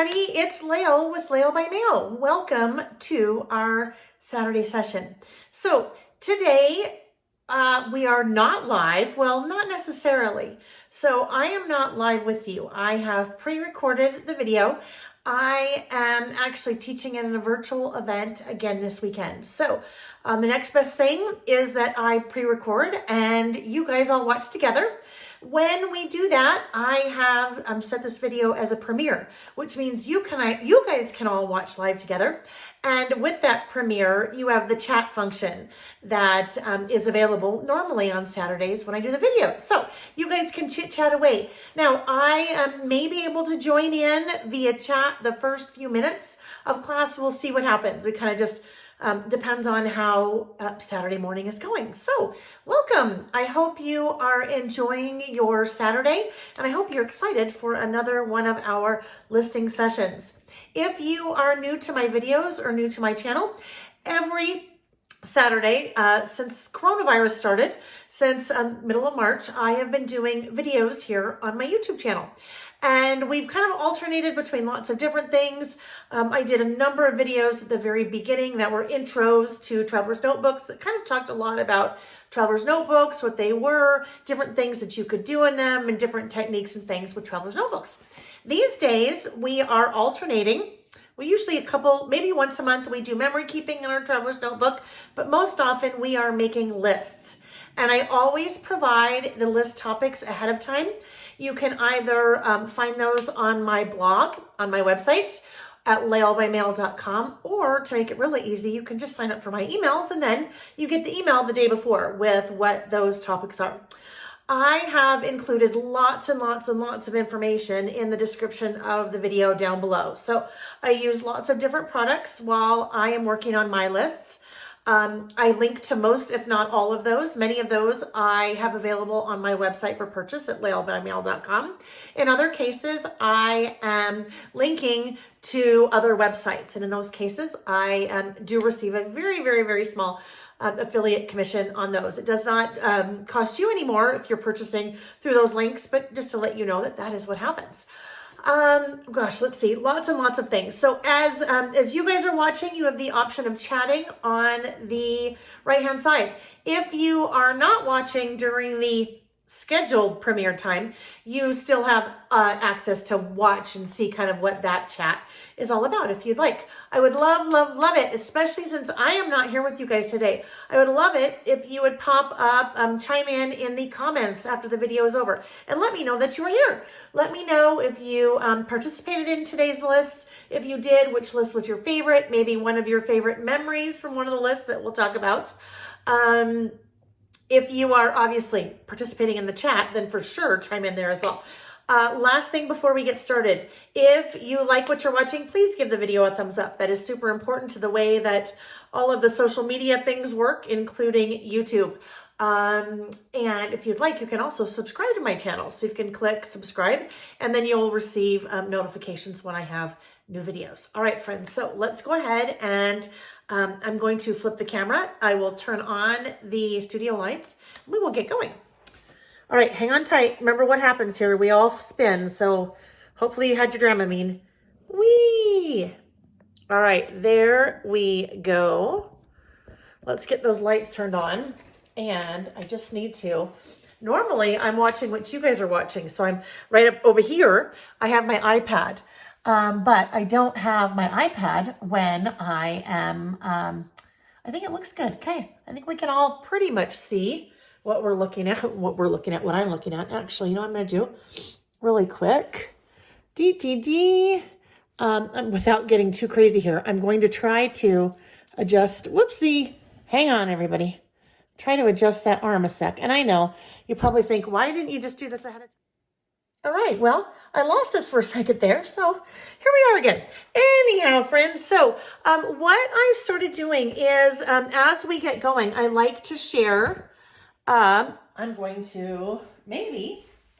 everybody, it's Lael with Lael by Mail. Welcome to our Saturday session. So today we are not live. Well, not necessarily. So I am not live with you. I have pre-recorded the video. I am actually teaching at a virtual event again this weekend. So the next best thing is that I pre-record and you guys all watch together. When we do that, I have set this video as a premiere, which means you guys can all watch live together. And with that premiere, you have the chat function that is available normally on Saturdays when I do the video. So you guys can chit chat away. Now, I may be able to join in via chat the first few minutes of class. We'll see what happens. We kind of just depends on how Saturday morning is going. So welcome. I hope you are enjoying your Saturday and I hope you're excited for another one of our listing sessions. If you are new to my videos or new to my channel, every Saturday, since coronavirus started, since middle of March, I have been doing videos here on my YouTube channel. And we've kind of alternated between lots of different things. I did a number of videos at the very beginning that were intros to Traveler's Notebooks that kind of talked a lot about Traveler's Notebooks, what they were, different things that you could do in them, and different techniques and things with Traveler's Notebooks. These days, we are alternating. We usually maybe once a month, we do memory keeping in our Traveler's Notebook, but most often we are making lists. And I always provide the list topics ahead of time. You can either find those on my blog, on my website at laelbymail.com, or to make it really easy, you can just sign up for my emails and then you get the email the day before with what those topics are. I have included lots and lots and lots of information in the description of the video down below. So I use lots of different products while I am working on my lists. I link to most, if not all of those. Many of those I have available on my website for purchase at laelbymail.com. In other cases, I am linking to other websites. And in those cases, I do receive a very, very, very small affiliate commission on those. It does not cost you any more if you're purchasing through those links, but just to let you know that that is what happens. Gosh, let's see, lots and lots of things. So as you guys are watching, you have the option of chatting on the right-hand side. If you are not watching during the scheduled premiere time, you still have access to watch and see kind of what that chat is all about if you'd like. I would love, love, love it, especially since I am not here with you guys today. I would love it if you would pop up, chime in the comments after the video is over and let me know that you are here. Let me know if you participated in today's lists. If you did, which list was your favorite, maybe one of your favorite memories from one of the lists that we'll talk about. If you are obviously participating in the chat, then for sure chime in there as well. Last thing before we get started, if you like what you're watching, please give the video a thumbs up. That is super important to the way that all of the social media things work, including YouTube. And if you'd like, you can also subscribe to my channel. So you can click subscribe and then you'll receive notifications when I have new videos. All right, friends, so let's go ahead and I'm going to flip the camera. I will turn on the studio lights. We will get going. All right, hang on tight. Remember what happens here. We all spin, so hopefully you had your Dramamine. Whee! All right, there we go. Let's get those lights turned on. And I just need to, normally I'm watching what you guys are watching. So I'm right up over here. I have my iPad. But I don't have my iPad when I am, I think it looks good. Okay. I think we can all pretty much see what I'm looking at. Actually, you know what I'm going to do really quick? Without getting too crazy here, I'm going to try to adjust, whoopsie, hang on everybody. Try to adjust that arm a sec. And I know you probably think, why didn't you just do this ahead of time? All right, well, I lost us for a second there, so here we are again. Anyhow, friends, so what I've started doing is as we get going, I like to share, I'm going to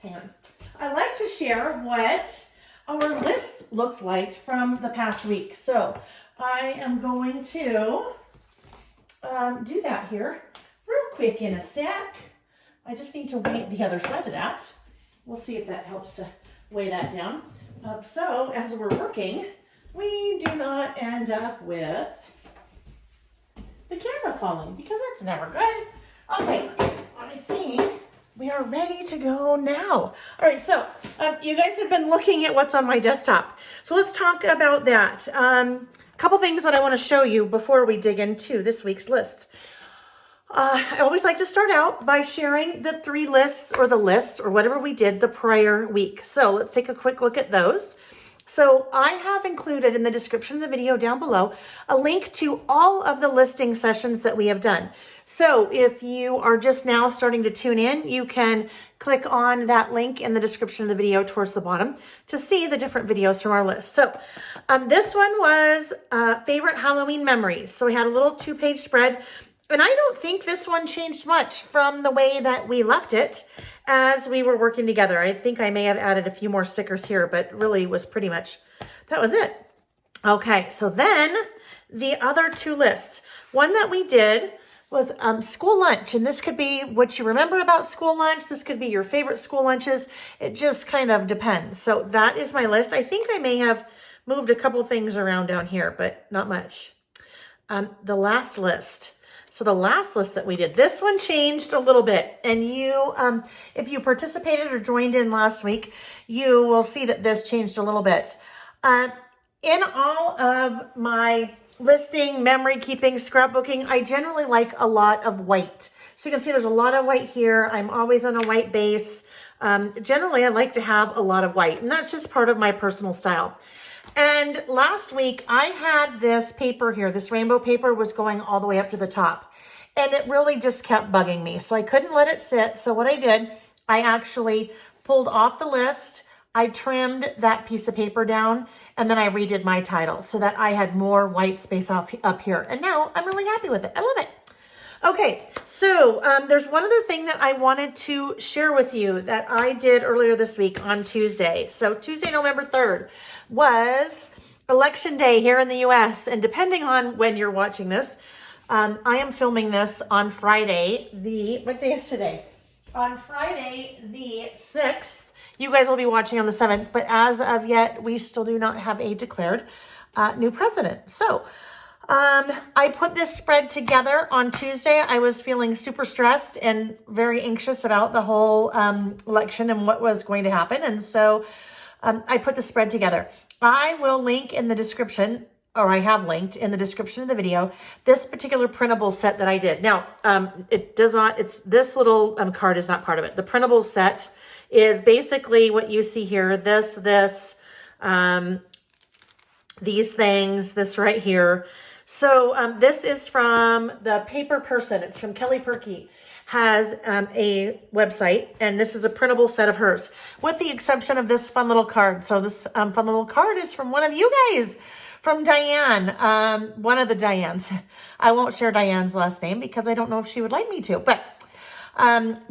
hang on. I like to share what our lists looked like from the past week. So I am going to do that here real quick in a sec. I just need to wait the other side of that. We'll see if that helps to weigh that down. So as we're working, we do not end up with the camera falling because that's never good. Okay, I think we are ready to go now. All right, so you guys have been looking at what's on my desktop. So let's talk about that. A couple things that I want to show you before we dig into this week's lists. I always like to start out by sharing the 3 lists or the lists or whatever we did the prior week. So let's take a quick look at those. So I have included in the description of the video down below a link to all of the listing sessions that we have done. So if you are just now starting to tune in, you can click on that link in the description of the video towards the bottom to see the different videos from our list. So this one was favorite Halloween memories. So we had a little 2-page spread, and I don't think this one changed much from the way that we left it as we were working together. I think I may have added a few more stickers here, but really was pretty much, that was it. Okay, so then the other 2 lists. One that we did was school lunch, and this could be what you remember about school lunch. This could be your favorite school lunches. It just kind of depends. So that is my list. I think I may have moved a couple things around down here, but not much. The last list. So the last list that we did, this one changed a little bit. And you, if you participated or joined in last week, you will see that this changed a little bit. In all of my listing, memory keeping, scrapbooking, I generally like a lot of white. So you can see there's a lot of white here. I'm always on a white base. Generally, I like to have a lot of white, and that's just part of my personal style. And last week I had this paper here, this rainbow paper was going all the way up to the top, and it really just kept bugging me. So I couldn't let it sit. So what I did, I actually pulled off the list. I trimmed that piece of paper down, and then I redid my title so that I had more white space up here. And now I'm really happy with it. I love it. Okay, so there's one other thing that I wanted to share with you that I did earlier this week on Tuesday. So Tuesday, November 3rd was Election Day here in the US. And depending on when you're watching this, I am filming this on Friday, what day is today? On Friday, the 6th. You guys will be watching on the 7th, but as of yet, we still do not have a declared new president. So I put this spread together on Tuesday. I was feeling super stressed and very anxious about the whole election and what was going to happen. And so I put the spread together. I will link in the description, or I have linked in the description of the video, this particular printable set that I did. Now, it does not, it's this little card is not part of it. The printable set is basically what you see here. These things, this right here. So this is from the Paper Person. It's from Kelly Perky. Has a website, and this is a printable set of hers, with the exception of this fun little card. So this fun little card is from one of you guys, from Diane, one of the Dianes. I won't share Diane's last name because I don't know if she would like me to, but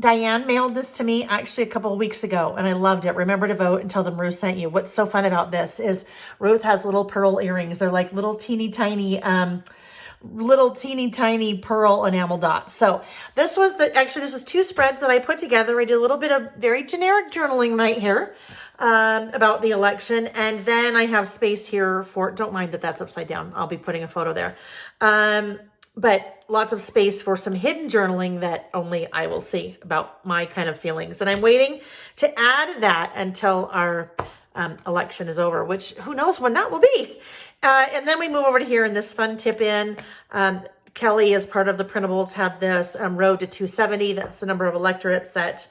Diane mailed this to me actually a couple of weeks ago, and I loved it. Remember to vote and tell them Ruth sent you. What's so fun about this is Ruth has little pearl earrings. They're like little teeny tiny pearl enamel dots. So this was this is 2 spreads that I put together. I did a little bit of very generic journaling right here about the election, and then I have space here for, don't mind that that's upside down. I'll be putting a photo there. But lots of space for some hidden journaling that only I will see about my kind of feelings. And I'm waiting to add that until our election is over, which who knows when that will be. And then we move over to here in this fun tip in. Kelly, as part of the printables, had this road to 270. That's the number of electorates that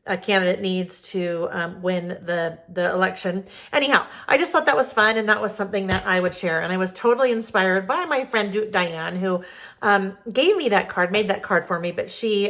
a candidate needs to win the election. Anyhow, I just thought that was fun, and that was something that I would share. And I was totally inspired by my friend Diane, who gave me that card, made that card for me. But she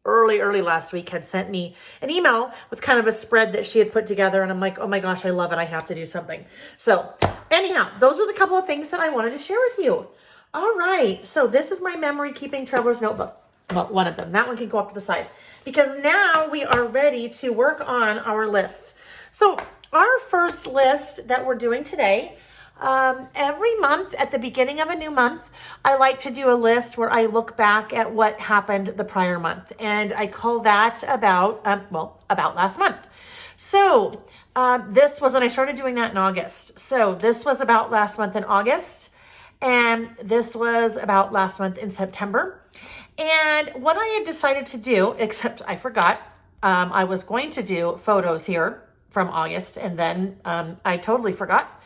early last week had sent me an email with kind of a spread that she had put together, and I'm like, oh my gosh, I love it. I have to do something. So anyhow, those were the couple of things that I wanted to share with you. All right, so this is my memory keeping traveler's notebook. Well, one of them. That one can go up to the side because now we are ready to work on our lists. So our first list that we're doing today Every month at the beginning of a new month, I like to do a list where I look back at what happened the prior month. And I call that about last month. So this was, and I started doing that in August. So this was about last month in August. And this was about last month in September. And what I had decided to do, except I forgot, I was going to do photos here from August, and then I totally forgot.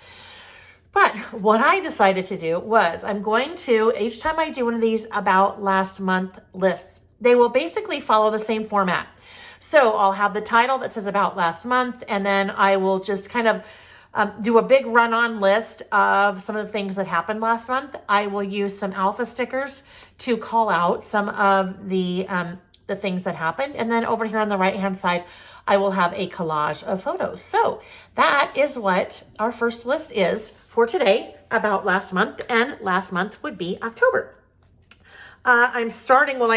But what I decided to do was I'm going to, each time I do one of these about last month lists, they will basically follow the same format. So I'll have the title that says about last month, and then I will just kind of do a big run-on list of some of the things that happened last month. I will use some alpha stickers to call out some of the things that happened. And then over here on the right-hand side, I will have a collage of photos. So that is what our first list is for today about last month, and last month would be October. I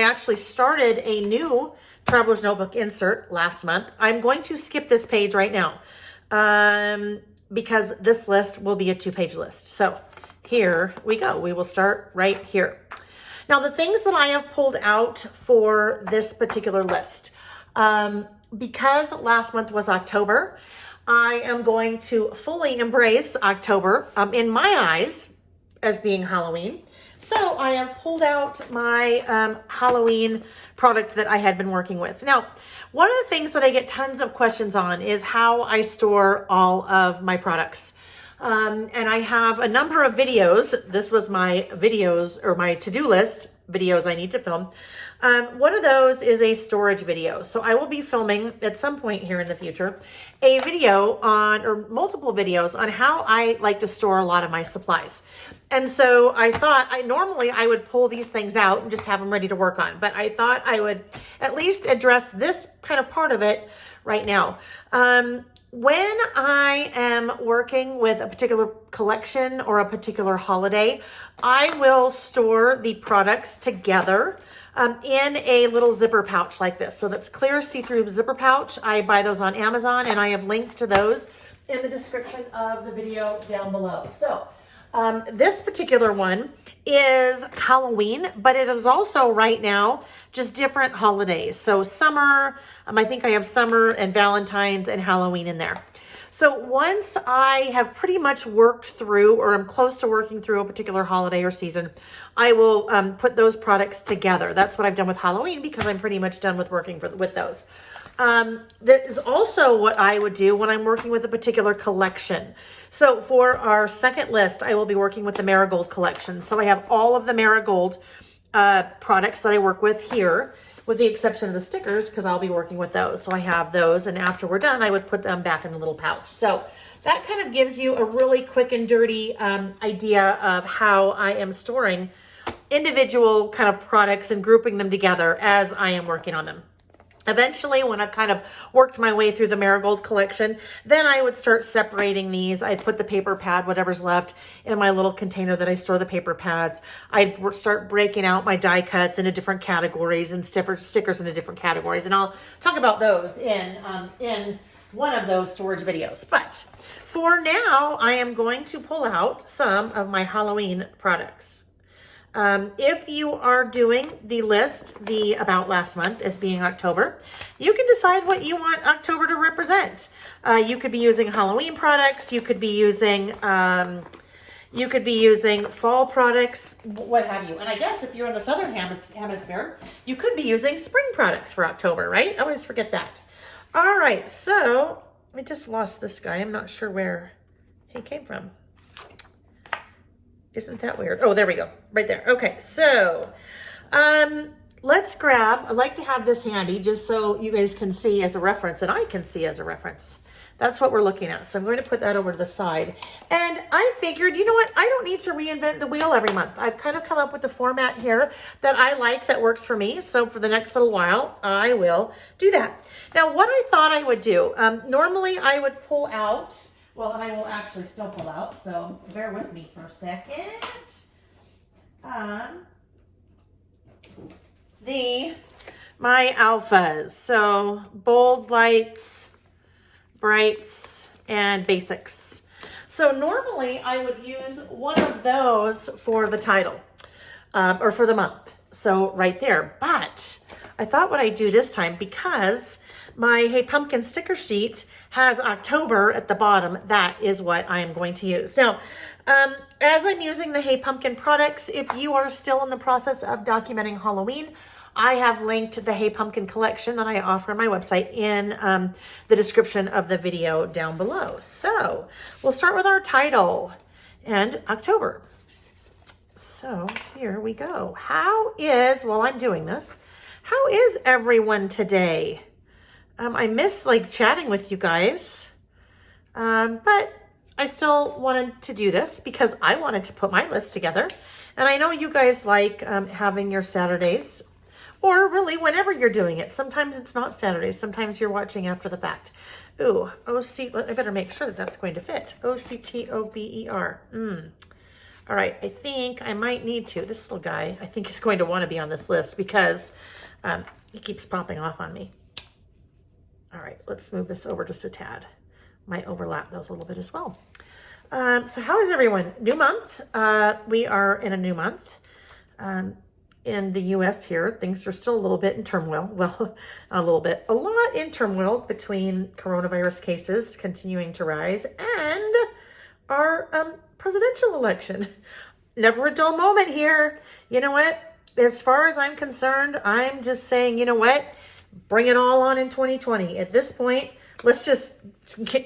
actually started a new Traveler's Notebook insert last month. I'm going to skip this page right now because this list will be a 2-page list. So here we go. We will start right here. Now, the things that I have pulled out for this particular list, because last month was October, I am going to fully embrace October in my eyes as being Halloween. So I have pulled out my Halloween product that I had been working with. Now, one of the things that I get tons of questions on is how I store all of my products. And I have a number of videos. This was my videos, or my to-do list videos I need to film. One of those is a storage video. So I will be filming at some point here in the future a video on, or multiple videos on, how I like to store a lot of my supplies. And so I thought normally I would pull these things out and just have them ready to work on, but I thought I would at least address this kind of part of it right now. When I am working with a particular collection or a particular holiday, I will store the products together in a little zipper pouch like this. So that's clear see-through zipper pouch. I buy those on Amazon, and I have linked to those in the description of the video down below. So this particular one is Halloween, but it is also right now just different holidays. So summer, I think I have summer and Valentine's and Halloween in there. So once I have pretty much worked through, or I'm close to working through a particular holiday or season, I will put those products together. That's what I've done with Halloween, because I'm pretty much done with working with those. That is also what I would do when I'm working with a particular collection. So for our second list, I will be working with the Marigold collection. So I have all of the Marigold products that I work with here, with the exception of the stickers, because I'll be working with those. So I have those, and after we're done, I would put them back in the little pouch. So that kind of gives you a really quick and dirty idea of how I am storing individual kind of products and grouping them together as I am working on them. Eventually, when I've kind of worked my way through the Marigold collection, then I would start separating these. I'd put the paper pad, whatever's left, in my little container that I store the paper pads. I'd start breaking out my die cuts into different categories and stickers into different categories. And I'll talk about those in one of those storage videos. But for now, I am going to pull out some of my Halloween products. If you are doing the list, the about last month as being October, you can decide what you want October to represent. You could be using Halloween products. You could be using fall products, what have you. And I guess if you're in the southern hemisphere, you could be using spring products for October, right? I always forget that. All right, so I just lost this guy. I'm not sure where he came from. Isn't that weird? Oh, there we go. Right there. Okay, so let's grab, I like to have this handy just so you guys can see as a reference, and I can see as a reference. That's what we're looking at. So I'm going to put that over to the side. And I figured, you know what? I don't need to reinvent the wheel every month. I've kind of come up with the format here that I like, that works for me. So for the next little while, I will do that. Now, what I thought I would do, normally I would pull out, well, and I will actually still pull out, so bear with me for a second. My alphas, so bold, lights, brights, and basics. So normally I would use one of those for the title or for the month. So right there. But I thought what I'd do this time, because my Hey Pumpkin sticker sheet has October at the bottom, that is what I am going to use. Now, as I'm using the Hey Pumpkin products, if you are still in the process of documenting Halloween, I have linked the Hey Pumpkin collection that I offer on my website in the description of the video down below. So we'll start with our title and October. So here we go. While I'm doing this, how is everyone today? I miss chatting with you guys, but I still wanted to do this because I wanted to put my list together. And I know you guys like having your Saturdays, or really whenever you're doing it. Sometimes it's not Saturdays. Sometimes you're watching after the fact. Ooh, I better make sure that that's going to fit. O-C-T-O-B-E-R. All right, I think I might need to. This little guy, I think, is going to want to be on this list because he keeps popping off on me. All right, let's move this over just a tad. Might overlap those a little bit as well. So how is everyone? New month. We are in a new month. In the U.S. here, things are still a little bit in turmoil. Well, a lot in turmoil between coronavirus cases continuing to rise and our presidential election. Never a dull moment here. You know what? As far as I'm concerned, I'm just saying, you know what? Bring it all on in 2020. At this point, let's just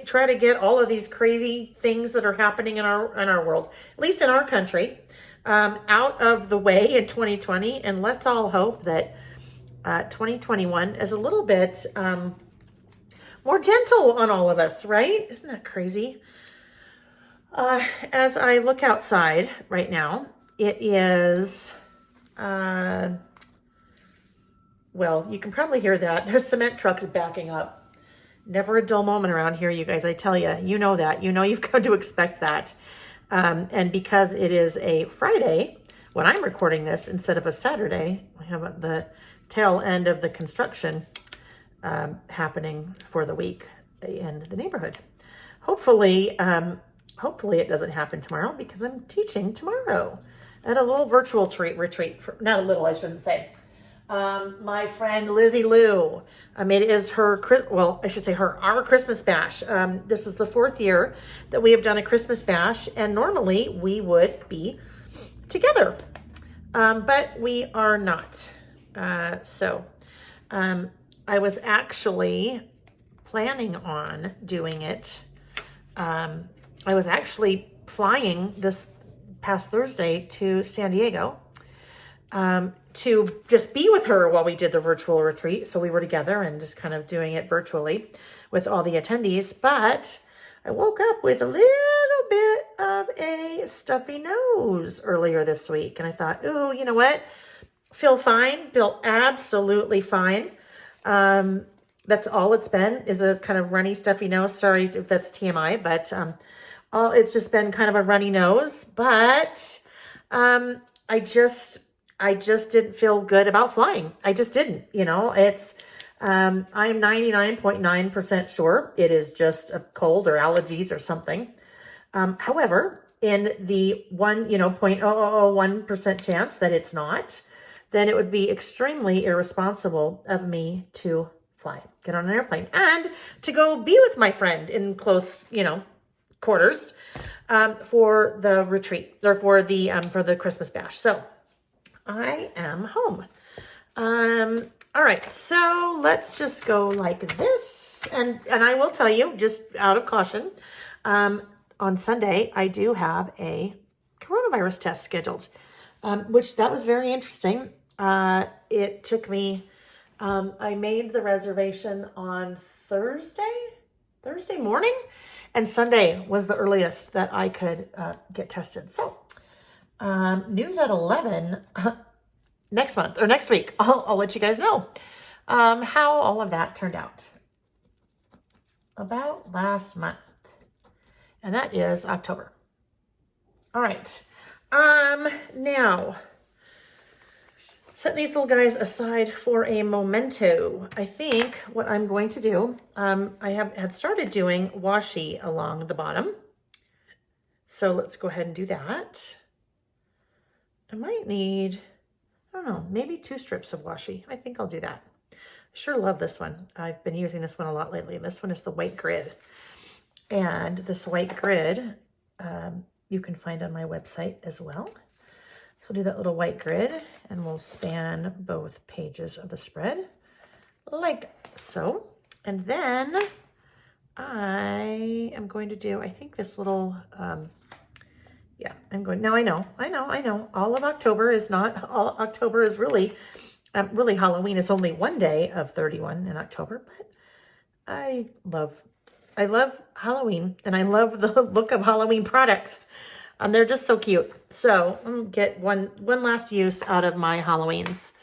try to get all of these crazy things that are happening in our world, at least in our country, out of the way in 2020. And let's all hope that 2021 is a little bit more gentle on all of us, right? Isn't that crazy? As I look outside right now, it is, well, you can probably hear that. There's cement trucks backing up. Never a dull moment around here, you guys. I tell you, you know that. You know you've come to expect that. And because it is a Friday, when I'm recording this instead of a Saturday, we have the tail end of the construction happening for the week in the neighborhood. Hopefully it doesn't happen tomorrow because I'm teaching tomorrow at a little virtual retreat. Not a little, I shouldn't say. My friend Lizzie Lou, it is our Christmas bash. This is the 4th year that we have done a Christmas bash, and normally we would be together, but we are not. So I was actually planning on doing it. I was actually flying this past Thursday to San Diego to just be with her while we did the virtual retreat. So we were together and just kind of doing it virtually with all the attendees. But I woke up with a little bit of a stuffy nose earlier this week. And I thought, ooh, you know what? Feel fine. Feel absolutely fine. That's all it's been, is a kind of runny, stuffy nose. Sorry if that's TMI, but it's just been kind of a runny nose. But I just didn't feel good about flying. I just didn't, it's, I'm 99.9% sure it is just a cold or allergies or something. However, in the 0.0001% chance that it's not, then it would be extremely irresponsible of me to get on an airplane and to go be with my friend in close, quarters, for the retreat or for the Christmas bash. So I am home. All right, so let's just go like this. And I will tell you, just out of caution, on Sunday, I do have a coronavirus test scheduled, which that was very interesting. It took me, I made the reservation on Thursday morning, and Sunday was the earliest that I could get tested. So news at 11 next month or next week. I'll let you guys know how all of that turned out about last month, and that is October. All right. Now, set these little guys aside for a memento. I think what I'm going to do, I had started doing washi along the bottom, So let's go ahead and do that. I might need, I don't know, maybe 2 strips of washi. I think I'll do that. I sure love this one. I've been using this one a lot lately. This one is the white grid. And this white grid, you can find on my website as well. So we'll do that little white grid and we'll span both pages of the spread like so. And then I am going to do, I think this little, yeah, I'm going, now I know. All of October is not, all October is really Halloween is only one day of 31 in October, but I love Halloween and I love the look of Halloween products. They're just so cute. So I'm gonna get one last use out of my Halloweens.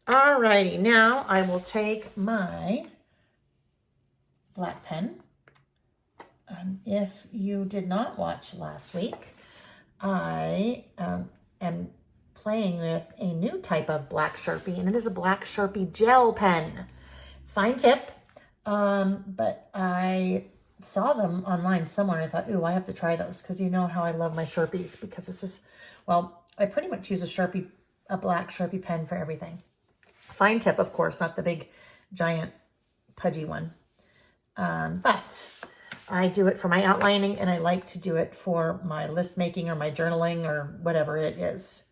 Alrighty, now I will take my black pen. If you did not watch last week, I am playing with a new type of black Sharpie, and it is a black Sharpie gel pen. Fine tip, but I saw them online somewhere and I thought, ooh, I have to try those, because you know how I love my Sharpies, because this is, well, I pretty much use a black Sharpie pen for everything. Fine tip, of course, not the big, giant, pudgy one. But I do it for my outlining, and I like to do it for my list making or my journaling or whatever it is.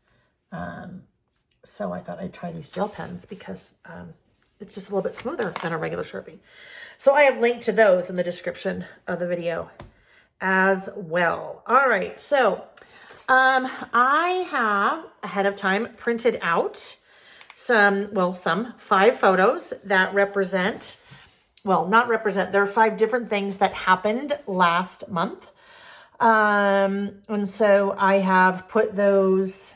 So I thought I'd try these gel pens because it's just a little bit smoother than a regular Sharpie. So I have linked to those in the description of the video as well. All right, so I have ahead of time printed out some 5 photos that represent, well, not represent, there are 5 different things that happened last month. And so I have put those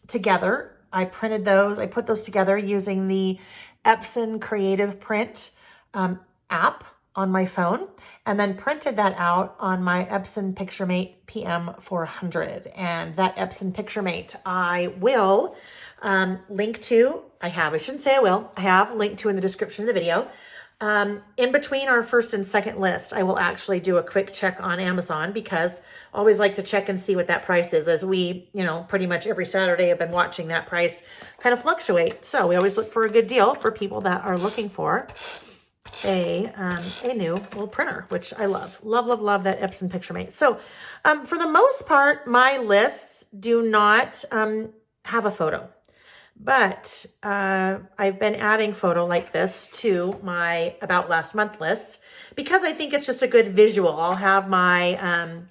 together. I printed those, I put those together using the Epson Creative Print app on my phone, and then printed that out on my Epson PictureMate PM400. And that Epson PictureMate I will link to, I have linked to in the description of the video. In between our first and second list, I will actually do a quick check on Amazon, because I always like to check and see what that price is, as we, pretty much every Saturday have been watching that price kind of fluctuate. So we always look for a good deal for people that are looking for a new little printer, which I love that Epson PictureMate. So for the most part, my lists do not have a photo. But I've been adding photo like this to my About Last Month lists, because I think it's just a good visual. I'll have my,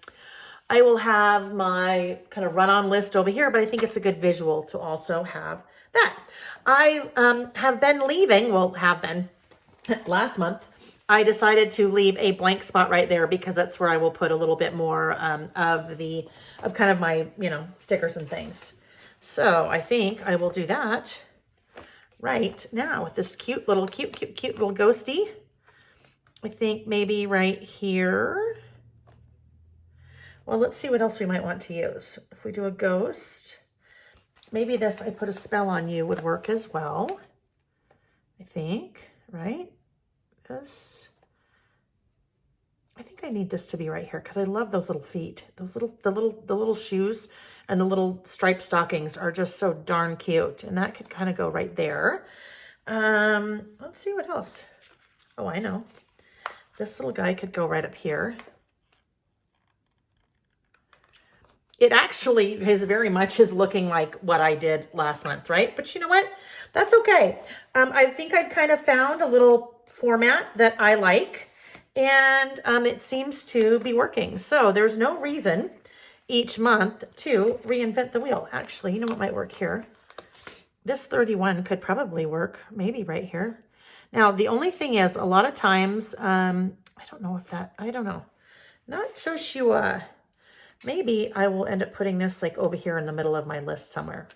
I will have my kind of run-on list over here, but I think it's a good visual to also have that. I have been leaving, last month, I decided to leave a blank spot right there, because that's where I will put a little bit more of kind of my, stickers and things. So I think I will do that right now with this cute little ghosty. I think maybe right here. Well, let's see what else we might want to use. If we do a ghost, maybe this I put a spell on you would work as well. I think, right? This. I think I need this to be right here, because I love those little feet. Those the little shoes and the little striped stockings are just so darn cute. And that could kind of go right there. Let's see what else. Oh, I know. This little guy could go right up here. It actually is very much is looking like what I did last month, right? But you know what? That's okay. I think I've kind of found a little format that I like, and it seems to be working. So there's no reason each month to reinvent the wheel. Actually, you know what might work here? This 31 could probably work, maybe right here. Now, the only thing is, a lot of times, I don't know. Not so sure. Maybe I will end up putting this like over here in the middle of my list somewhere.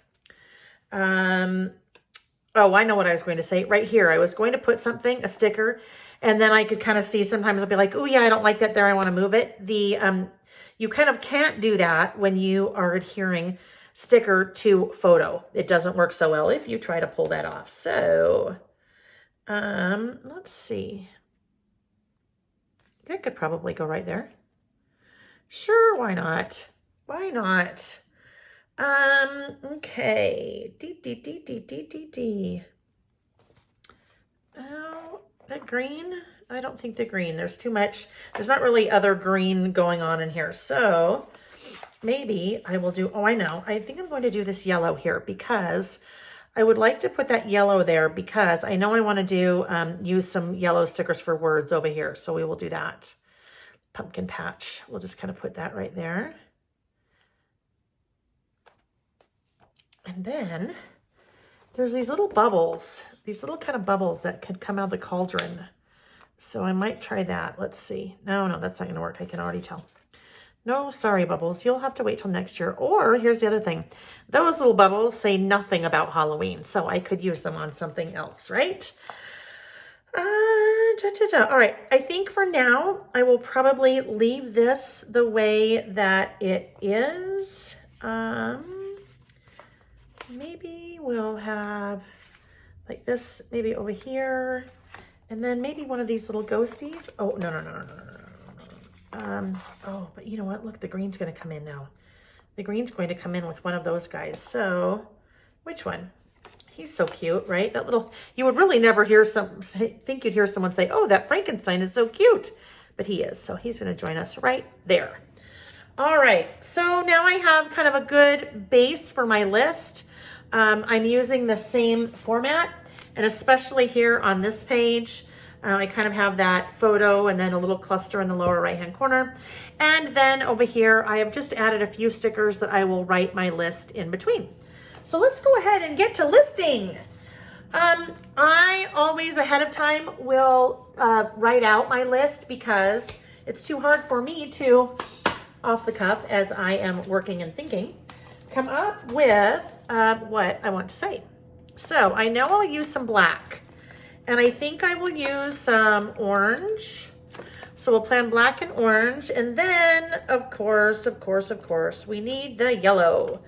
Oh, I know what I was going to say. Right here, I was going to put something, a sticker, and then I could kind of see, sometimes I'll be like, oh yeah, I don't like that there, I want to move it. You kind of can't do that when you are adhering sticker to photo. It doesn't work so well if you try to pull that off. So, let's see. That could probably go right there. Sure, why not? Why not? Okay. Oh, that green? I don't think the green. There's too much. There's not really other green going on in here. So maybe I will do, oh, I know. I think I'm going to do this yellow here because I would like to put that yellow there because I know I want to do, use some yellow stickers for words over here. So we will do that. Pumpkin patch. We'll just kind of put that right there. And then there's these little bubbles, these little kind of bubbles that could come out of the cauldron. So I might try that. Let's see. No, that's not going to work. I can already tell. No, sorry, bubbles. You'll have to wait till next year. Or here's the other thing. Those little bubbles say nothing about Halloween, so I could use them on something else, right? All right. I think for now, I will probably leave this the way that it is. Maybe we'll have like this, maybe over here, and then maybe one of these little ghosties. Oh, no. Oh, but you know what? Look, the green's going to come in now. The green's going to come in with one of those guys. So which one? He's so cute, right? That little, you would really never think you'd hear someone say, oh, that Frankenstein is so cute, but he is. So he's going to join us right there. All right. So now I have kind of a good base for my list. I'm using the same format, and especially here on this page, I kind of have that photo and then a little cluster in the lower right-hand corner. And then over here, I have just added a few stickers that I will write my list in between. So let's go ahead and get to listing. I always ahead of time will write out my list because it's too hard for me to, off the cuff, as I am working and thinking, come up with what I want to say. So I know I'll use some black, and I think I will use some orange. So we'll plan black and orange, and then of course, we need the yellow.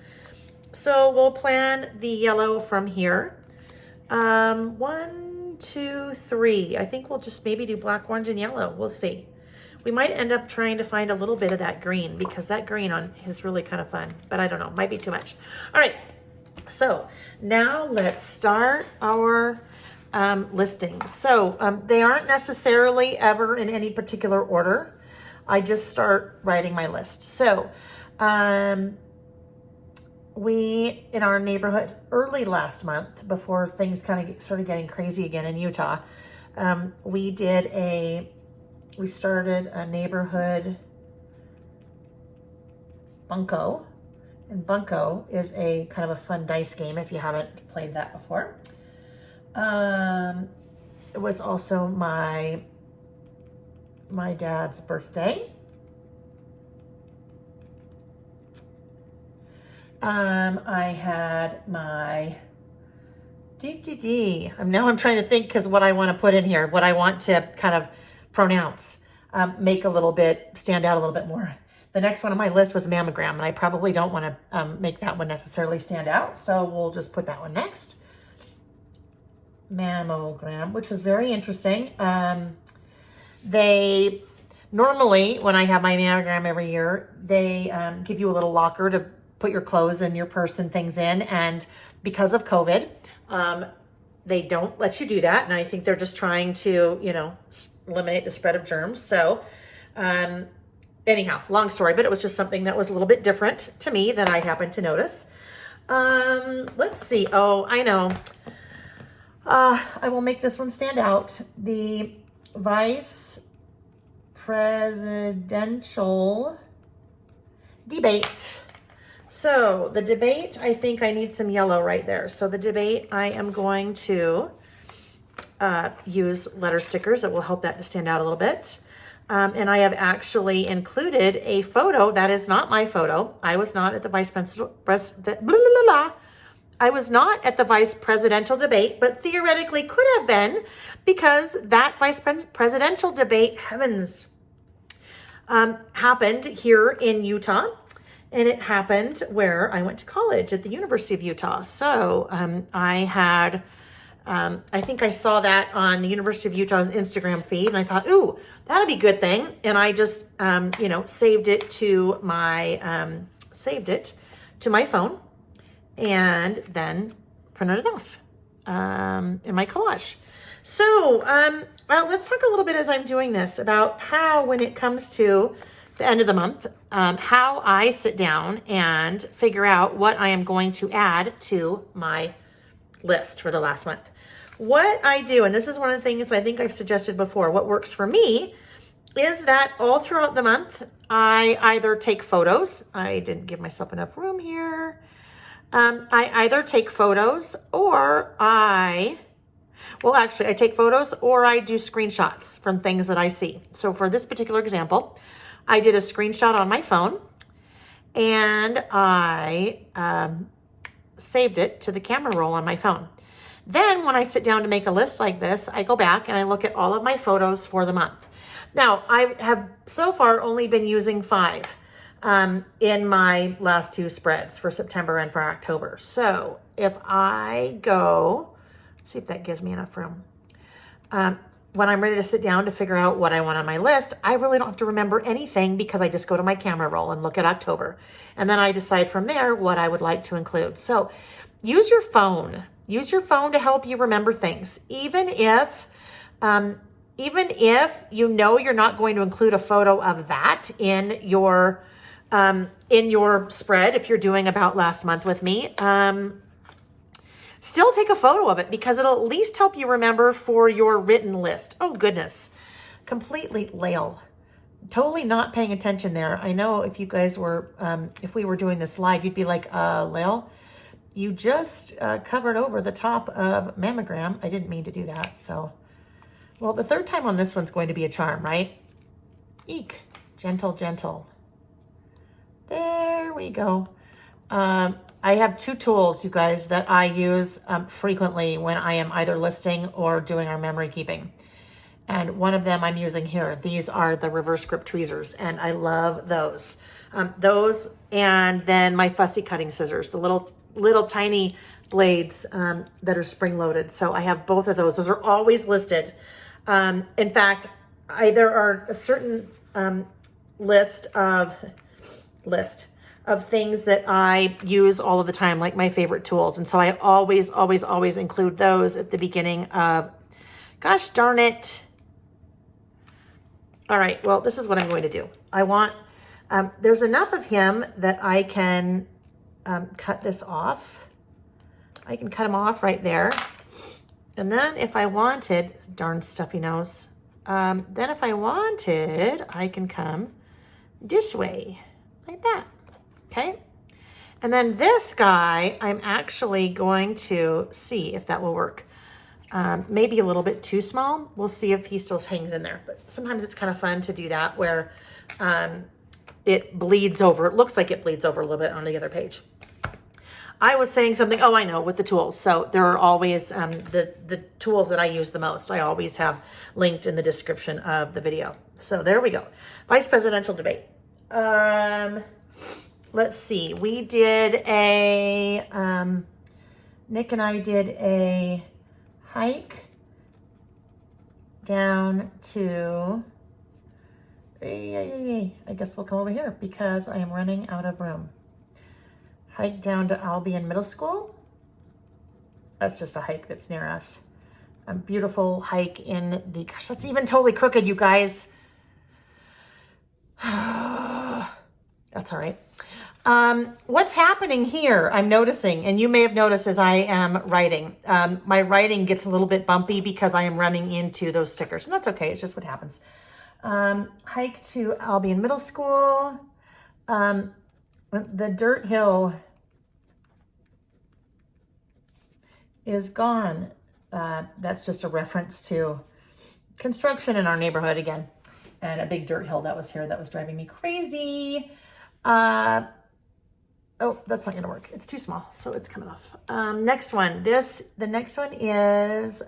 So we'll plan the yellow from here. 1, 2, 3. I think we'll just maybe do black, orange, and yellow. We'll see. We might end up trying to find a little bit of that green because that green on is really kind of fun, but I don't know, might be too much. All right, so now let's start our listing. So they aren't necessarily ever in any particular order. I just start writing my list. So we, in our neighborhood early last month, before things kind of started getting crazy again in Utah, we started a neighborhood bunco. And bunco is a kind of a fun dice game if you haven't played that before. It was also my dad's birthday. I had my now I'm trying to think because what I want to put in here, what I want to kind of pronounce, make a little bit, stand out a little bit more. The next one on my list was mammogram, and I probably don't want to make that one necessarily stand out. So we'll just put that one next. Mammogram, which was very interesting. They normally, when I have my mammogram every year, they give you a little locker to put your clothes and your purse and things in. And because of COVID, they don't let you do that. And I think they're just trying to, eliminate the spread of germs. So anyhow, long story, but it was just something that was a little bit different to me that I happened to notice. Let's see. Oh, I know. I will make this one stand out. The vice presidential debate. So the debate, I think I need some yellow right there. So the debate, I am going to use letter stickers that will help that to stand out a little bit. And I have actually included a photo that is not my photo. I was not at the I was not at the vice presidential debate, but theoretically could have been because that vice presidential debate, happened here in Utah. And it happened where I went to college at the University of Utah. So I had I think I saw that on the University of Utah's Instagram feed, and I thought, ooh, that'd be a good thing. And I just, saved it to my phone, and then printed it off in my collage. So let's talk a little bit as I'm doing this about how, when it comes to the end of the month, how I sit down and figure out what I am going to add to my list for the last month. What I do, and this is one of the things I think I've suggested before, what works for me is that all throughout the month, I either take photos. I didn't give myself enough room here. I either take photos or I take photos or I do screenshots from things that I see. So for this particular example, I did a screenshot on my phone, and I saved it to the camera roll on my phone. Then when I sit down to make a list like this, I go back and I look at all of my photos for the month. Now, I have so far only been using 5 in my last 2 spreads for September and for October. So if I go, let's see if that gives me enough room. When I'm ready to sit down to figure out what I want on my list, I really don't have to remember anything because I just go to my camera roll and look at October. And then I decide from there what I would like to include. So use your phone. Use your phone to help you remember things. Even if you know you're not going to include a photo of that in your spread, if you're doing about last month with me, still take a photo of it because it'll at least help you remember for your written list. Oh goodness, completely Lael. Totally not paying attention there. I know if you guys were, if we were doing this live, you'd be like, Lael, you just covered over the top of Mammogram. I didn't mean to do that. So, well, the third time on this one's going to be a charm, right? Eek, gentle, gentle. There we go. I have 2 tools, you guys, that I use frequently when I am either listing or doing our memory keeping. And one of them I'm using here. These are the reverse grip tweezers, and I love those. Those, and then my fussy cutting scissors, the little tiny blades that are spring loaded. So I have both of those. Those are always listed. In fact, there are a certain list of things that I use all of the time, like my favorite tools. And so I always, always, always include those at the beginning of, gosh darn it. All right, well, this is what I'm going to do. I want, there's enough of him that I can cut this off. I can cut him off right there. And then if I wanted, darn stuffy nose, then if I wanted, I can come this way, like that, okay? And then this guy, I'm actually going to see if that will work. Maybe a little bit too small. We'll see if he still hangs in there. But sometimes it's kind of fun to do that where it bleeds over. It looks like it bleeds over a little bit on the other page. I was saying something, oh, I know, with the tools. So there are always the tools that I use the most. I always have linked in the description of the video. So there we go. Vice presidential debate. Let's see. We did Nick and I did a hike down to, I guess we'll come over here because I am running out of room. Hike down to Albion Middle School. That's just a hike that's near us. A beautiful hike in the, gosh, that's even totally crooked, you guys. That's all right. What's happening here, I'm noticing, and you may have noticed as I am writing, my writing gets a little bit bumpy because I am running into those stickers. And that's okay, it's just what happens. Hike to Albion Middle School. The dirt hill is gone. That's just a reference to construction in our neighborhood again. And a big dirt hill that was here that was driving me crazy. Oh, that's not gonna work. It's too small, so it's coming off. Next one, the next one is,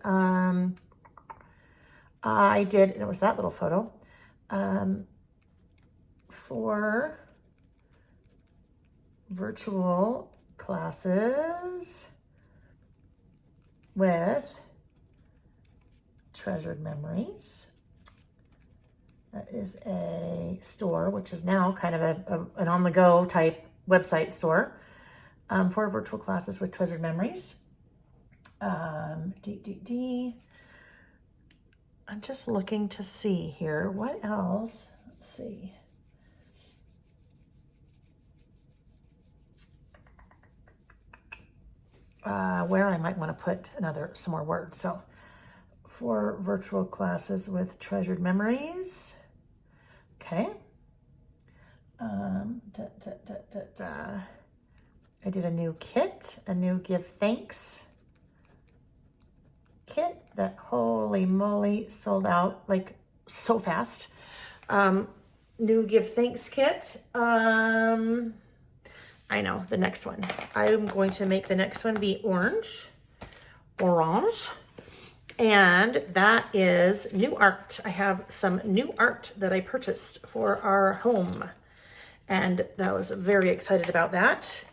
I did, it was that little photo, for virtual classes with Treasured Memories. That is a store, which is now kind of an on-the-go type website store for virtual classes with Treasured Memories. I'm just looking to see here. What else? Let's see. Where I might want to put some more words. So for virtual classes with Treasured Memories. Okay. I did a new kit, a new Give Thanks kit that, holy moly, sold out like so fast. New Give Thanks kit. I know, the next one. I'm going to make the next one be orange. And that is new art. I have some new art that I purchased for our home. And I was very excited about that.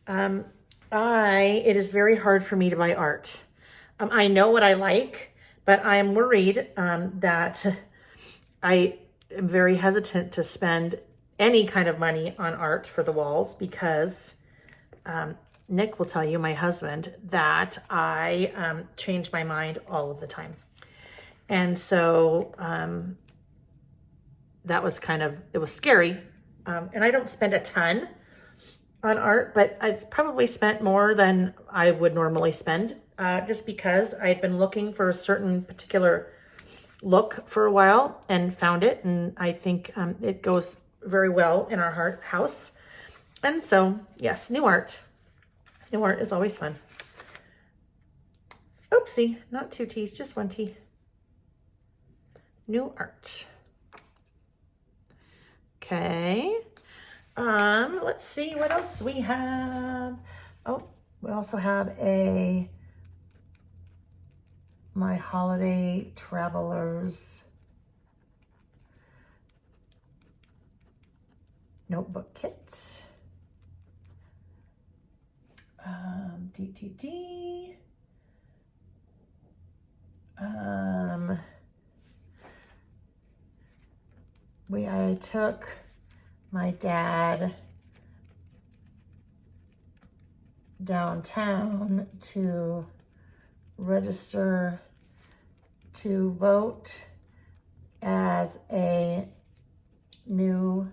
It is very hard for me to buy art. I know what I like, but I am worried that I am very hesitant to spend any kind of money on art for the walls because Nick will tell you, my husband, that I change my mind all of the time. And so that was it was scary. And I don't spend a ton on art, but I've probably spent more than I would normally spend just because I'd been looking for a certain particular look for a while and found it. And I think it goes very well in our house. And so, yes, new art. New art is always fun. Oopsie, not 2 T's, just 1 T. New art. Okay. Let's see what else we have. Oh, we also have my Holiday Travelers notebook kit. I took my dad downtown to register to vote as a new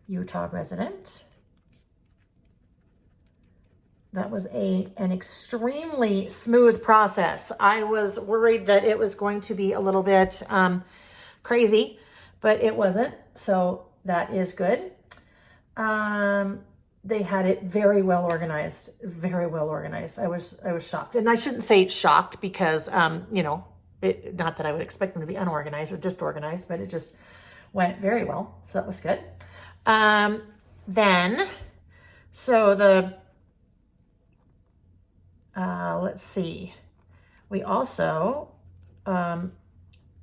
Utah resident. That was an extremely smooth process. I was worried that it was going to be a little bit crazy, but it wasn't. So that is good. They had it very well organized, very well organized. I was shocked, and I shouldn't say shocked because not that I would expect them to be unorganized or disorganized, but it just went very well. So that was good. Let's see. We also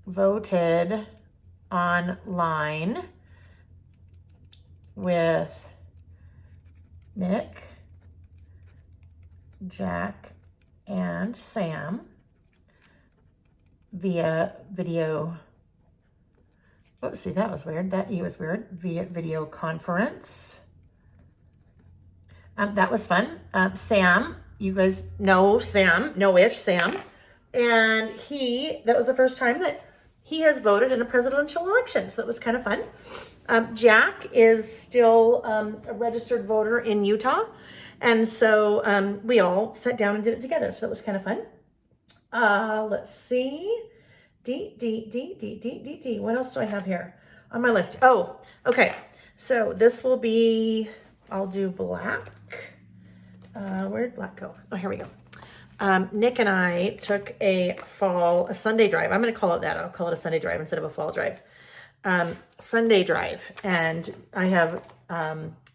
voted online with Nick, Jack, and Sam via video. Oopsie, that was weird. That E was weird. Via video conference. That was fun. Sam, you guys know Sam, know-ish Sam. And that was the first time that he has voted in a presidential election. So that was kind of fun. Jack is still a registered voter in Utah. And so we all sat down and did it together. So it was kind of fun. Let's see. D. What else do I have here on my list? Oh, okay. So this will be, I'll do black. Where'd black go? Oh, here we go. Nick and I took a Sunday drive. I'm going to call it that. I'll call it a Sunday drive instead of a fall drive. Sunday drive. And I have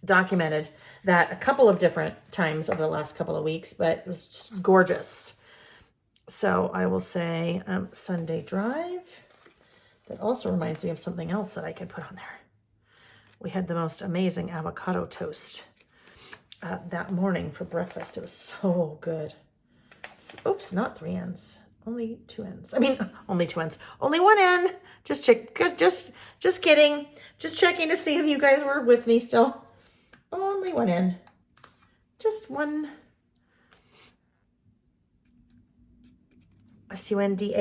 documented that a couple of different times over the last couple of weeks, but it was just gorgeous. So I will say Sunday drive. That also reminds me of something else that I could put on there. We had the most amazing avocado toast that morning for breakfast. It was so good. Oops, not 3 N's. Only two ends. I mean, only two ends. Only one end. Just check. Just kidding. Just checking to see if you guys were with me still. Only one end. Just one. Sunday.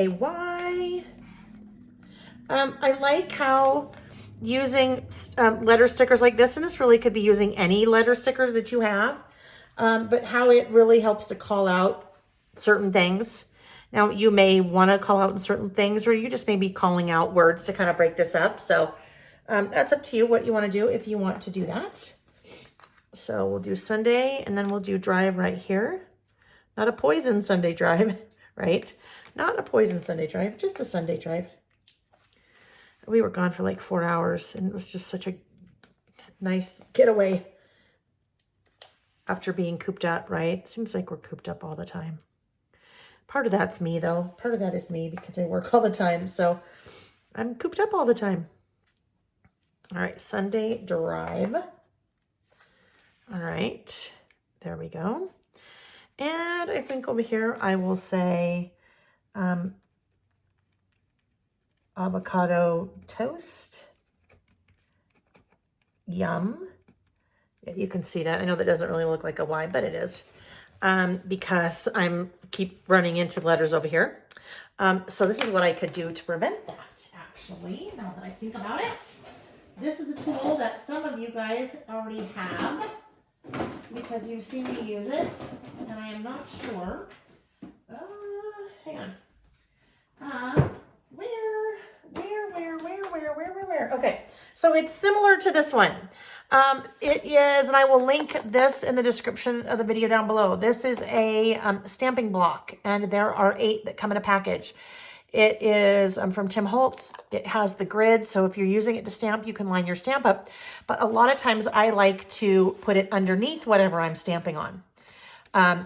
I like how using letter stickers like this, and this really could be using any letter stickers that you have, but how it really helps to call out certain things. Now, you may want to call out certain things, or you just may be calling out words to kind of break this up. So that's up to you what you want to do if you want to do that. So we'll do Sunday, and then we'll do drive right here. Not a poison Sunday drive, right? Not a poison Sunday drive, just a Sunday drive. We were gone for like 4 hours, and it was just such a nice getaway after being cooped up, right? Seems like we're cooped up all the time. Part of that's me, though. Part of that is me because I work all the time, so I'm cooped up all the time. All right, Sunday drive. All right, there we go. And I think over here I will say avocado toast. Yum. Yeah, you can see that. I know that doesn't really look like a Y, but it is. Because I'm keep running into letters over here. So this is what I could do to prevent that, actually, now that I think about it. This is a tool that some of you guys already have because you've seen me use it, and I am not sure. Hang on. Where? Okay, so it's similar to this one. It is, and I will link this in the description of the video down below. This is a stamping block, and there are 8 that come in a package. It is from Tim Holtz. It has the grid, so if you're using it to stamp, you can line your stamp up. But a lot of times I like to put it underneath whatever I'm stamping on.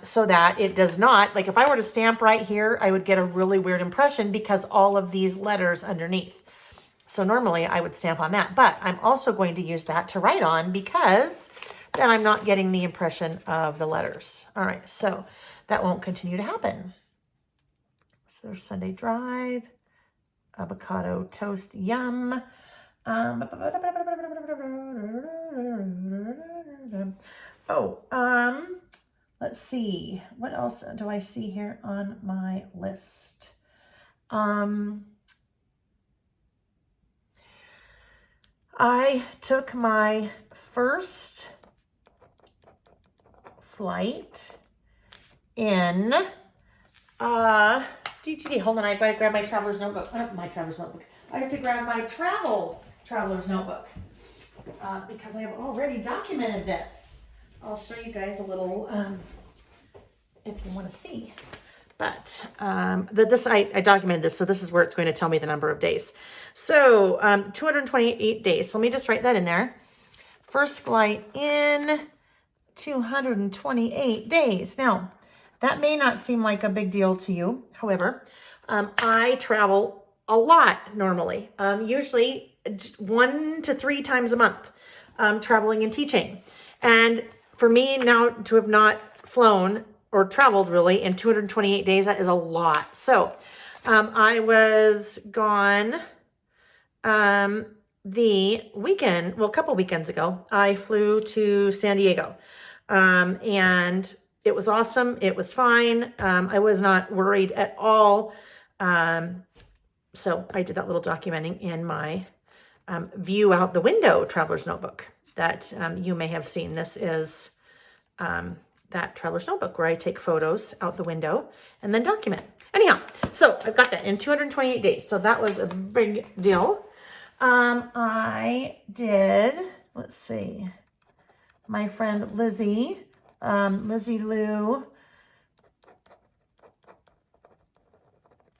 So that it does not, like if I were to stamp right here, I would get a really weird impression because all of these letters underneath. So normally I would stamp on that, but I'm also going to use that to write on because then I'm not getting the impression of the letters. All right, so that won't continue to happen. So there's Sunday drive, avocado toast, yum. Let's see, what else do I see here on my list? I took my first flight in, hold on, I've got to grab my traveler's notebook. I have to grab my traveler's notebook because I have already documented this. I'll show you guys a little, if you want to see. But I documented this, so this is where it's going to tell me the number of days. So 228 days. So let me just write that in there. First flight in, 228 days. Now, that may not seem like a big deal to you. However, I travel a lot normally, usually 1 to 3 times a month, traveling and teaching. And for me now to have not flown or traveled really in 228 days, that is a lot. So I was gone the weekend, well, a couple weekends ago, I flew to San Diego and it was awesome. It was fine. I was not worried at all. So I did that little documenting in my view out the window traveler's notebook that you may have seen. This is that traveler's notebook where I take photos out the window and then document. Anyhow, so I've got that in 228 days. So that was a big deal. I did, let's see, my friend Lizzie, Lizzie Lou,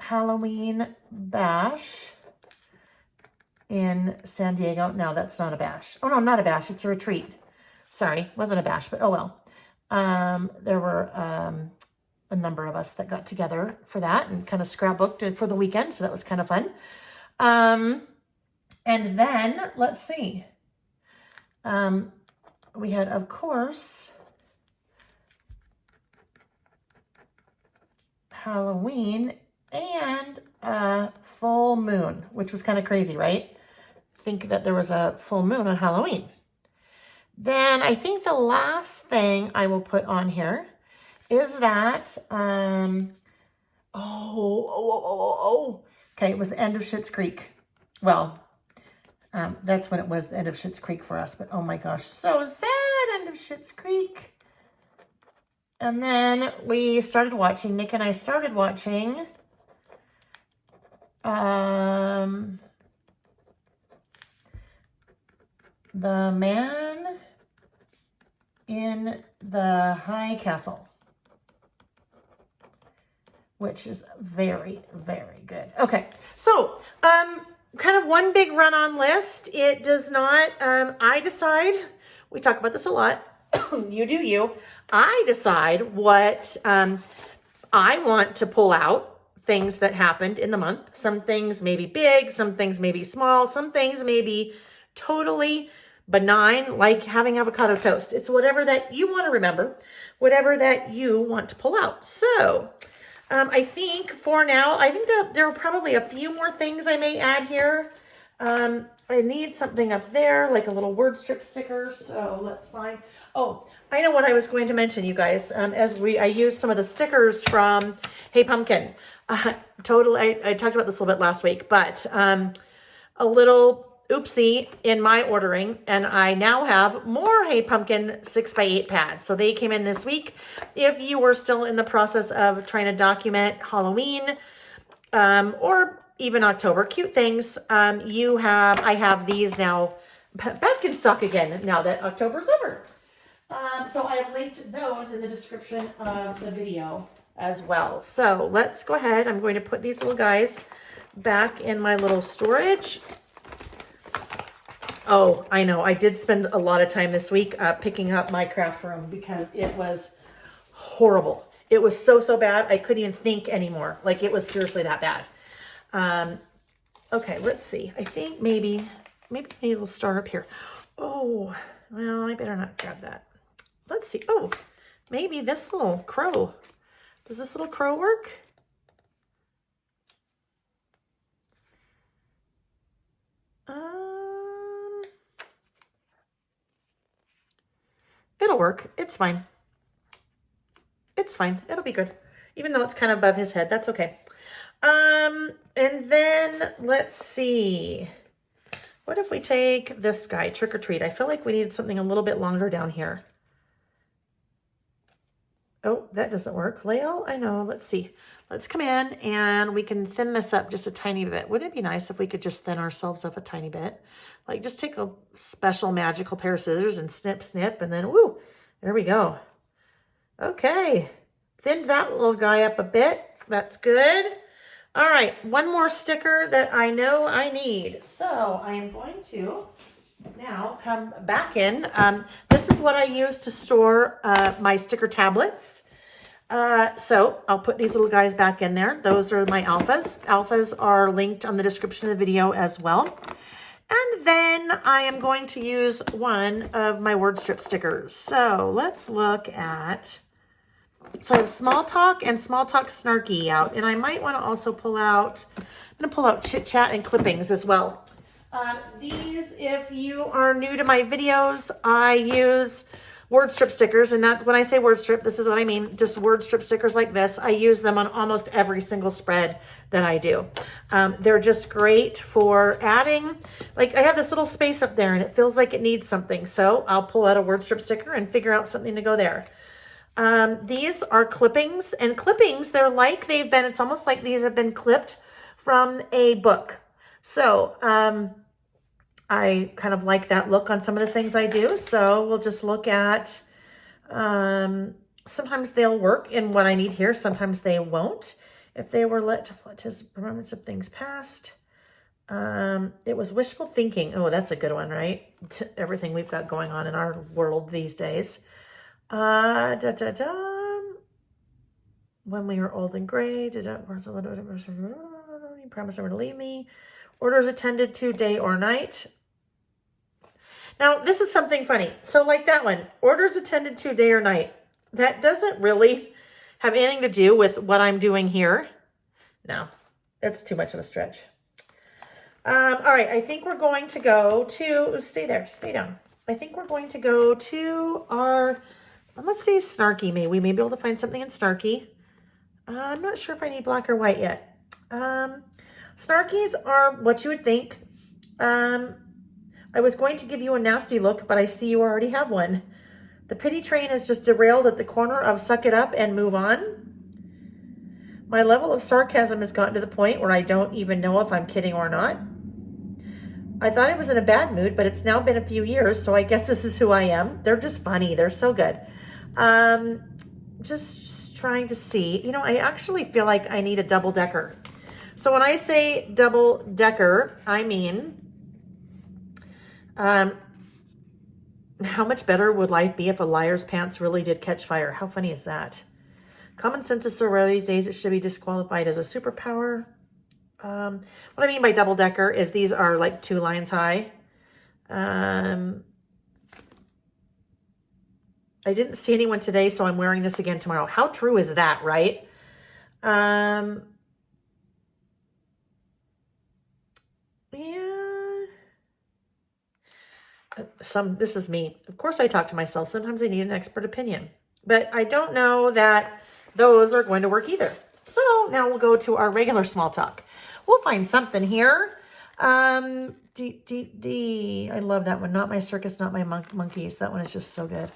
Halloween bash in San Diego. No, that's not a bash. Oh no, not a bash. It's a retreat. Sorry, wasn't a bash, but oh well. There were a number of us that got together for that and kind of scrapbooked for the weekend. So that was kind of fun. And then let's see. We had, of course, Halloween and a full moon, which was kind of crazy, right? Think that there was a full moon on Halloween. Then I think the last thing I will put on here is that, okay, it was the end of Schitt's Creek. Well, that's when it was the end of Schitt's Creek for us, but oh my gosh, so sad, end of Schitt's Creek. And then we started watching, Nick and I started watching, The Man in the High Castle, which is very, very good. Okay, so kind of one big run-on list. It does not, I decide, we talk about this a lot, you do you. I decide what I want to pull out, things that happened in the month. Some things may be big, some things may be small, some things may be totally benign, like having avocado toast. It's whatever that you want to remember, whatever that you want to pull out. So I think for now, I think that there are probably a few more things I may add here. I need something up there, like a little word strip sticker. So let's find, oh, I know what I was going to mention, you guys. I used some of the stickers from Hey Pumpkin. I talked about this a little bit last week, but a little oopsie in my ordering, and I now have more Hey Pumpkin 6x8 pads. So they came in this week. If you were still in the process of trying to document Halloween or even October, cute things, I have these now back in stock again now that October's over. So I have linked those in the description of the video as well. So let's go ahead. I'm going to put these little guys back in my little storage. Oh, I know. I did spend a lot of time this week picking up my craft room because it was horrible. It was so bad. I couldn't even think anymore. Like, it was seriously that bad. Okay, let's see. I think maybe we'll start up here. Oh, well, I better not grab that. Let's see. Oh, maybe this little crow. Does this little crow work? It'll work. It's fine. It's fine. It'll be good. Even though it's kind of above his head, that's okay. And then let's see. What if we take this guy, Trick or Treat? I feel like we need something a little bit longer down here. Oh, that doesn't work. Lael, I know. Let's see. Let's come in and we can thin this up just a tiny bit. Wouldn't it be nice if we could just thin ourselves up a tiny bit? Like, just take a special magical pair of scissors and snip, snip, and then, woo, there we go. Okay. Thinned that little guy up a bit. That's good. All right. One more sticker that I know I need. So I am going to now come back in. This is what I use to store my sticker tablets. So I'll put these little guys back in there. Those are my alphas. Alphas are linked on the description of the video as well. And then I am going to use one of my word strip stickers. So let's look at, so I have Small Talk and Small Talk Snarky out. And I might want to also pull out, I'm going to pull out Chit Chat and clippings as well. These, if you are new to my videos, I use word strip stickers. And that, when I say word strip, this is what I mean. Just word strip stickers like this. I use them on almost every single spread that I do. They're just great for adding. Like, I have this little space up there and it feels like it needs something. So I'll pull out a word strip sticker and figure out something to go there. These are clippings, and clippings, they're like they've been, it's almost like these have been clipped from a book. So, I kind of like that look on some of the things I do. So we'll just look at, sometimes they'll work in what I need here. Sometimes they won't. If they were let to flood his remembrance of things past. It was wishful thinking. Oh, that's a good one, right? Everything we've got going on in our world these days. When we were old and gray. You promise never to leave me. Orders attended to day or night. Now, this is something funny. So like that one, orders attended to day or night. That doesn't really have anything to do with what I'm doing here. No, that's too much of a stretch. All right, I think we're going to go to, stay there, stay down. I think we're going to go to our, let's see, Snarky. We may be able to find something in Snarky. I'm not sure if I need black or white yet. Snarkies are what you would think. I was going to give you a nasty look, but I see you already have one. The pity train is just derailed at the corner of suck it up and move on. My level of sarcasm has gotten to the point where I don't even know if I'm kidding or not. I thought I was in a bad mood, but it's now been a few years, so I guess this is who I am. They're just funny. They're so good. Just trying to see. You know, I actually feel like I need a double-decker. So when I say double-decker, I mean, how much better would life be if a liar's pants really did catch fire? How funny is that? Common sense is so rare these days, it should be disqualified as a superpower. What I mean by double-decker is these are like 2 lines high. I didn't see anyone today, so I'm wearing this again tomorrow. How true is that, right? Yeah. This is me. Of course I talk to myself. Sometimes I need an expert opinion. But I don't know that those are going to work either. So now we'll go to our regular small talk. We'll find something here. I love that one. Not my circus, not my monkeys. That one is just so good.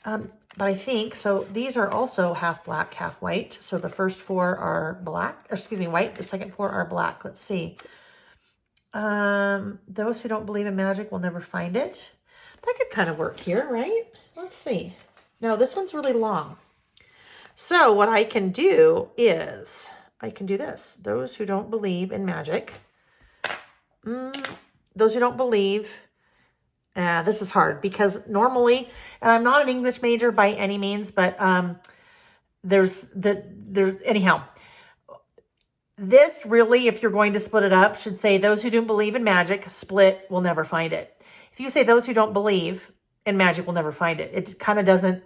But I think, so these are also half black, half white. So the first 4 are black, or excuse me, white. The second 4 are black. Let's see. Those who don't believe in magic will never find it. That could kind of work here, right? Let's see. Now this one's really long. So what I can do is, I can do this. Those who don't believe in magic. Those who don't believe. This is hard because normally, and I'm not an English major by any means, but anyhow. This really, if you're going to split it up, should say those who don't believe in magic, split, will never find it. If you say those who don't believe in magic will never find it, it kind of doesn't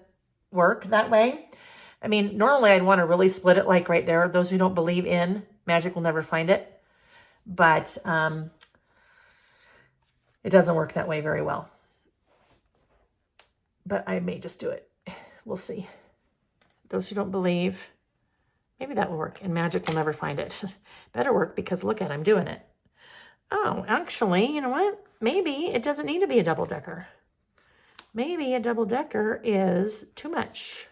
work that way. I mean, normally I'd want to really split it like right there. Those who don't believe in magic will never find it. But it doesn't work that way very well. But I may just do it. We'll see. Those who don't believe, maybe that will work. And magic will never find it. Better work because look at, I'm doing it. Oh, actually, you know what? Maybe it doesn't need to be a double-decker. Maybe a double-decker is too much.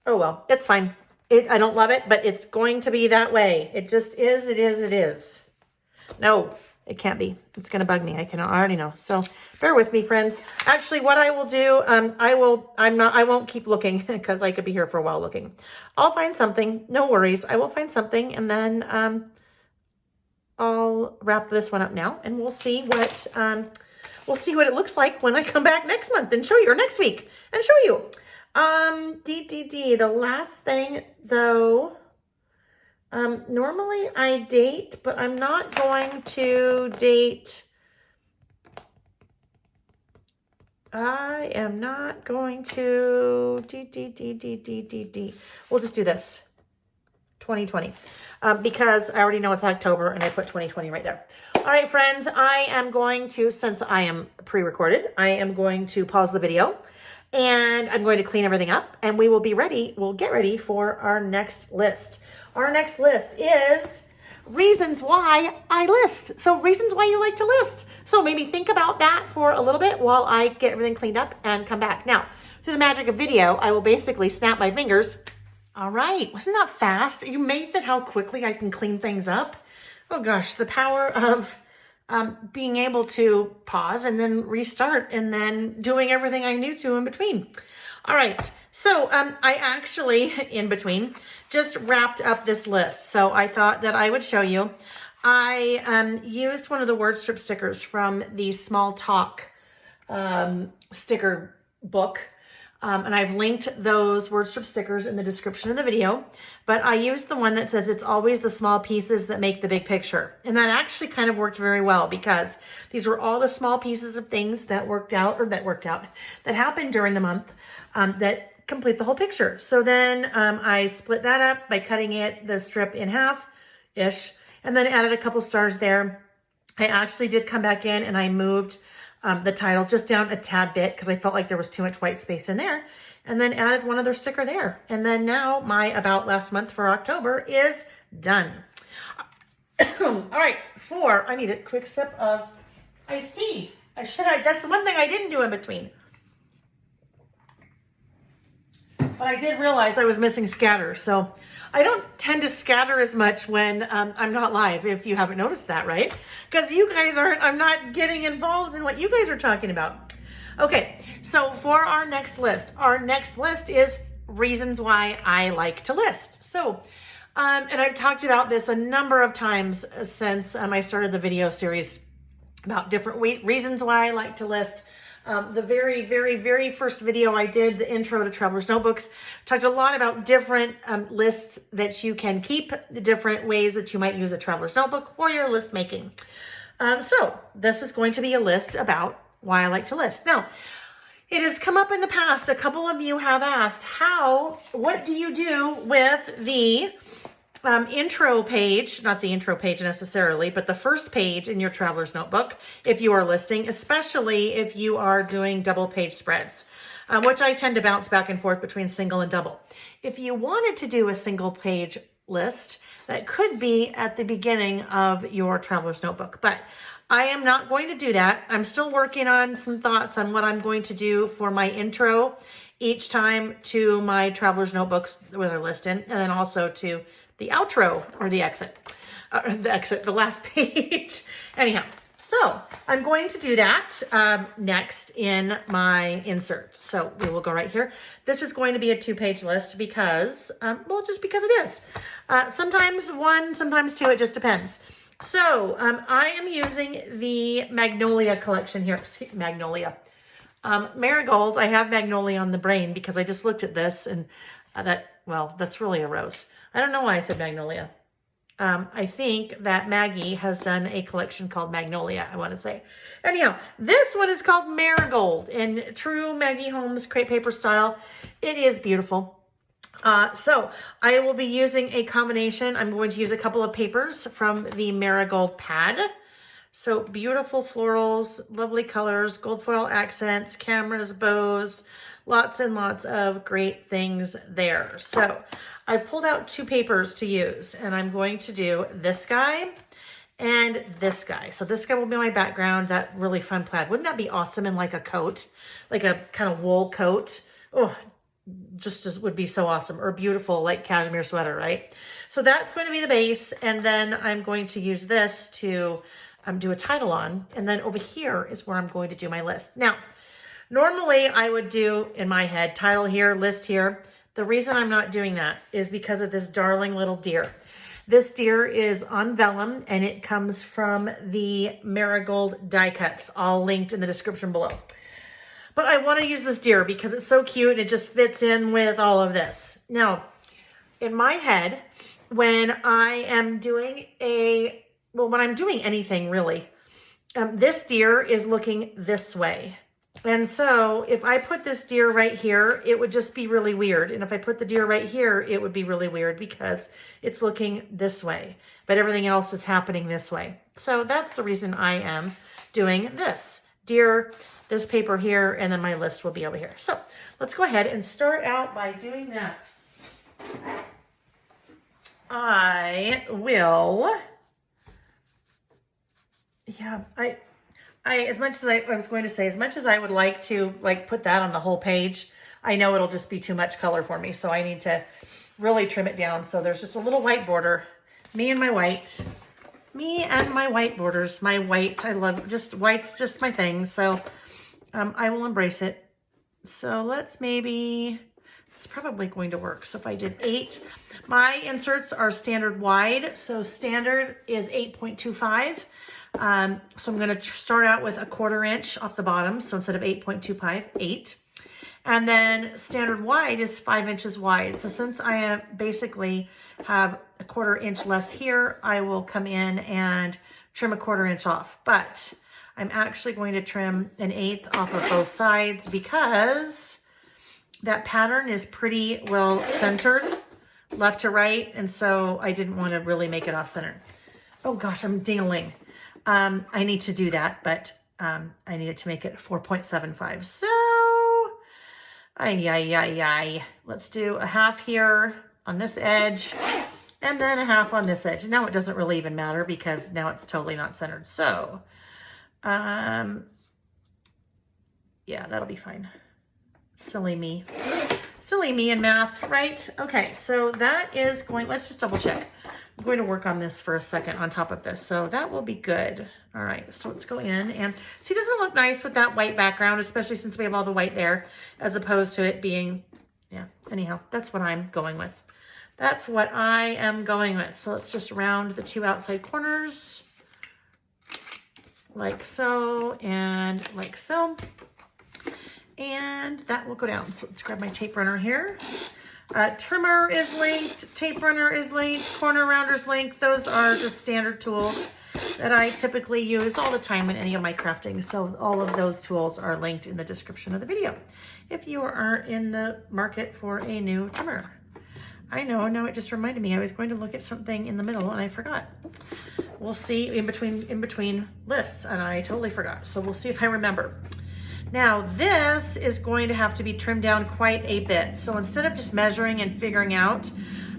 Oh, well, it's fine. I don't love it, but it's going to be that way. It just is, it is. No, it can't be. It's going to bug me. I already know. So bear with me, friends. Actually, what I will do, I won't keep looking because I could be here for a while looking. I'll find something. No worries. I will find something and then I'll wrap this one up now and we'll see what it looks like when I come back next month and show you, or next week and show you. The last thing though, normally I date, but I'm not going to date. I am not going to We'll just do this. 2020. Because I already know it's October and I put 2020 right there. All right, friends, I am going to, since I am pre-recorded, I am going to pause the video and I'm going to clean everything up and we will be ready. We'll get ready for our next list. Our next list is reasons why I list. So reasons why you like to list. So maybe think about that for a little bit while I get everything cleaned up and come back. Now, through the magic of video, I will basically snap my fingers. All right, wasn't that fast? Are you amazed at how quickly I can clean things up? Oh gosh, the power of being able to pause and then restart and then doing everything I need to in between. All right, so I actually, in between, just wrapped up this list. So I thought that I would show you. I used one of the word strip stickers from the Small Talk sticker book. And I've linked those word strip stickers in the description of the video, but I used the one that says it's always the small pieces that make the big picture. And that actually kind of worked very well because these were all the small pieces of things that that happened during the month that complete the whole picture. So then I split that up by cutting the strip in half-ish, and then added a couple stars there. I actually did come back in and I moved the title just down a tad bit because I felt like there was too much white space in there, and then added one other sticker there. And then now my About Last Month for October is done. All right, I need a quick sip of iced tea. That's the one thing I didn't do in between. But I did realize I was missing scatter, so I don't tend to scatter as much when I'm not live, if you haven't noticed that, right? Because I'm not getting involved in what you guys are talking about. Okay, so for our next list is reasons why I like to list. So, and I've talked about this a number of times since I started the video series about different reasons why I like to list. The very, very, very first video I did, the intro to Traveler's Notebooks, talked a lot about different lists that you can keep, the different ways that you might use a Traveler's Notebook for your list making. So this is going to be a list about why I like to list. Now, it has come up in the past. A couple of you have asked, what do you do with the intro page, not the intro page necessarily, but the first page in your Traveler's Notebook if you are listing, especially if you are doing double page spreads, which I tend to bounce back and forth between single and double. If you wanted to do a single page list, that could be at the beginning of your Traveler's Notebook, but I am not going to do that. I'm still working on some thoughts on what I'm going to do for my intro each time to my Traveler's Notebooks with a list in, and then also to the outro or the last page. Anyhow, so I'm going to do that next in my insert. So we will go right here. This is going to be a 2-page list because, just because it is. Sometimes one, sometimes two, it just depends. So I am using the Magnolia collection here. Magnolia. Marigold, I have Magnolia on the brain because I just looked at this and that's really a rose. I don't know why I said Magnolia. I think that Maggie has done a collection called Magnolia, I want to say. Anyhow, this one is called Marigold in true Maggie Holmes crepe paper style. It is beautiful. So I will be using a combination. I'm going to use a couple of papers from the Marigold pad. So beautiful florals, lovely colors, gold foil accents, cameras, bows, lots and lots of great things there. So I've pulled out 2 papers to use, and I'm going to do this guy and this guy. So this guy will be my background, that really fun plaid. Wouldn't that be awesome in like a coat, like a kind of wool coat? Oh, just would be so awesome, or beautiful like cashmere sweater, right? So that's going to be the base, and then I'm going to use this to do a title on, and then over here is where I'm going to do my list. Now, normally I would do, in my head, title here, list here. The reason I'm not doing that is because of this darling little deer. This deer is on vellum, and it comes from the Marigold die cuts, all linked in the description below. But I want to use this deer because it's so cute and it just fits in with all of this. Now, in my head, when I am doing when I'm doing anything really, this deer is looking this way. And so if I put this deer right here, it would just be really weird. And if I put the deer right here, it would be really weird because it's looking this way, but everything else is happening this way. So that's the reason I am doing this. Deer, this paper here, and then my list will be over here. So let's go ahead and start out by doing that. I will, as much as I would like to put that on the whole page, I know it'll just be too much color for me. So I need to really trim it down. So there's just a little white border, me and my white borders, my white. I love white's just my thing. So I will embrace it. So it's probably going to work. So if I did 8, my inserts are standard wide. So standard is 8.25. So I'm going to start out with a 1/4 inch off the bottom. So instead of 8.25, 8. And then standard wide is 5 inches wide. So since I basically have a 1/4 inch less here, I will come in and trim a 1/4 inch off. But I'm actually going to trim 1/8 off of both sides because that pattern is pretty well centered left to right. And so I didn't want to really make it off center. Oh gosh, I'm dingling. I need to do that, but I needed to make it 4.75. So, let's do a half here on this edge and then a half on this edge. Now it doesn't really even matter because now it's totally not centered. So, yeah, that'll be fine. Silly me in math, right? Okay, so that is going, let's just double check. I'm going to work on this for a second on top of this. So that will be good. All right, so let's go in and see, doesn't it look nice with that white background, especially since we have all the white there, as opposed to it being, yeah, anyhow, that's what I'm going with. That's what I am going with. So let's just round the 2 outside corners like so and like so. And that will go down. So let's grab my tape runner here. Trimmer is linked, tape runner is linked, corner rounder's linked. Those are just standard tools that I typically use all the time in any of my crafting. So all of those tools are linked in the description of the video if you are in the market for a new trimmer. I know, now it just reminded me I was going to look at something in the middle and I forgot. We'll see in between lists, and I totally forgot. So we'll see if I remember. Now this is going to have to be trimmed down quite a bit. So instead of just measuring and figuring out,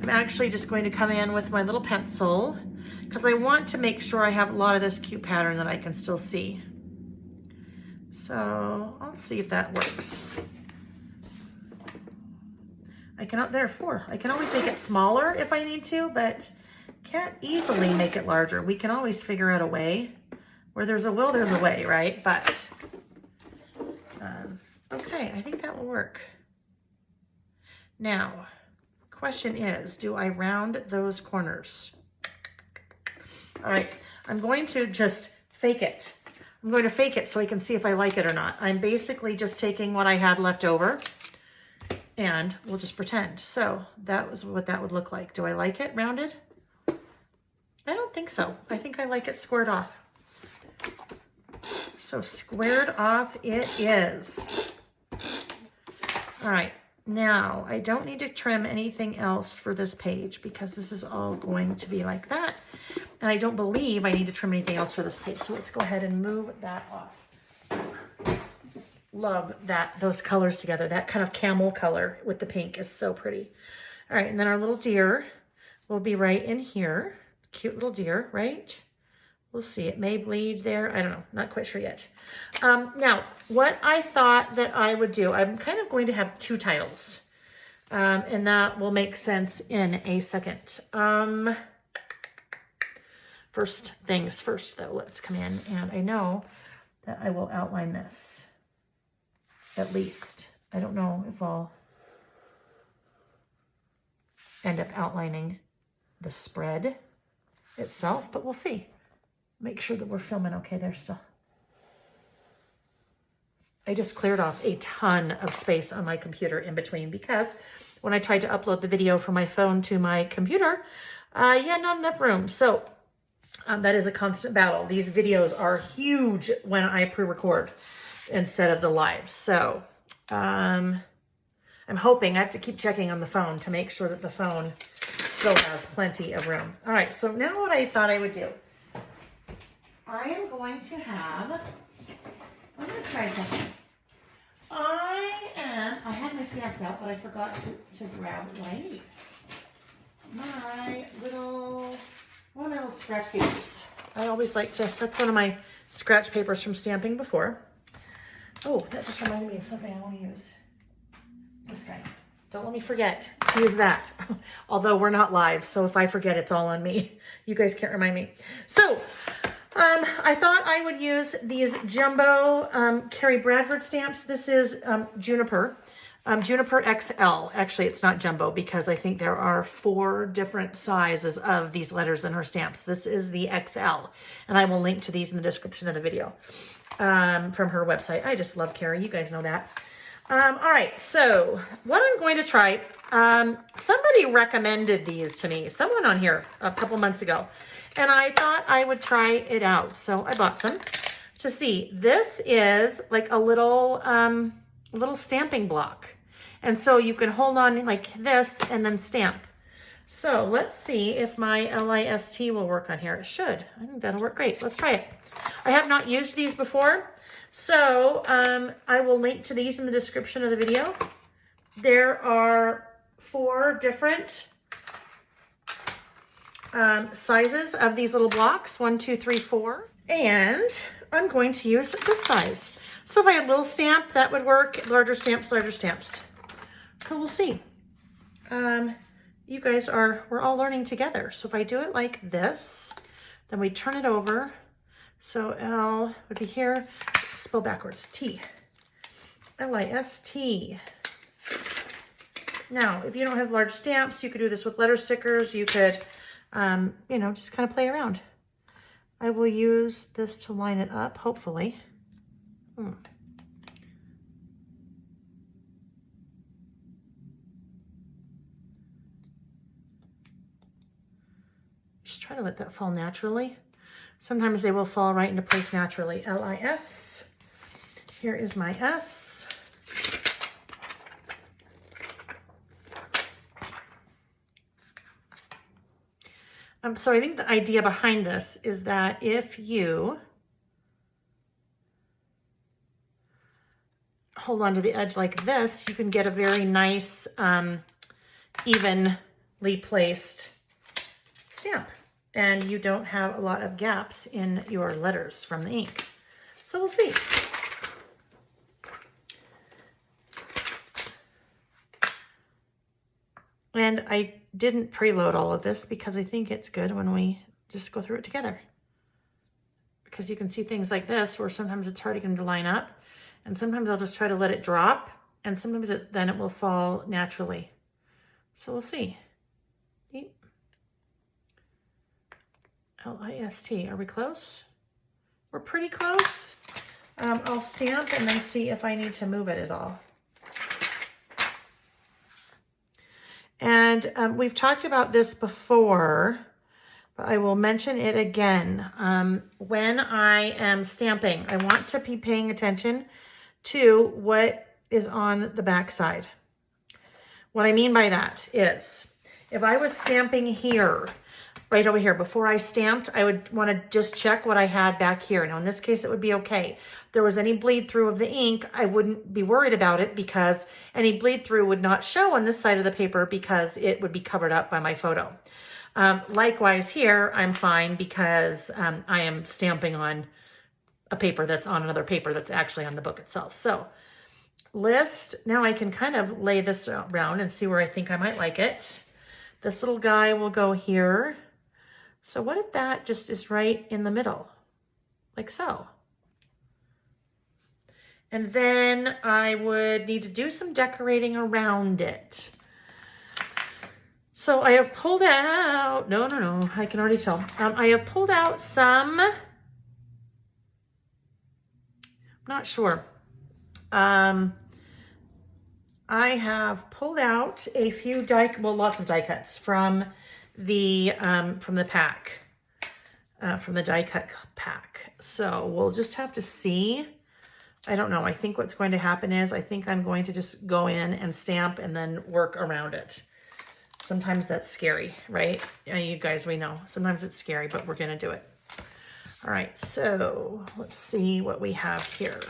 I'm actually just going to come in with my little pencil because I want to make sure I have a lot of this cute pattern that I can still see. So I'll see if that works. I cannot, there are 4. I can always make it smaller if I need to, but can't easily make it larger. We can always figure out a way. Where there's a will, there's a way, right? But okay, I think that will work. Now, question is, do I round those corners? All right, I'm going to just fake it. I'm going to fake it so I can see if I like it or not. I'm basically just taking what I had left over and we'll just pretend. So that was what that would look like. Do I like it rounded? I don't think so. I think I like it squared off. So squared off it is. All right, now I don't need to trim anything else for this page because this is all going to be like that. And I don't believe I need to trim anything else for this page. So let's go ahead and move that off. Just love those colors together. That kind of camel color with the pink is so pretty. All right, and then our little deer will be right in here. Cute little deer, right? We'll see. It may bleed there. I don't know. Not quite sure yet. Now, what I thought that I would do, I'm kind of going to have 2 titles. And that will make sense in a second. First things first, though. Let's come in. And I know that I will outline this. At least. I don't know if I'll end up outlining the spread itself, but we'll see. Make sure that we're filming okay there still. I just cleared off a ton of space on my computer in between because when I tried to upload the video from my phone to my computer, yeah, not enough room. So that is a constant battle. These videos are huge when I pre-record instead of the live. So I'm hoping I have to keep checking on the phone to make sure that the phone still has plenty of room. All right, so now what I thought I would do. I am going to have, I'm going to try something. I had my stamps out, but I forgot to grab what I need. One of my little scratch papers. I always like to, that's one of my scratch papers from stamping before. Oh, that just reminded me of something I want to use. This guy. Don't let me forget to use that. Although we're not live, so if I forget, it's all on me. You guys can't remind me. So, I thought I would use these jumbo Carrie Bradford stamps. This is Juniper, Juniper XL. Actually, it's not jumbo because I think there are 4 different sizes of these letters in her stamps. This is the XL, and I will link to these in the description of the video from her website. I just love Carrie. You guys know that. All right, so what I'm going to try, somebody recommended these to me, someone on here a couple months ago, and I thought I would try it out. So I bought some to see. This is like a little stamping block. And so you can hold on like this and then stamp. So let's see if my LIST will work on here. It should. I think that'll work great. Let's try it. I have not used these before. So I will link to these in the description of the video. There are 4 different sizes of these little blocks, 1, 2, 3, 4. And I'm going to use this size. So if I had a little stamp, that would work. Larger stamps, larger stamps. So we'll see. You guys we're all learning together. So if I do it like this, then we turn it over. So L would be here. Spell backwards, T. L-I-S-T. Now, if you don't have large stamps, you could do this with letter stickers. You could, you know, just kind of play around. I will use this to line it up, hopefully. Just try to let that fall naturally. Sometimes they will fall right into place naturally. L-I-S. Here is my S. So I think the idea behind this is that if you hold on to the edge like this, you can get a very nice, evenly placed stamp. And you don't have a lot of gaps in your letters from the ink. So we'll see. And I didn't preload all of this because I think it's good when we just go through it together. Because you can see things like this where sometimes it's hard to get them to line up. And sometimes I'll just try to let it drop. And sometimes then it will fall naturally. So we'll see. L-I-S-T. Are we close? We're pretty close. I'll stamp and then see if I need to move it at all. And we've talked about this before, but I will mention it again. When I am stamping, I want to be paying attention to what is on the back side. What I mean by that is, if I was stamping here, right over here, before I stamped, I would want to just check what I had back here. Now, in this case, it would be okay. If there was any bleed through of the ink, I wouldn't be worried about it because any bleed through would not show on this side of the paper because it would be covered up by my photo. Likewise here, I'm fine because I am stamping on a paper that's on another paper that's actually on the book itself. So list, now I can kind of lay this around and see where I think I might like it. This little guy will go here. So what if that just is right in the middle, like so? And then I would need to do some decorating around it. So I have pulled out, no, I can already tell. I have pulled out some, I'm not sure. I have pulled out a few lots of die cuts from the pack, from the die cut pack. So we'll just have to see. I don't know. I think what's going to happen is I think I'm going to just go in and stamp and then work around it. Sometimes that's scary, right? You guys, we know. Sometimes it's scary, but we're going to do it. All right, so let's see what we have here.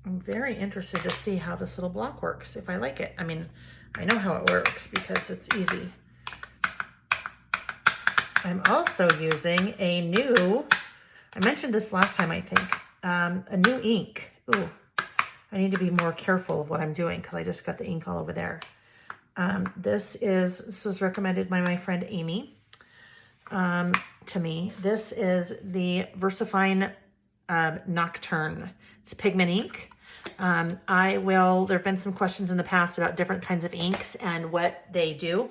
I'm very interested to see how this little block works, if I like it. I mean, I know how it works because it's easy. I'm also using a new, I mentioned this last time, I think, a new ink. Ooh, I need to be more careful of what I'm doing because I just got the ink all over there. This was recommended by my friend Amy to me. This is the VersaFine Nocturne. It's Pigment Ink. There have been some questions in the past about different kinds of inks and what they do.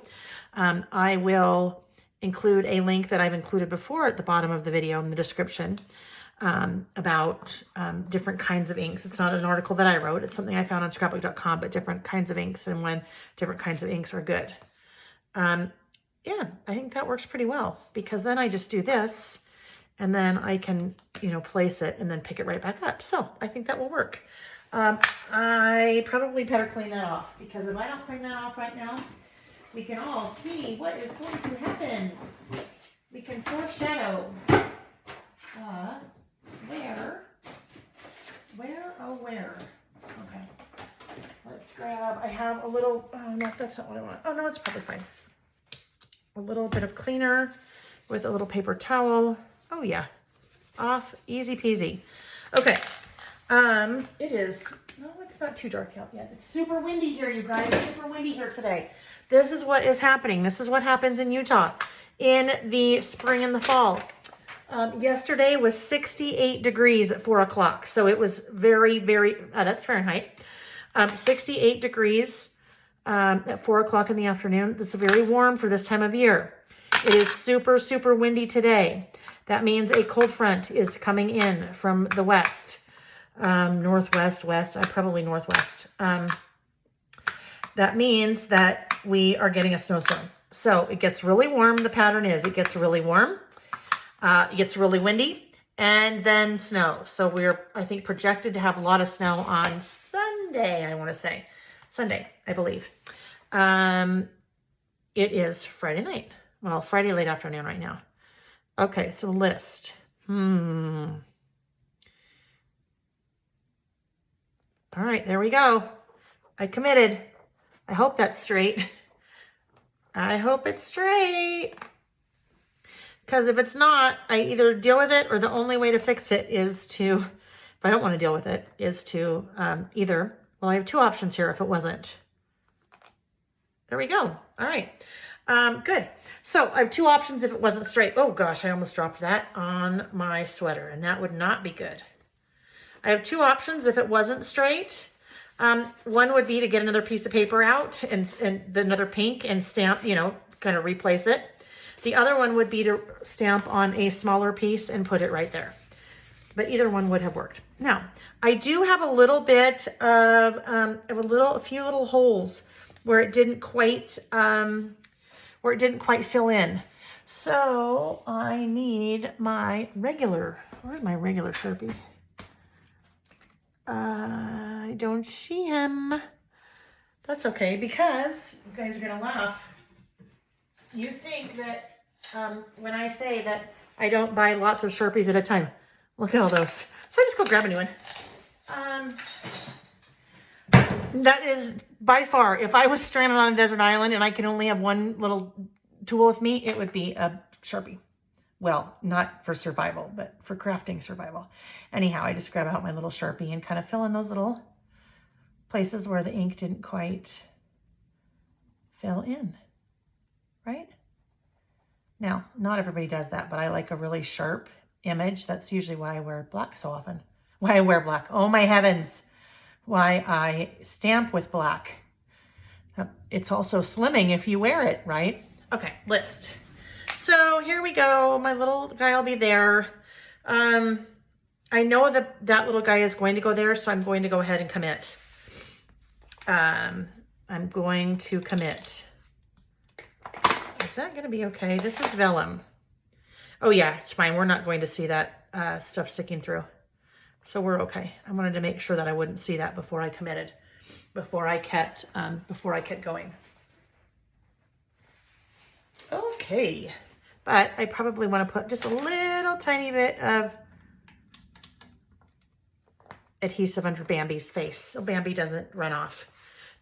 I will include a link that I've included before at the bottom of the video in the description. about different kinds of inks. It's not an article that I wrote. It's something I found on scrapbook.com, but different kinds of inks and when different kinds of inks are good. Yeah, I think that works pretty well because then I just do this and then I can, place it and then pick it right back up. So I think that will work. I probably better clean that off because if I don't clean that off right now, we can all see what is going to happen. We can foreshadow. Where? Okay. Let's grab, I have a little, oh no, that's not what I want. Oh no, it's probably fine. A little bit of cleaner with a little paper towel. Oh yeah, off, easy peasy. Okay, it is, no, it's not too dark out yet. It's super windy here, you guys, super windy here today. This is what is happening. This is what happens in Utah in the spring and the fall. Yesterday was 68 degrees at 4 o'clock. So it was very, very, that's Fahrenheit. 68 degrees at 4 o'clock in the afternoon. This is very warm for this time of year. It is super, super windy today. That means a cold front is coming in from the west, northwest, west, probably northwest. That means that we are getting a snowstorm. So it gets really warm. The pattern is it gets really warm. It gets really windy and then snow. So we're, I think, projected to have a lot of snow on Sunday, I want to say. Sunday, I believe. It is Friday night. Well, Friday late afternoon right now. Okay, so list. All right, there we go. I committed. I hope that's straight. I hope it's straight. Because if it's not, I either deal with it or the only way to fix it is to, if I don't want to deal with it, is to either, well, I have two options here if it wasn't. There we go. All right. Good. So I have two options if it wasn't straight. Oh gosh, I almost dropped that on my sweater and that would not be good. I have two options if it wasn't straight. One would be to get another piece of paper out and another pink and stamp, kind of replace it. The other one would be to stamp on a smaller piece and put it right there. But either one would have worked. Now, I do have a little bit of, a few little holes where it didn't quite fill in. So I need my regular, where's my regular Sharpie? I don't see him. That's okay because you guys are gonna laugh. You think that when I say that I don't buy lots of Sharpies at a time. Look at all those. So I just go grab a new one. That is by far, if I was stranded on a desert island and I can only have one little tool with me, it would be a Sharpie. Well, not for survival, but for crafting survival. Anyhow, I just grab out my little Sharpie and kind of fill in those little places where the ink didn't quite fill in, right? Now, not everybody does that, but I like a really sharp image. That's usually why I wear black so often. Why I wear black. Oh my heavens. Why I stamp with black. It's also slimming if you wear it, right? Okay, list. So here we go. My little guy will be there. I know that little guy is going to go there, so I'm going to go ahead and commit. I'm going to commit. Is that going to be okay? This is vellum. Oh yeah, it's fine. We're not going to see that stuff sticking through. So we're okay. I wanted to make sure that I wouldn't see that before I committed, before I kept going. Okay, but I probably want to put just a little tiny bit of adhesive under Bambi's face so Bambi doesn't run off.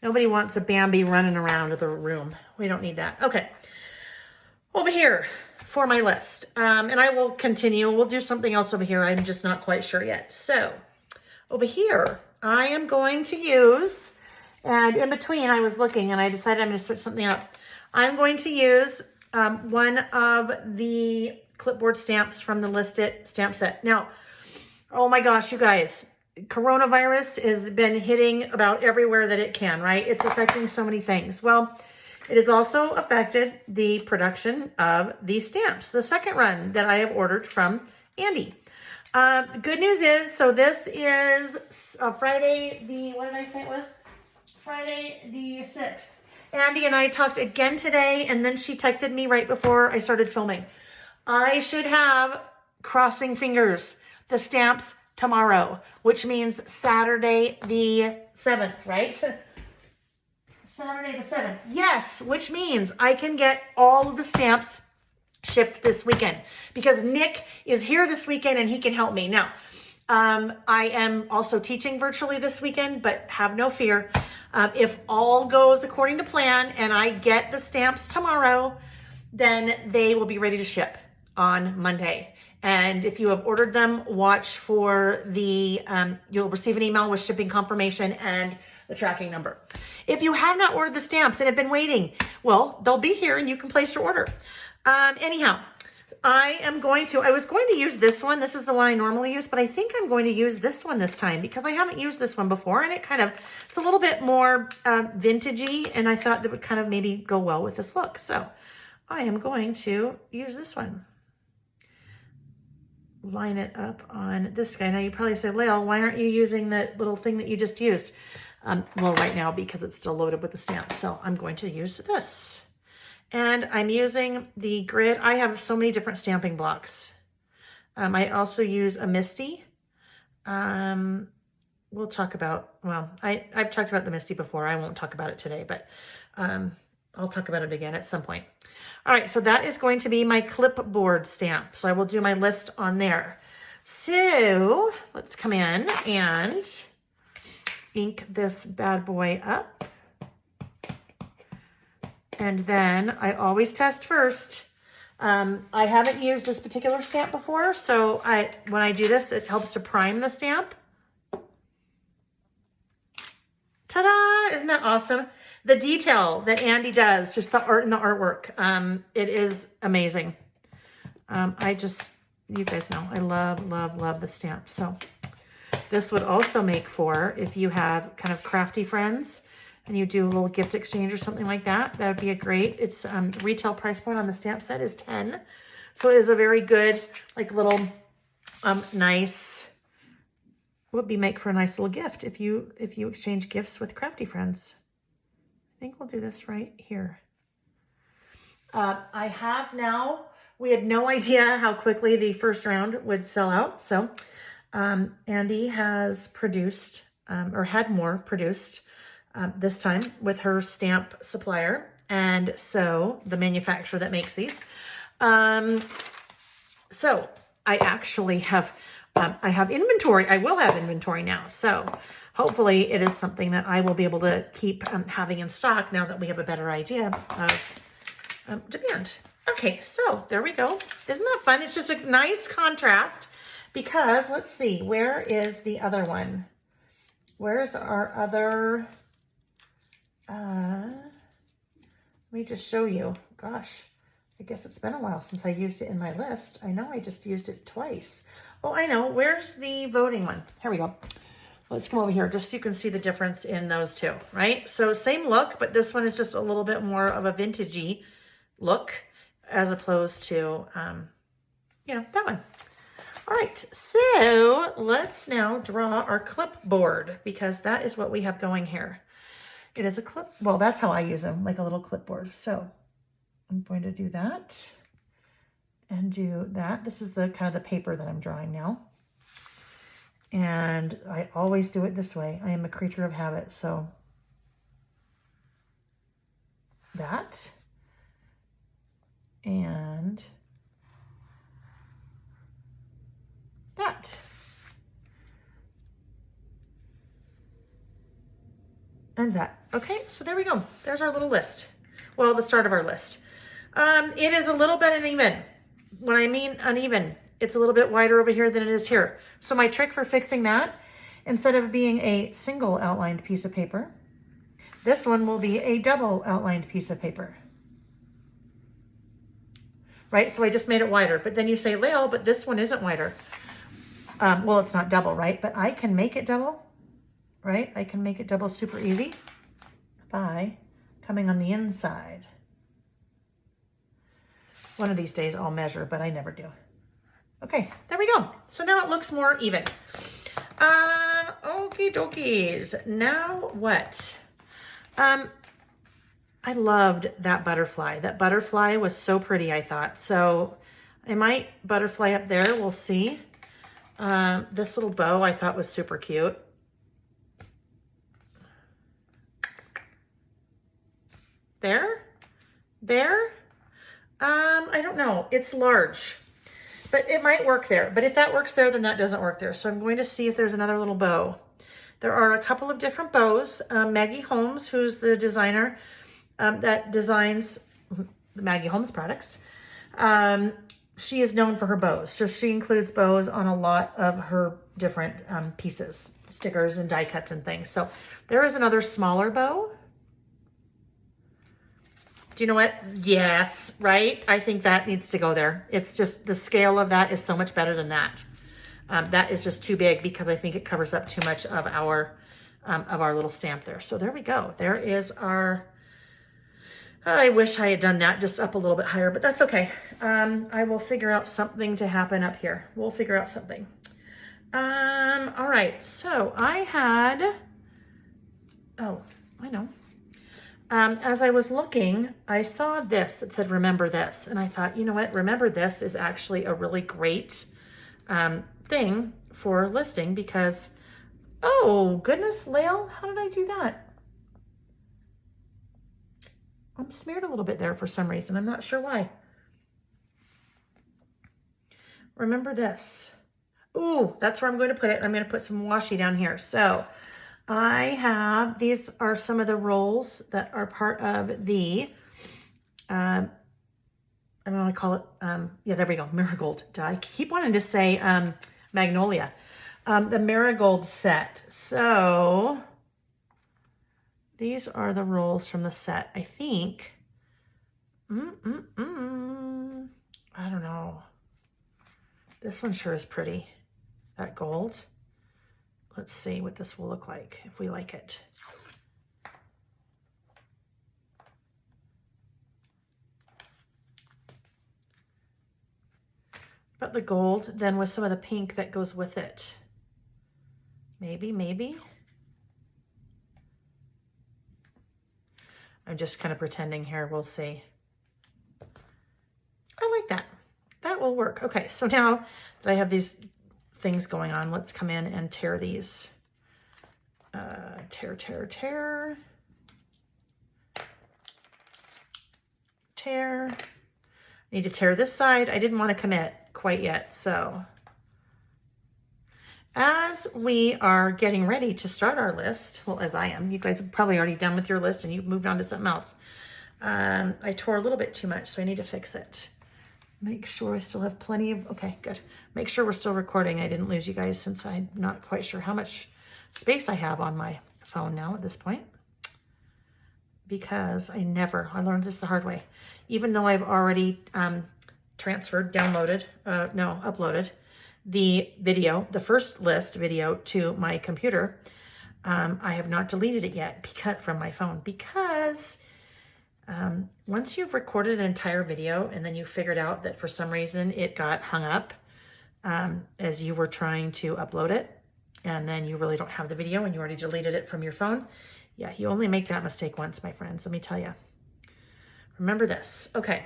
Nobody wants a Bambi running around the room. We don't need that. Okay, over here for my list. And I will continue. We'll do something else over here. I'm just not quite sure yet. So over here, I am going to use, and in between I was looking and I decided I'm going to switch something up. I'm going to use one of the clipboard stamps from the List It stamp set. Now, oh my gosh, you guys, coronavirus has been hitting about everywhere that it can, right? It's affecting so many things. Well, it has also affected the production of these stamps, the second run that I have ordered from Andy. Good news is, so this is Friday the, what did I say it was? Friday the 6th. Andy and I talked again today, and then she texted me right before I started filming. I should have, crossing fingers, the stamps tomorrow, which means Saturday the 7th, right? Saturday the 7th. Yes, which means I can get all of the stamps shipped this weekend because Nick is here this weekend and he can help me. Now, I am also teaching virtually this weekend, but have no fear. If all goes according to plan and I get the stamps tomorrow, then they will be ready to ship on Monday. And if you have ordered them, watch for the, you'll receive an email with shipping confirmation and the tracking number. If you have not ordered the stamps and have been waiting, well, they'll be here and you can place your order. Anyhow, I was going to use this one. This is the one I normally use, but I think I'm going to use this one this time because I haven't used this one before and it's a little bit more vintagey, and I thought that would kind of maybe go well with this look. So I am going to use this one. Line it up on this guy. Now you probably say, Lael, why aren't you using the little thing that you just used? Well, right now because it's still loaded with the stamp. So I'm going to use this. And I'm using the grid. I have so many different stamping blocks. I also use a Misty. We'll talk about, well, I've talked about the Misty before. I won't talk about it today, but I'll talk about it again at some point. All right, so that is going to be my clipboard stamp. So I will do my list on there. So let's come in and ink this bad boy up. And then I always test first. I haven't used this particular stamp before, so when I do this, it helps to prime the stamp. Ta-da! Isn't that awesome? The detail that Andy does, just the art and the artwork, it is amazing. You guys know, I love, love, love the stamp. So this would also make for, if you have kind of crafty friends, and you do a little gift exchange or something like that, that would be a great, it's retail price point on the stamp set is 10. So it is a very good, like little nice, would be make for a nice little gift if you exchange gifts with crafty friends. I think we'll do this right here. I have now, we had no idea how quickly the first round would sell out. So Andy has produced, or had more produced, this time with her stamp supplier, and so the manufacturer that makes these. So I actually have, I have inventory. I will have inventory now. So hopefully it is something that I will be able to keep having in stock now that we have a better idea of demand. Okay, so there we go. Isn't that fun? It's just a nice contrast because let's see, where is the other one? Where's our other... let me just show you. Gosh, I guess it's been a while since I used it in my list. I know I just used it twice. Oh, I know. Where's the voting one? Here we go. Let's come over here just so you can see the difference in those two, right? So same look, but this one is just a little bit more of a vintagey look as opposed to, that one. All right, so let's now draw our clipboard because that is what we have going here. It is a clip, well, that's how I use them, like a little clipboard. So I'm going to do that and do that. This is the kind of the paper that I'm drawing now. And I always do it this way. I am a creature of habit, so that. And that. And that. Okay, so there we go. There's our little list. Well, the start of our list. It is a little bit uneven. When I mean uneven, it's a little bit wider over here than it is here. So my trick for fixing that, instead of being a single outlined piece of paper, this one will be a double outlined piece of paper. Right, so I just made it wider. But then you say, Lael, but this one isn't wider. Well, it's not double, right? But I can make it double, right? I can make it double super easy by coming on the inside. One of these days I'll measure, but I never do. Okay, there we go. So now it looks more even. Okie dokies. Now what? I loved that butterfly. That butterfly was so pretty, I thought. So I might butterfly up there. We'll see. This little bow I thought was super cute. There. I don't know. It's large, but it might work there. But if that works there, then that doesn't work there. So I'm going to see if there's another little bow. There are a couple of different bows. Maggie Holmes, who's the designer that designs Maggie Holmes products, she is known for her bows. So she includes bows on a lot of her different pieces, stickers and die cuts and things. So there is another smaller bow. Do you know what? Yes, right? I think that needs to go there. It's just the scale of that is so much better than that. That is just too big because I think it covers up too much of our little stamp there. So there we go. There is our, I wish I had done that just up a little bit higher, but that's okay. I will figure out something to happen up here. We'll figure out something. All right, so I had, oh, I know. As I was looking, I saw this that said, remember this. And I thought, you know what? Remember this is actually a really great thing for listing because, oh, goodness, Lael, how did I do that? I'm smeared a little bit there for some reason. I'm not sure why. Remember this. Ooh, that's where I'm going to put it. I'm going to put some washi down here. So I have, these are some of the rolls that are part of the, I don't want to call it, yeah, there we go, Marigold. I keep wanting to say Magnolia. The Marigold set. So these are the rolls from the set. I think, I don't know. This one sure is pretty, that gold. Let's see what this will look like if we like it. But the gold, then with some of the pink that goes with it. Maybe. I'm just kind of pretending here. We'll see. I like that. That will work. Okay, so now that I have these things going on, let's come in and tear these. Tear. Need to tear this side. I didn't want to commit quite yet, so as we are getting ready to start our list, well, as I am, you guys have probably already done with your list and you've moved on to something else. I tore a little bit too much, so I need to fix it. Make sure I still have plenty of, okay, good. Make sure we're still recording. I didn't lose you guys since I'm not quite sure how much space I have on my phone now at this point. Because I learned this the hard way. Even though I've already uploaded the video, the first list video to my computer, I have not deleted it yet from my phone because once you've recorded an entire video and then you figured out that for some reason it got hung up as you were trying to upload it, and then you really don't have the video and you already deleted it from your phone, yeah, you only make that mistake once, my friends, let me tell you. Remember this. Okay.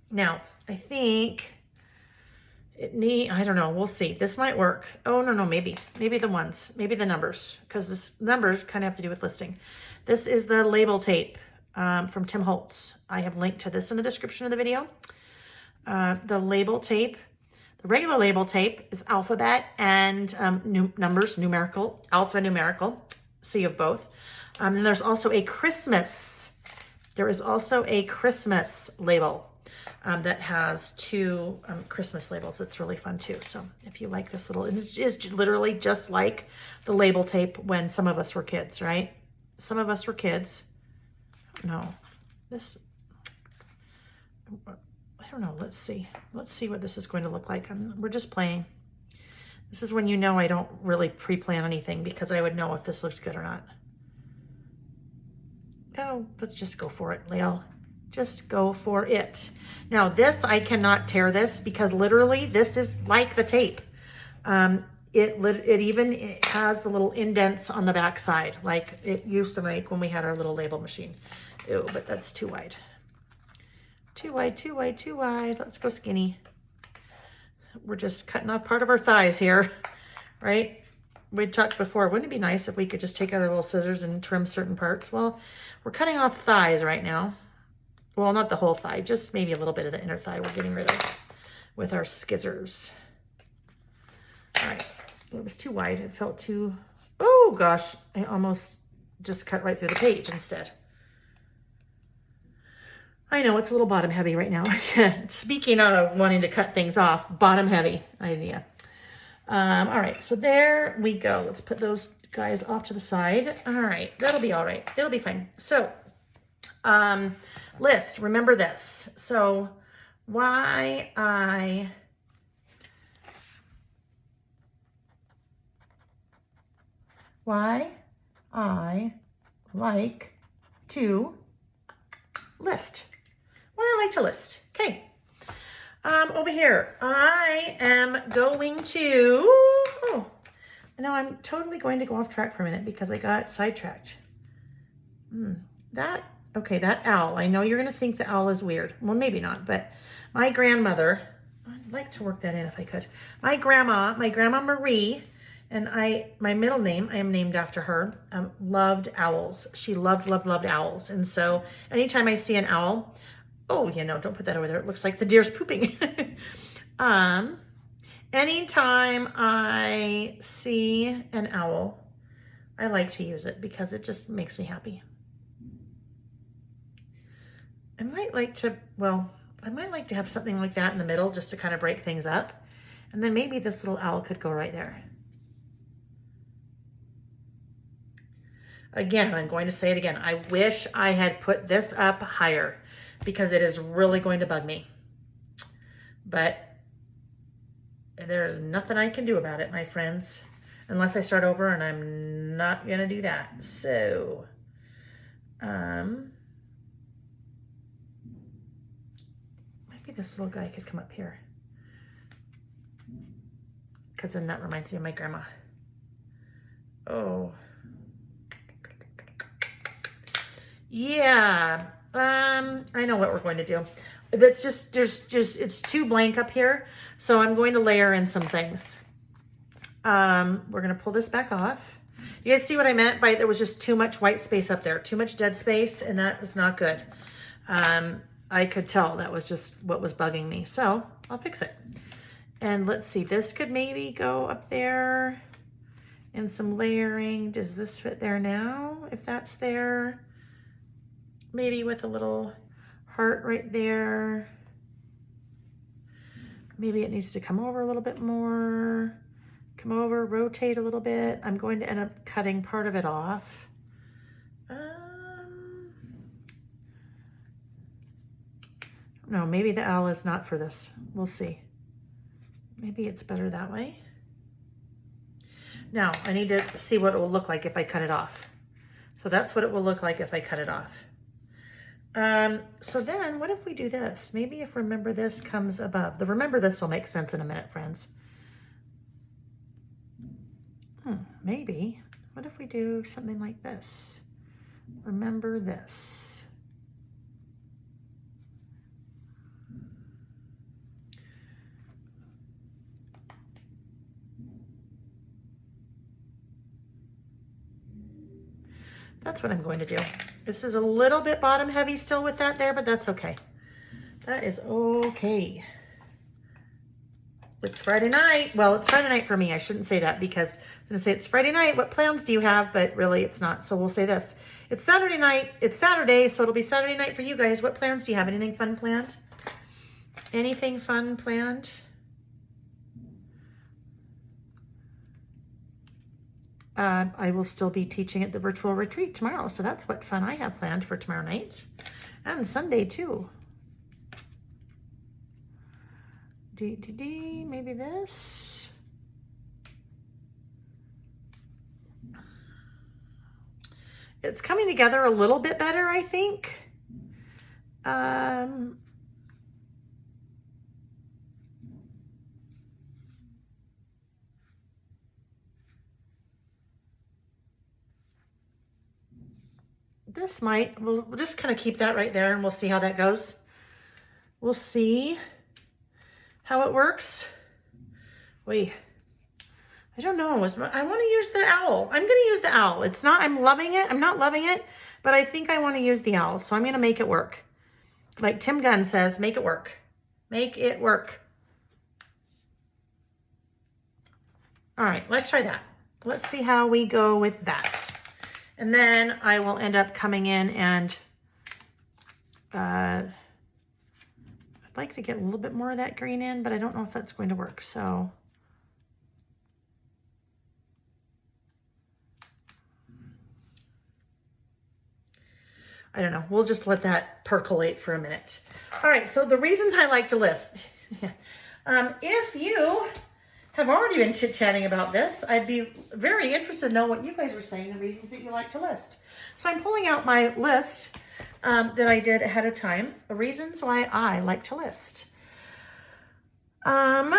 Now, I think I don't know, we'll see. This might work. Oh, no, maybe the numbers, because this numbers kind of have to do with listing. This is the label tape from Tim Holtz. I have linked to this in the description of the video. The label tape, the regular label tape is alphabet and numbers, numerical, alpha numerical. So you have both. And there's also a Christmas. There is also a Christmas label that has two Christmas labels. It's really fun too. So if you like this little, it's literally just like the label tape when some of us were kids, right? Some of us were kids. No, this, I don't know. Let's see. Let's see what this is going to look like. We're just playing. This is when you know I don't really pre-plan anything because I would know if this looks good or not. Oh, let's just go for it, Leo. Just go for it. Now this, I cannot tear this because literally this is like the tape. It even has the little indents on the back side like it used to make when we had our little label machine. Ew, but that's too wide. Too wide, too wide, too wide. Let's go skinny. We're just cutting off part of our thighs here, right? We talked before, wouldn't it be nice if we could just take out our little scissors and trim certain parts? Well, we're cutting off thighs right now. Well, not the whole thigh, just maybe a little bit of the inner thigh we're getting rid of with our scissors. All right, it was too wide. It felt too, oh gosh, I almost just cut right through the page instead. I know it's a little bottom heavy right now. Speaking of wanting to cut things off, bottom heavy idea. All right, so there we go. Let's put those guys off to the side. All right, that'll be all right. It'll be fine. So, list, remember this. So, why I like to list. Why I like to list. Okay. Over here, I am going to, oh, no, I'm totally going to go off track for a minute because I got sidetracked. Okay, that owl, I know you're going to think the owl is weird. Well, maybe not, but my grandmother, I'd like to work that in if I could. My grandma Marie, and my middle name, I am named after her, loved owls. She loved owls. And so anytime I see an owl, oh, you know, don't put that over there. It looks like the deer's pooping. Anytime I see an owl, I like to use it because it just makes me happy. I might like to have something like that in the middle just to kind of break things up. And then maybe this little owl could go right there. Again, I'm going to say it again. I wish I had put this up higher because it is really going to bug me. But there's nothing I can do about it, my friends, unless I start over, and I'm not going to do that. So, maybe this little guy could come up here because then that reminds me of my grandma. Oh. Yeah, I know what we're going to do. It's just, it's too blank up here. So I'm going to layer in some things. We're going to pull this back off. You guys see what I meant by there was just too much white space up there, too much dead space, and that was not good. I could tell that was just what was bugging me. So I'll fix it. And let's see, this could maybe go up there and some layering. Does this fit there now? If that's there. Maybe with a little heart right there. Maybe it needs to come over a little bit more. Come over, rotate a little bit. I'm going to end up cutting part of it off. No, maybe the owl is not for this. We'll see. Maybe it's better that way. Now, I need to see what it will look like if I cut it off. So that's what it will look like if I cut it off. So then what if we do this? Maybe if remember this comes above. The remember this will make sense in a minute, friends. Maybe. What if we do something like this? Remember this. That's what I'm going to do. This is a little bit bottom heavy still with that there, but that's okay. That is okay. It's Friday night. Well, it's Friday night for me. I shouldn't say that because I was going to say it's Friday night. What plans do you have? But really it's not. So we'll say this. It's Saturday night. It's Saturday, so it'll be Saturday night for you guys. What plans do you have? Anything fun planned? Anything fun planned? I will still be teaching at the virtual retreat tomorrow. So that's what fun I have planned for tomorrow night. And Sunday too. Maybe this. It's coming together a little bit better, I think. This might, we'll just kind of keep that right there and we'll see how that goes. We'll see how it works. Wait, I don't know. I want to use the owl. I'm going to use the owl. It's not, I'm loving it. I'm not loving it, but I think I want to use the owl. So I'm going to make it work. Like Tim Gunn says, make it work. Make it work. All right, let's try that. Let's see how we go with that. And then I will end up coming in and I'd like to get a little bit more of that green in, but I don't know if that's going to work. So I don't know. We'll just let that percolate for a minute. All right, so the reasons I like to list. If you have already been chit-chatting about this, I'd be very interested to know what you guys are saying, the reasons that you like to list. So I'm pulling out my list that I did ahead of time, the reasons why I like to list. I'm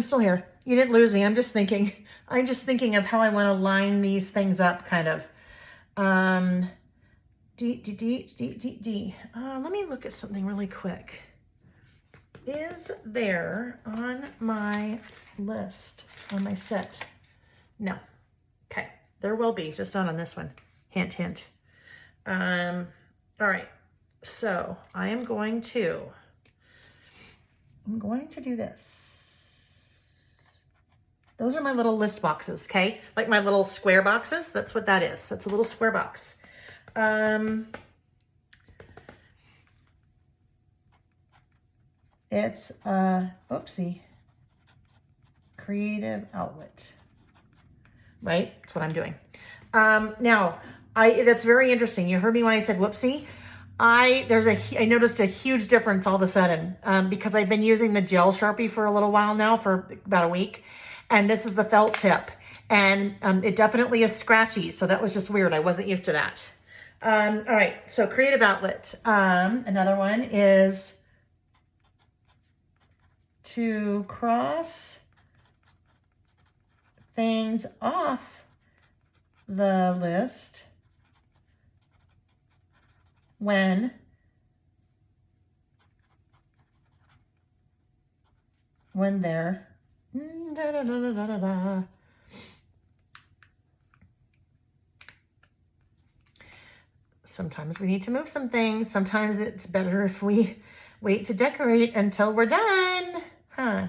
still here. You didn't lose me. I'm just thinking of how I want to line these things up, kind of. Let me look at something really quick. Is there on my list, on my set? No. Okay. There will be, just not on this one. Hint, hint. All right. So I am going to do this. Those are my little list boxes, okay? Like my little square boxes. That's what that is. That's a little square box. It's oopsie, creative outlet, right? That's what I'm doing. Now, that's very interesting. You heard me when I said whoopsie. I noticed a huge difference all of a sudden because I've been using the gel Sharpie for a little while now, for about a week. And this is the felt tip. And it definitely is scratchy. So that was just weird. I wasn't used to that. All right. So creative outlet. Another one is to cross things off the list when they're Sometimes we need to move some things. Sometimes it's better if we wait to decorate until we're done. Huh.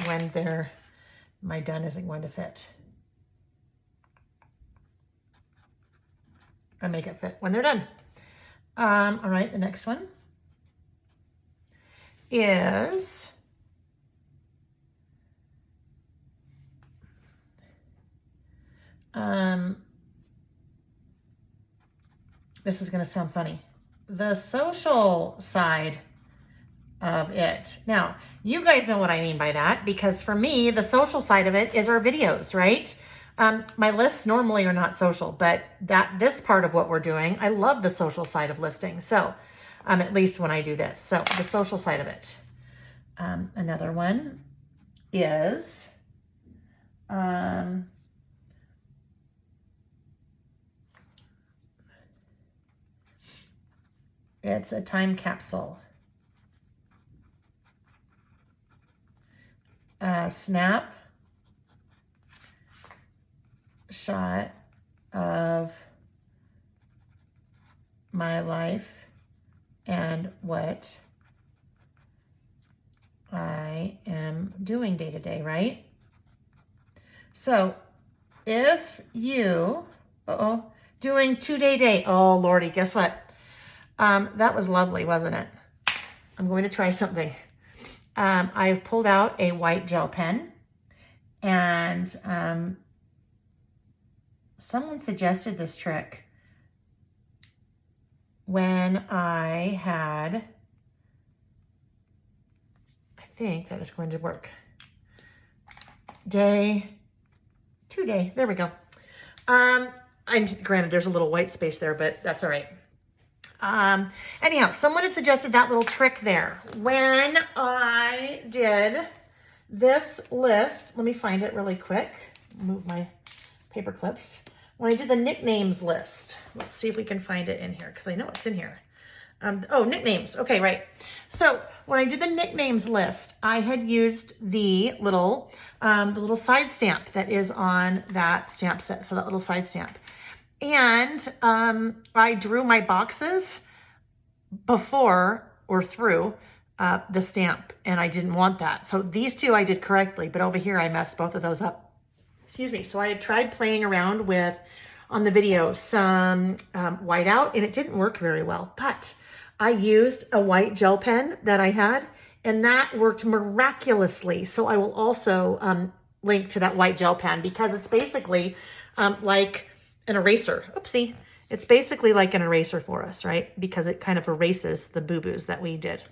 When my done isn't going to fit. I make it fit when they're done. All right, the next one is this is going to sound funny. The social side of it. Now, you guys know what I mean by that, because for me, the social side of it is our videos, right? My lists normally are not social, but this part of what we're doing, I love the social side of listing. So, at least when I do this. So the social side of it. Another one is, it's a time capsule. Snap shot of my life and what I am doing day to day, right? So if you, doing 2-day day, oh Lordy, guess what? That was lovely, wasn't it? I'm going to try something. I've pulled out a white gel pen, and someone suggested this trick when I had, I think that is going to work. Day, today, there we go. Granted, there's a little white space there, but that's all right. Anyhow, someone had suggested that little trick there. When I did this list, let me find it really quick. Move my paper clips. When I did the nicknames list, let's see if we can find it in here, because I know it's in here. Oh, nicknames. Okay, right. So when I did the nicknames list, I had used the little side stamp that is on that stamp set. So that little side stamp. And I drew my boxes before or through the stamp, and I didn't want that. So these two I did correctly, but over here I messed both of those up. Excuse me. So I had tried playing around with, on the video, some whiteout, and it didn't work very well. But I used a white gel pen that I had, and that worked miraculously. So I will also link to that white gel pen, because it's basically like an eraser. Oopsie. It's basically like an eraser for us, right? Because it kind of erases the boo-boos that we did.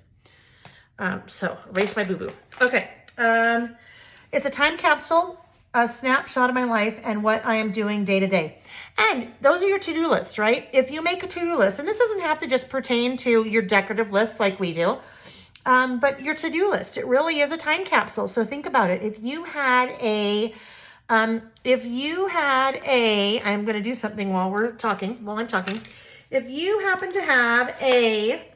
So erase my boo-boo. Okay. It's a time capsule, a snapshot of my life and what I am doing day to day. And those are your to-do lists, right? If you make a to-do list, and this doesn't have to just pertain to your decorative lists like we do, but your to-do list, it really is a time capsule. So think about it. If you had I'm going to do something while I'm talking. If you happen to have a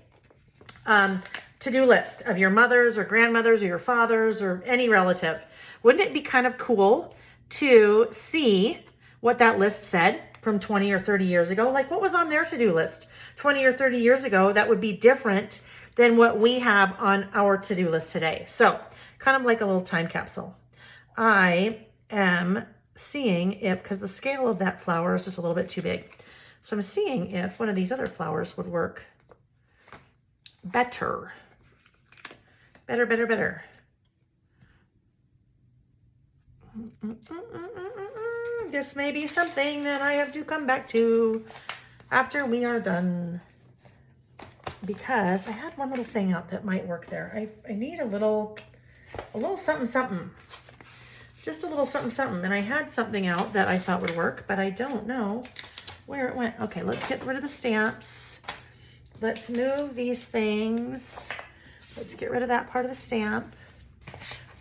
to-do list of your mother's or grandmother's or your father's or any relative, wouldn't it be kind of cool to see what that list said from 20 or 30 years ago? Like, what was on their to-do list 20 or 30 years ago that would be different than what we have on our to-do list today? So kind of like a little time capsule. I am seeing if, because the scale of that flower is just a little bit too big. So I'm seeing if one of these other flowers would work better. Better. This may be something that I have to come back to after we are done, because I had one little thing out that might work there. I need a little something. Just a little something. And I had something out that I thought would work, but I don't know where it went. Okay, let's get rid of the stamps. Let's move these things. Let's get rid of that part of the stamp.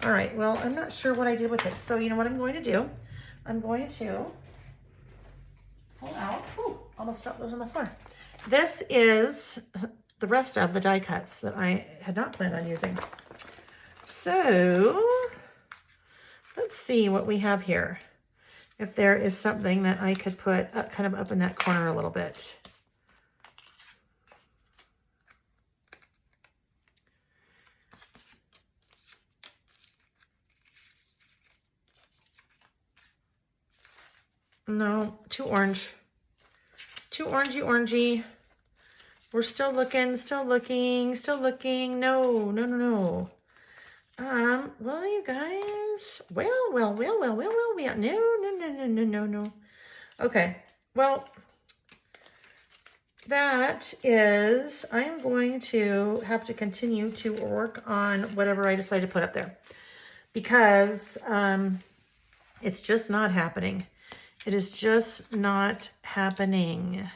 All right, well, I'm not sure what I did with it. So you know what I'm going to do? I'm going to pull out. Ooh, almost dropped those on the floor. This is the rest of the die cuts that I had not planned on using. So let's see what we have here. If there is something that I could put kind of up in that corner a little bit. No, too orange. Too orangey. We're still looking. No. Well, you guys, well, no. Okay, well, that is, I'm going to have to continue to work on whatever I decide to put up there, because it's just not happening. It is just not happening.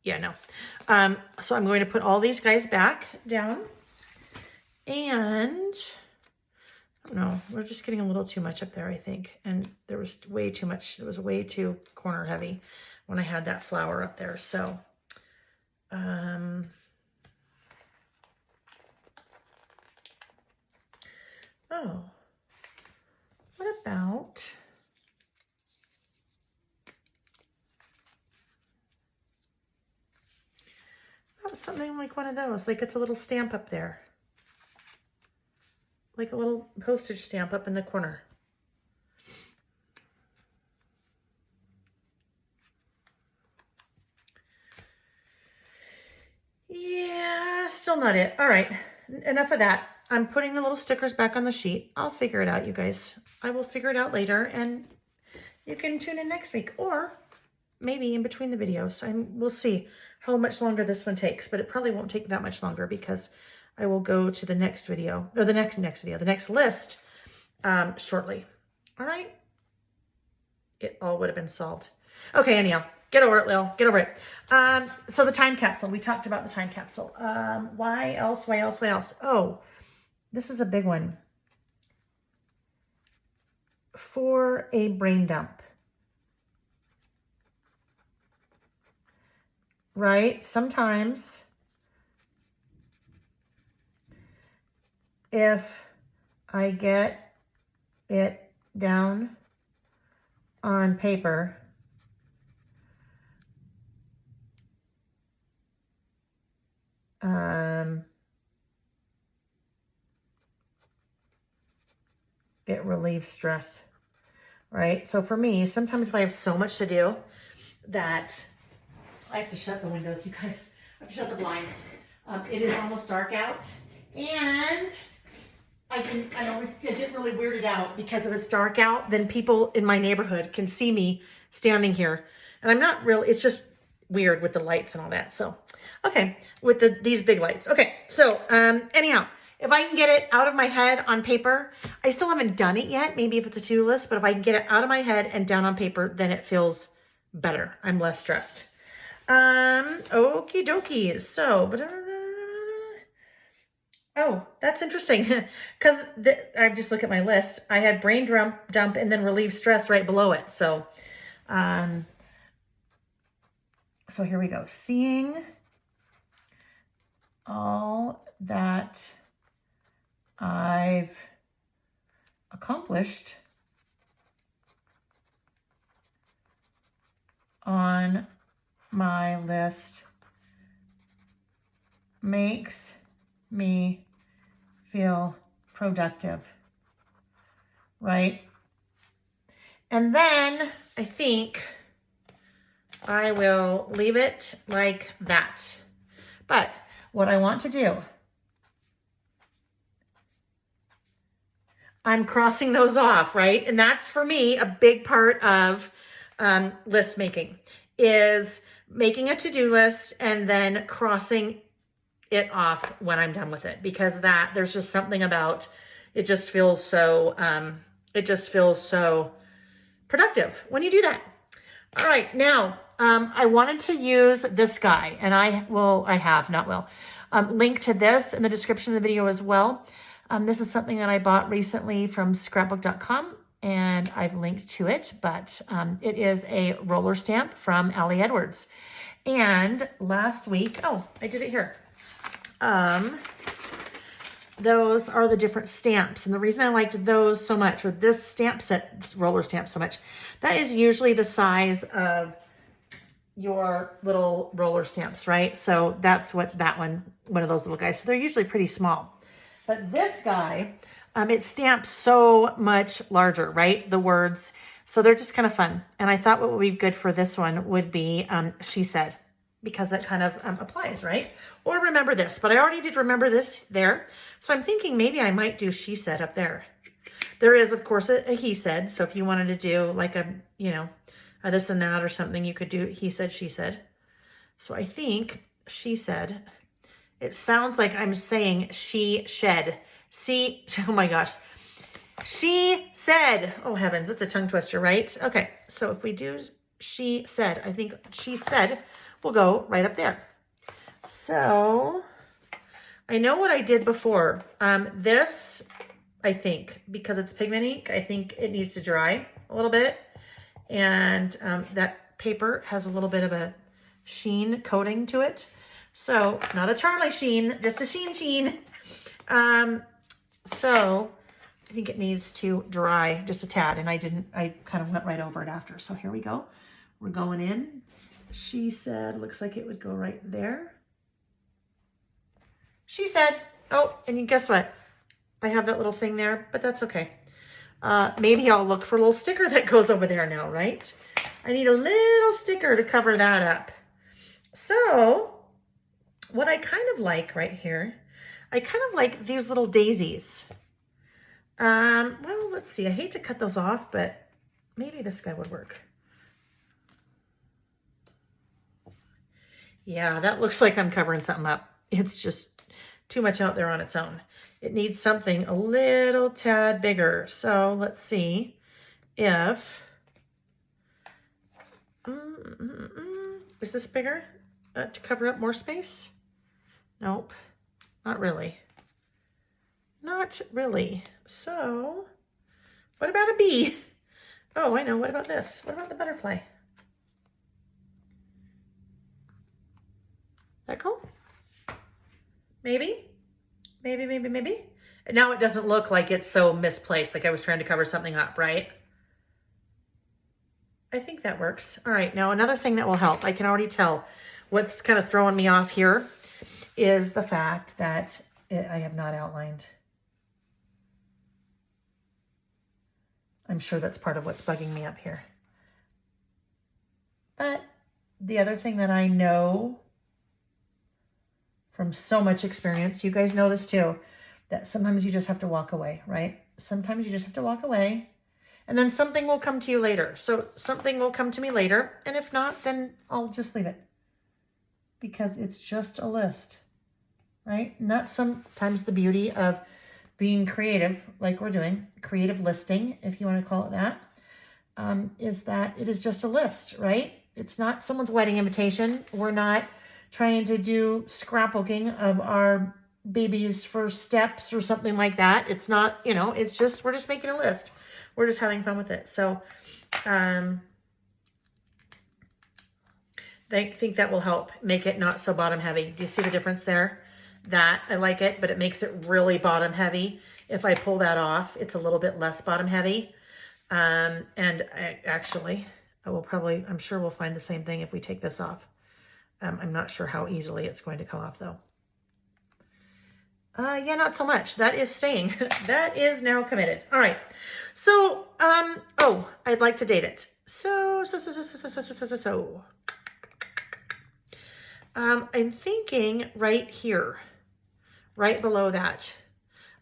Yeah, no. So I'm going to put all these guys back down. And I don't know, we're just getting a little too much up there, I think. And there was way too much. It was way too corner heavy when I had that flower up there. So, oh, what about something like one of those? Like it's a little stamp up there. Like a little postage stamp up in the corner. Yeah, still not it. All right, enough of that. I'm putting the little stickers back on the sheet. I'll figure it out, you guys. I will figure it out later, and you can tune in next week. Or maybe in between the videos. We'll see how much longer this one takes, but it probably won't take that much longer because I will go to the next video, or the next video, the next list shortly. All right. It all would have been solved. Okay, anyhow, get over it, Lil. Get over it. So the time capsule. We talked about the time capsule. Why else? Oh, this is a big one. For a brain dump. Right? Sometimes if I get it down on paper, it relieves stress, right? So for me, sometimes if I have so much to do that I have to shut the windows, you guys, I have to shut the blinds. It is almost dark out, and I get really weirded out because if it's dark out, then people in my neighborhood can see me standing here. And I'm not really, it's just weird with the lights and all that. So, okay, with these big lights. Okay, so anyhow, if I can get it out of my head on paper, I still haven't done it yet. Maybe if it's a to-do list, but if I can get it out of my head and down on paper, then it feels better. I'm less stressed. Okie dokie. So, oh, that's interesting because I just look at my list. I had brain dump and then relieve stress right below it. So, so here we go. Seeing all that I've accomplished on my list makes me feel productive, right? And then I think I will leave it like that. But what I want to do, I'm crossing those off, right? And that's for me a big part of list making, is making a to-do list and then crossing it off when I'm done with it, because there's just something about it just feels so productive when you do that. All right, now I wanted to use this guy, and link to this in the description of the video as well. This is something that I bought recently from scrapbook.com, and I've linked to it, but it is a roller stamp from Ali Edwards. And last week, oh, I did it here. Those are the different stamps. And the reason I liked those so much, or this stamp set, roller stamp so much, that is usually the size of your little roller stamps, right? So that's what one of those little guys. So they're usually pretty small. But this guy, it stamps so much larger, right? The words. So they're just kind of fun. And I thought what would be good for this one would be she said, because that kind of applies, right? Or remember this, but I already did remember this there. So I'm thinking maybe I might do she said up there. There is, of course, a he said. So if you wanted to do like a this and that or something, you could do he said, she said. So I think she said, it sounds like I'm saying she shed. See, oh my gosh. She said, oh heavens, that's a tongue twister, right? Okay, so if we do she said, I think she said will go right up there. So I know what I did before. This, I think, because it's pigment ink, I think it needs to dry a little bit. And that paper has a little bit of a sheen coating to it. So not a Charlie sheen, just a sheen. So I think it needs to dry just a tad. And I kind of went right over it after. So here we go. We're going in. She said, looks like it would go right there. She said, oh, and guess what? I have that little thing there, but that's okay. Maybe I'll look for a little sticker that goes over there now, right? I need a little sticker to cover that up. So what I kind of like right here, I kind of like these little daisies. Well, let's see. I hate to cut those off, but maybe this guy would work. Yeah, that looks like I'm covering something up. It's just too much out there on its own. It needs something a little tad bigger. So let's see if, is this bigger to cover up more space? Nope, not really. Not really. So what about a bee? Oh, I know. What about this? What about the butterfly? That cool? Maybe. Maybe. And now it doesn't look like it's so misplaced, like I was trying to cover something up, right? I think that works. All right, now another thing that will help, I can already tell what's kind of throwing me off here is the fact that I have not outlined. I'm sure that's part of what's bugging me up here. But the other thing that I know from so much experience, you guys know this too, that sometimes you just have to walk away, right? Sometimes you just have to walk away and then something will come to you later. So something will come to me later. And if not, then I'll just leave it because it's just a list, right? And that's sometimes the beauty of being creative, like we're doing, creative listing, if you want to call it that, is that it is just a list, right? It's not someone's wedding invitation. We're not trying to do scrapbooking of our baby's first steps or something like that. It's not, it's just, we're just making a list. We're just having fun with it. So I think that will help make it not so bottom heavy. Do you see the difference there? That I like it, but it makes it really bottom heavy. If I pull that off, it's a little bit less bottom heavy. And I'm sure we'll find the same thing if we take this off. I'm not sure how easily it's going to come off though. Yeah, not so much. That is staying. That is now committed. All right. So, I'd like to date it. I'm thinking right here, right below that.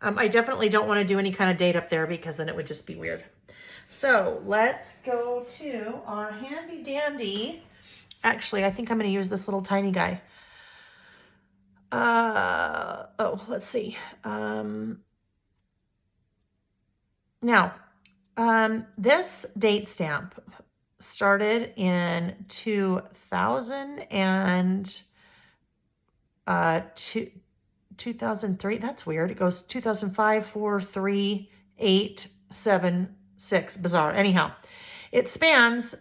I definitely don't want to do any kind of date up there because then it would just be weird. So let's go to our handy dandy. Actually, I think I'm going to use this little tiny guy. Let's see. Now, this date stamp started in 2003. That's weird. It goes 2005, 4, 3, 8, 7, 6. Bizarre. Anyhow, it spans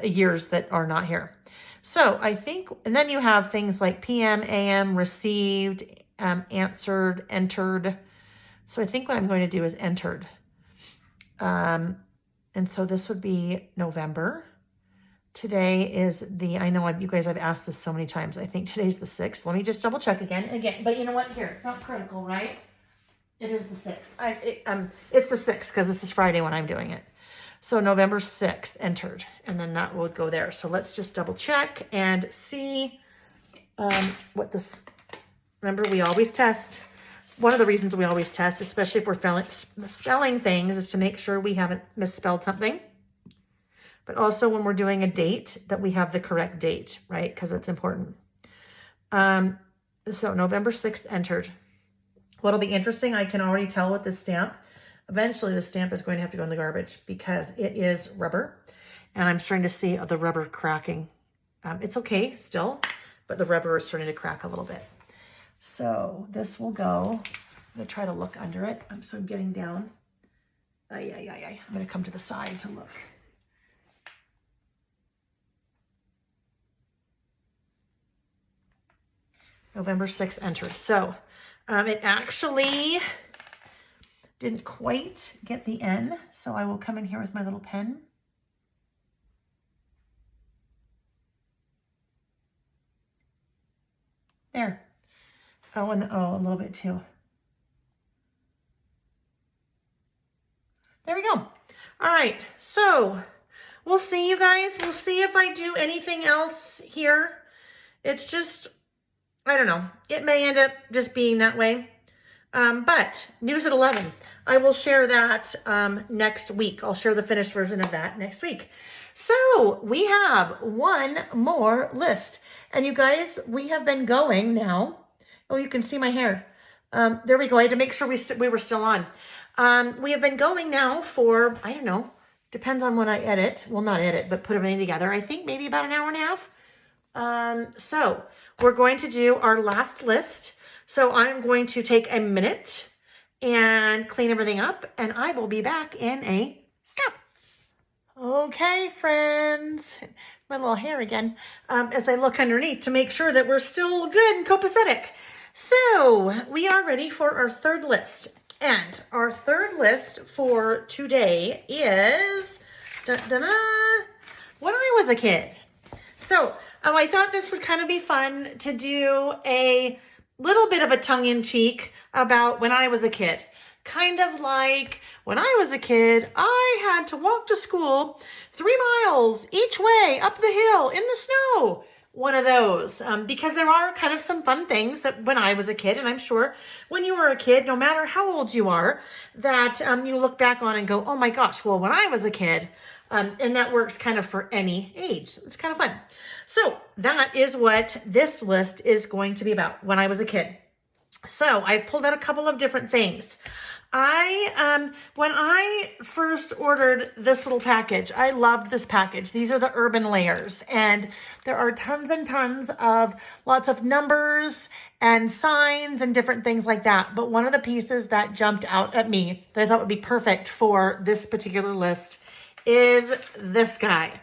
years that are not here. So I think, and then you have things like PM, AM, received, answered, entered. So I think what I'm going to do is entered. And so this would be November. Today is I know you guys have asked this so many times. I think today's the 6th. Let me just double check again. But you know what? Here, it's not critical, right? It is the 6th. It's the 6th because this is Friday when I'm doing it. So November 6th entered, and then that would go there. So let's just double check and see what this, remember we always test. One of the reasons we always test, especially if we're spelling things, is to make sure we haven't misspelled something. But also when we're doing a date, that we have the correct date, right? Because that's important. So November 6th entered. What'll be interesting, I can already tell with this stamp, eventually the stamp is going to have to go in the garbage because it is rubber. And I'm starting to see the rubber cracking. It's okay still, but the rubber is starting to crack a little bit. So this will go. I'm going to try to look under it. So I'm getting down. I'm going to come to the side to look. November 6th entered. So it actually didn't quite get the N. So I will come in here with my little pen. There. Oh, and a little bit too. There we go. All right. So we'll see, you guys. We'll see if I do anything else here. It's just, I don't know. It may end up just being that way. But news at 11. I will share that next week. I'll share the finished version of that next week. So we have one more list. And you guys, we have been going now. Oh, you can see my hair. There we go. I had to make sure we were still on. We have been going now for, I don't know, depends on when I edit. Well, not edit, but put everything together. I think maybe about an hour and a half. So we're going to do our last list. So I'm going to take a minute and clean everything up, and I will be back in a step. Okay, friends, my little hair again, as I look underneath to make sure that we're still good and copacetic. So we are ready for our third list. And our third list for today is when I was a kid. So I thought this would kind of be fun to do a little bit of a tongue-in-cheek about when I was a kid. Kind of like when I was a kid, I had to walk to school 3 miles each way up the hill in the snow. One of those, because there are kind of some fun things that when I was a kid, and I'm sure when you were a kid, no matter how old you are, that you look back on and go, oh my gosh, well, when I was a kid, and that works kind of for any age. It's kind of fun. So that is what this list is going to be about, when I was a kid. So I've pulled out a couple of different things. When I first ordered this little package, I loved this package. These are the Urban Layers, and there are tons and tons of lots of numbers and signs and different things like that. But one of the pieces that jumped out at me that I thought would be perfect for this particular list is this guy.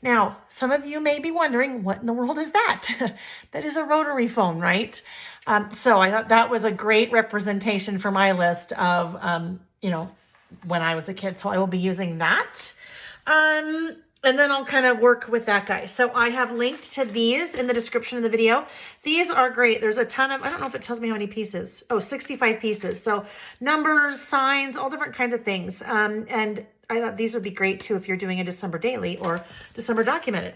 Now, some of you may be wondering, what in the world is that? That is a rotary phone, right? So I thought that was a great representation for my list of, when I was a kid. So I will be using that. And then I'll kind of work with that guy. So I have linked to these in the description of the video. These are great. There's a ton of, I don't know if it tells me how many pieces. Oh, 65 pieces. So numbers, signs, all different kinds of things. And I thought these would be great too if you're doing a December daily or December documented.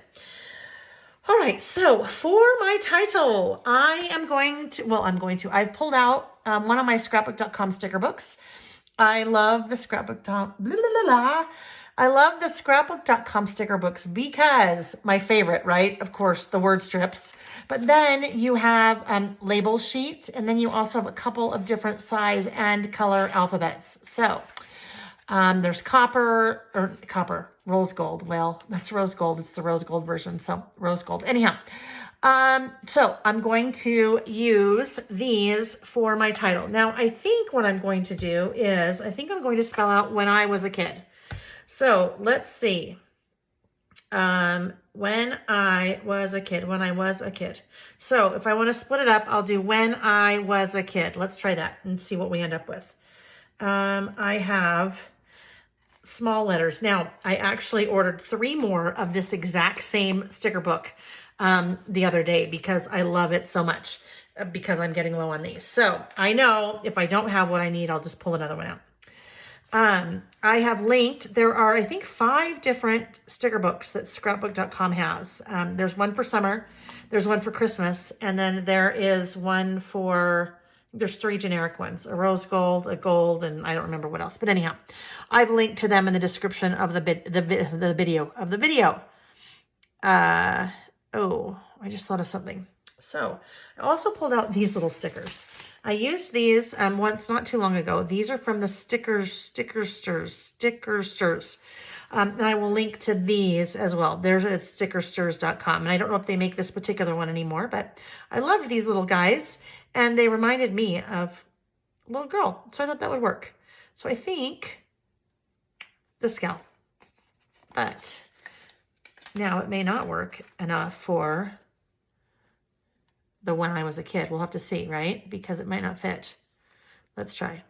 All right, so for my title, I've pulled out one of my scrapbook.com sticker books. I love the scrapbook.com sticker books because my favorite, right? Of course, the word strips. But then you have label sheet, and then you also have a couple of different size and color alphabets. So there's rose gold. Well, that's rose gold. It's the rose gold version. So rose gold. Anyhow, so I'm going to use these for my title. Now, I think what I'm going to do is, I'm going to spell out when I was a kid. So let's see. When I was a kid. So if I want to split it up, I'll do when I was a kid. Let's try that and see what we end up with. I have small letters. Now, I actually ordered 3 more of this exact same sticker book the other day because I love it so much, because I'm getting low on these. So I know if I don't have what I need, I'll just pull another one out. I have linked, there are, I think, 5 different sticker books that scrapbook.com has. There's one for summer, there's one for Christmas, and then there is one for, there's 3 generic ones, a rose gold, a gold, and I don't remember what else. But anyhow, I've linked to them in the description of the video. Oh, I just thought of something. So I also pulled out these little stickers. I used these once not too long ago. These are from the Sticker Stirs. And I will link to these as well. There's at stickerstirs.com. And I don't know if they make this particular one anymore, but I loved these little guys. And they reminded me of a little girl. So I thought that would work. So I think this gal. But now it may not work enough for the when I was a kid. We'll have to see, right? Because it might not fit. Let's try.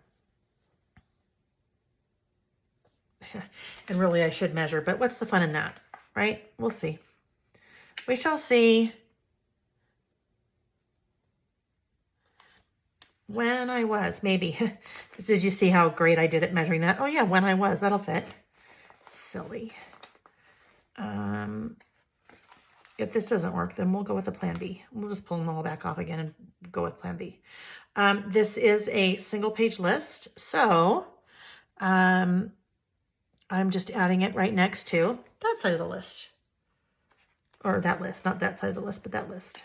And really I should measure, but what's the fun in that, right? We'll see. We shall see. When I was, maybe. Did you see how great I did at measuring that? Oh yeah, when I was, that'll fit. Silly. If this doesn't work, then we'll go with a plan B. We'll just pull them all back off again and go with plan B. This is a single page list. So I I'm just adding it right next to that side of the list. Or that list, not that side of the list, but that list.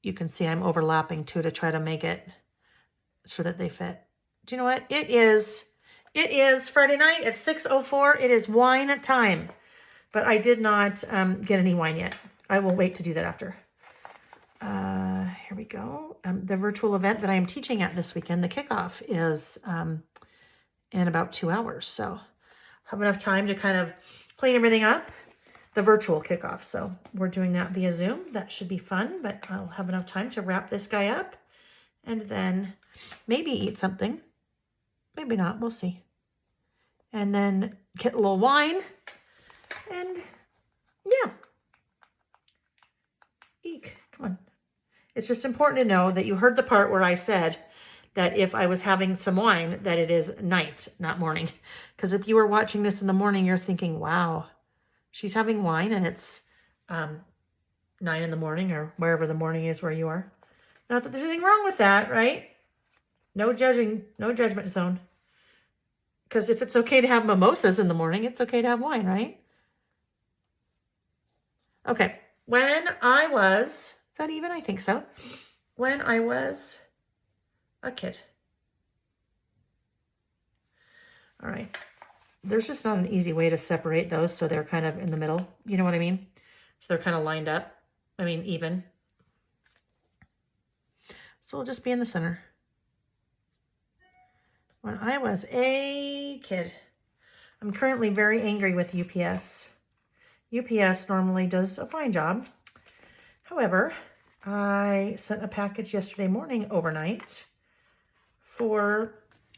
You can see I'm overlapping too to try to make it so that they fit. Do you know what? It is Friday night at 6:04. It is wine time, but I did not get any wine yet. I will wait to do that after. Here we go. The virtual event that I am teaching at this weekend, the kickoff, is in about 2 hours. So I have enough time to kind of clean everything up. The virtual kickoff. So we're doing that via Zoom. That should be fun, but I'll have enough time to wrap this guy up and then maybe eat something. Maybe not. We'll see. And then get a little wine and yeah. Eek. Come on. It's just important to know that you heard the part where I said that if I was having some wine, that it is night, not morning. Because if you were watching this in the morning, you're thinking, wow, she's having wine and it's 9 in the morning or wherever the morning is where you are. Not that there's anything wrong with that, right? No judging, no judgment zone. Because if it's okay to have mimosas in the morning, it's okay to have wine, right? Okay. When I was, is that even? I think so. When I was a kid. All right. There's just not an easy way to separate those so they're kind of in the middle. You know what I mean? So they're kind of lined up. I mean, even. So we'll just be in the center. When I was a kid. I'm currently very angry with UPS. UPS normally does a fine job. However, I sent a package yesterday morning overnight for,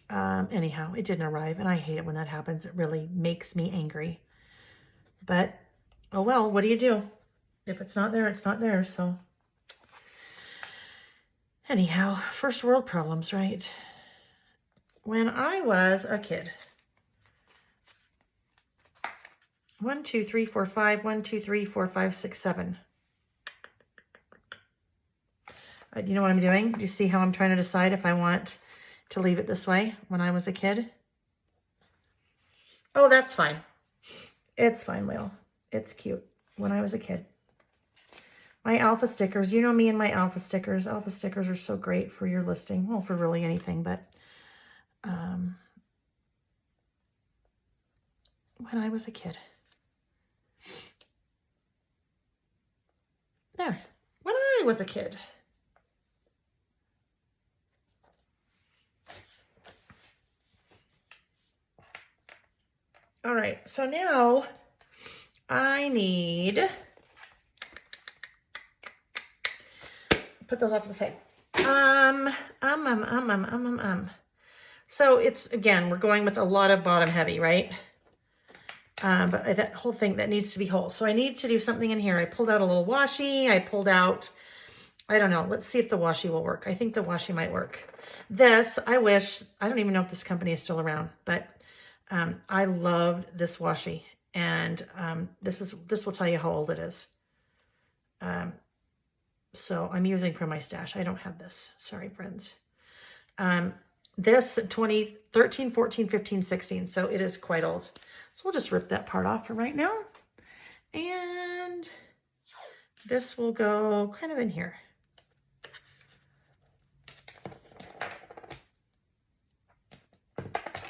anyhow, it didn't arrive. And I hate it when that happens. It really makes me angry. But, oh well, what do you do? If it's not there, it's not there. So, anyhow, first world problems, right? When I was a kid. 1, 2, 3, 4, 5. 1, 2, 3, 4, 5, 6, 7. Do you know what I'm doing? Do you see how I'm trying to decide if I want to leave it this way when I was a kid? Oh, that's fine. It's fine, Lil. It's cute. When I was a kid. My alpha stickers. You know me and my alpha stickers. Alpha stickers are so great for your listing. Well, for really anything, but when I was a kid. There. When I was a kid. All right, so now I need, put those off to the side. So it's, again, we're going with a lot of bottom heavy, right? But that whole thing, that needs to be whole. So I need to do something in here. I pulled out a little washi. I pulled out, I don't know. Let's see if the washi will work. I think the washi might work. This, I wish, I don't even know if this company is still around, but I loved this washi. And this will tell you how old it is. So I'm using from my stash. I don't have this. Sorry, friends. This 2013, 14, 15, 16. So it is quite old. So we'll just rip that part off for right now. And this will go kind of in here.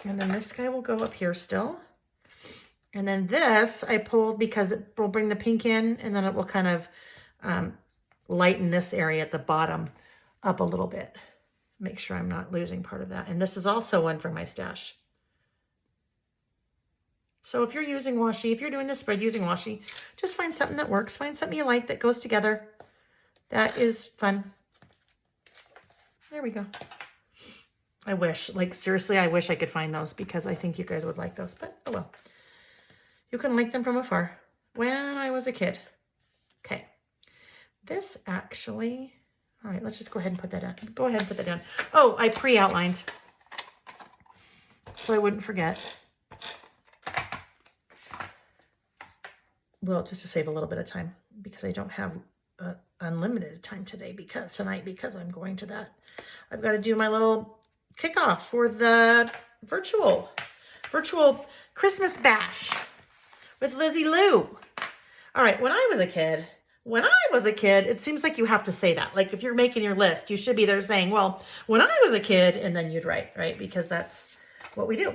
And then this guy will go up here still. And then this I pulled because it will bring the pink in, and then it will kind of lighten this area at the bottom up a little bit. Make sure I'm not losing part of that. And this is also one for my stash. So if you're using washi, if you're doing this spread using washi, just find something that works. Find something you like that goes together. That is fun. There we go. I wish, like seriously, I wish I could find those because I think you guys would like those, but oh well. You can like them from afar. When I was a kid. Okay. This actually, all right, let's just go ahead and put that in. Go ahead and put that down. Oh, I pre-outlined so I wouldn't forget. Well, just to save a little bit of time because I don't have unlimited time tonight because I'm going to that. I've got to do my little kickoff for the virtual Christmas bash with Lizzie Lou. All right, when I was a kid, it seems like you have to say that. Like if you're making your list, you should be there saying, well, when I was a kid, and then you'd write, right? Because that's what we do.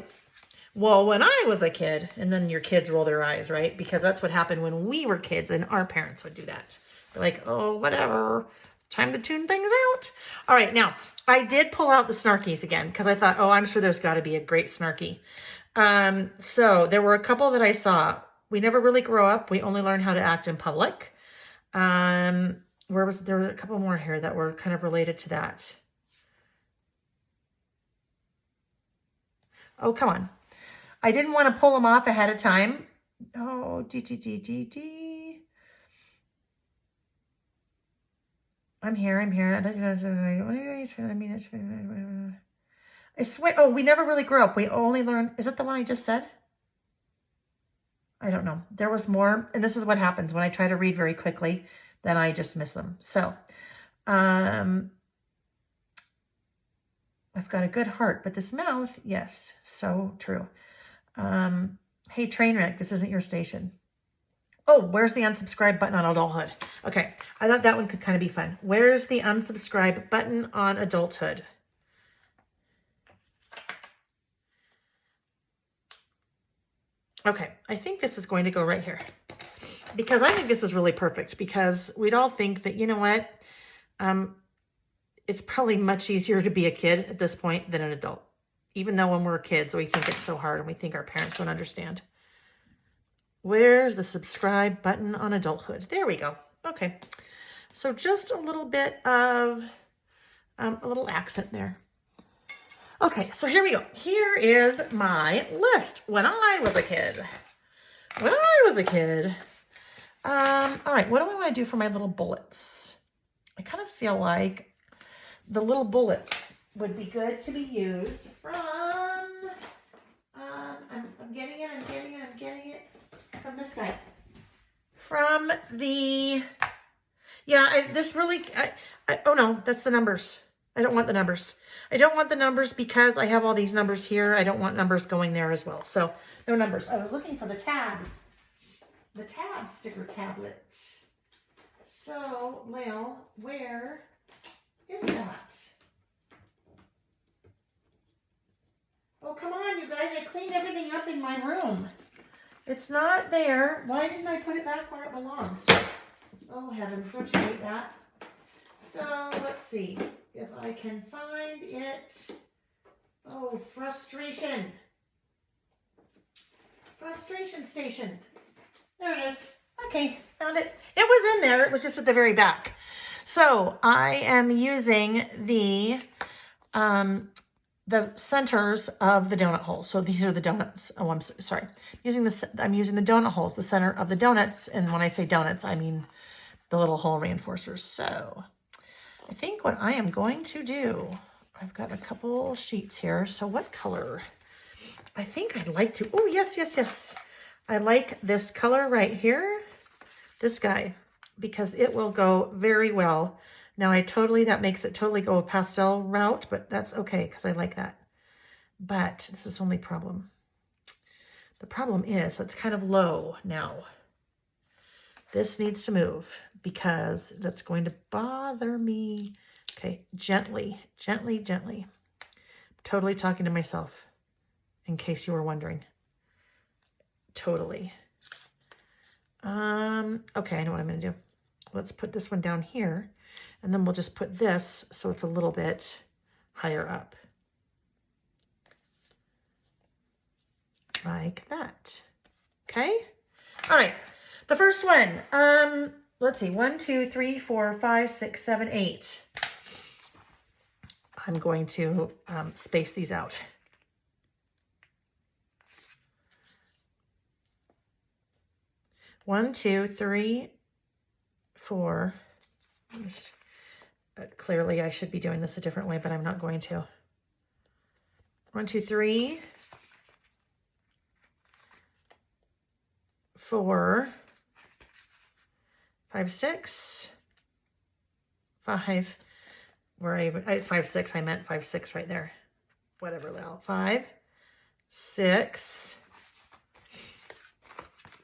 Well, when I was a kid, and then your kids roll their eyes, right? Because that's what happened when we were kids, and our parents would do that. They're like, oh, whatever. Time to tune things out. All right, now, I did pull out the Snarkies again, because I thought, oh, I'm sure there's got to be a great Snarky. So there were a couple that I saw. We never really grow up. We only learn how to act in public. There were a couple more here that were kind of related to that. Oh, come on. I didn't want to pull them off ahead of time. Oh, D. I'm here. I swear. Oh, we never really grew up. We only learn. Is it the one I just said? I don't know. There was more. And this is what happens when I try to read very quickly, then I just miss them. So, I've got a good heart, but this mouth, yes, so true. Hey, Trainwreck, this isn't your station. Oh, where's the unsubscribe button on adulthood? Okay, I thought that one could kind of be fun. Where's the unsubscribe button on adulthood? Okay, I think this is going to go right here. Because I think this is really perfect, because we'd all think that, you know what, it's probably much easier to be a kid at this point than an adult. Even though when we're kids, we think it's so hard and we think our parents don't understand. Where's the subscribe button on adulthood? There we go. Okay. So just a little bit of a little accent there. Okay, so here we go. Here is my list when I was a kid. All right, what do I want to do for my little bullets? I kind of feel like the little bullets would be good to be used from, I'm getting it from this guy. From the, oh no, that's the numbers. I don't want the numbers. I don't want the numbers because I have all these numbers here. I don't want numbers going there as well. So no numbers. I was looking for the tabs. The tab sticker tablet. So, Lael, where is that? Oh, come on, you guys. I cleaned everything up in my room. It's not there. Why didn't I put it back where it belongs? Oh, heavens. Don't you hate that? So, let's see if I can find it. Oh, frustration. Frustration station. There it is. Okay, found it. It was in there. It was just at the very back. So I am using the centers of the donut holes. So these are the donuts. Oh, I'm sorry. I'm using the donut holes, the center of the donuts. And when I say donuts, I mean the little hole reinforcers. So I think what I am going to do, I've got a couple sheets here. So what color? I think I'd like to, oh, yes. I like this color right here, this guy, because it will go very well. Now that makes it totally go a pastel route, but that's okay because I like that. But this is the only problem. The problem is it's kind of low now. This needs to move because that's going to bother me. Okay, gently. Totally talking to myself, in case you were wondering. Totally. Okay, I know what I'm going to do. Let's put this one down here, and then we'll just put this so it's a little bit higher up. Like that. Okay? All right. The first one, let's see, 1, 2, 3, 4, 5, 6, 7, 8. I'm going to space these out. 1, 2, 3, 4. Clearly, I should be doing this a different way, but I'm not going to. 1, 2, 3, 4, 5, 6, 5. 5, 6. I meant 5, 6 right there. whatever now, 5, 6,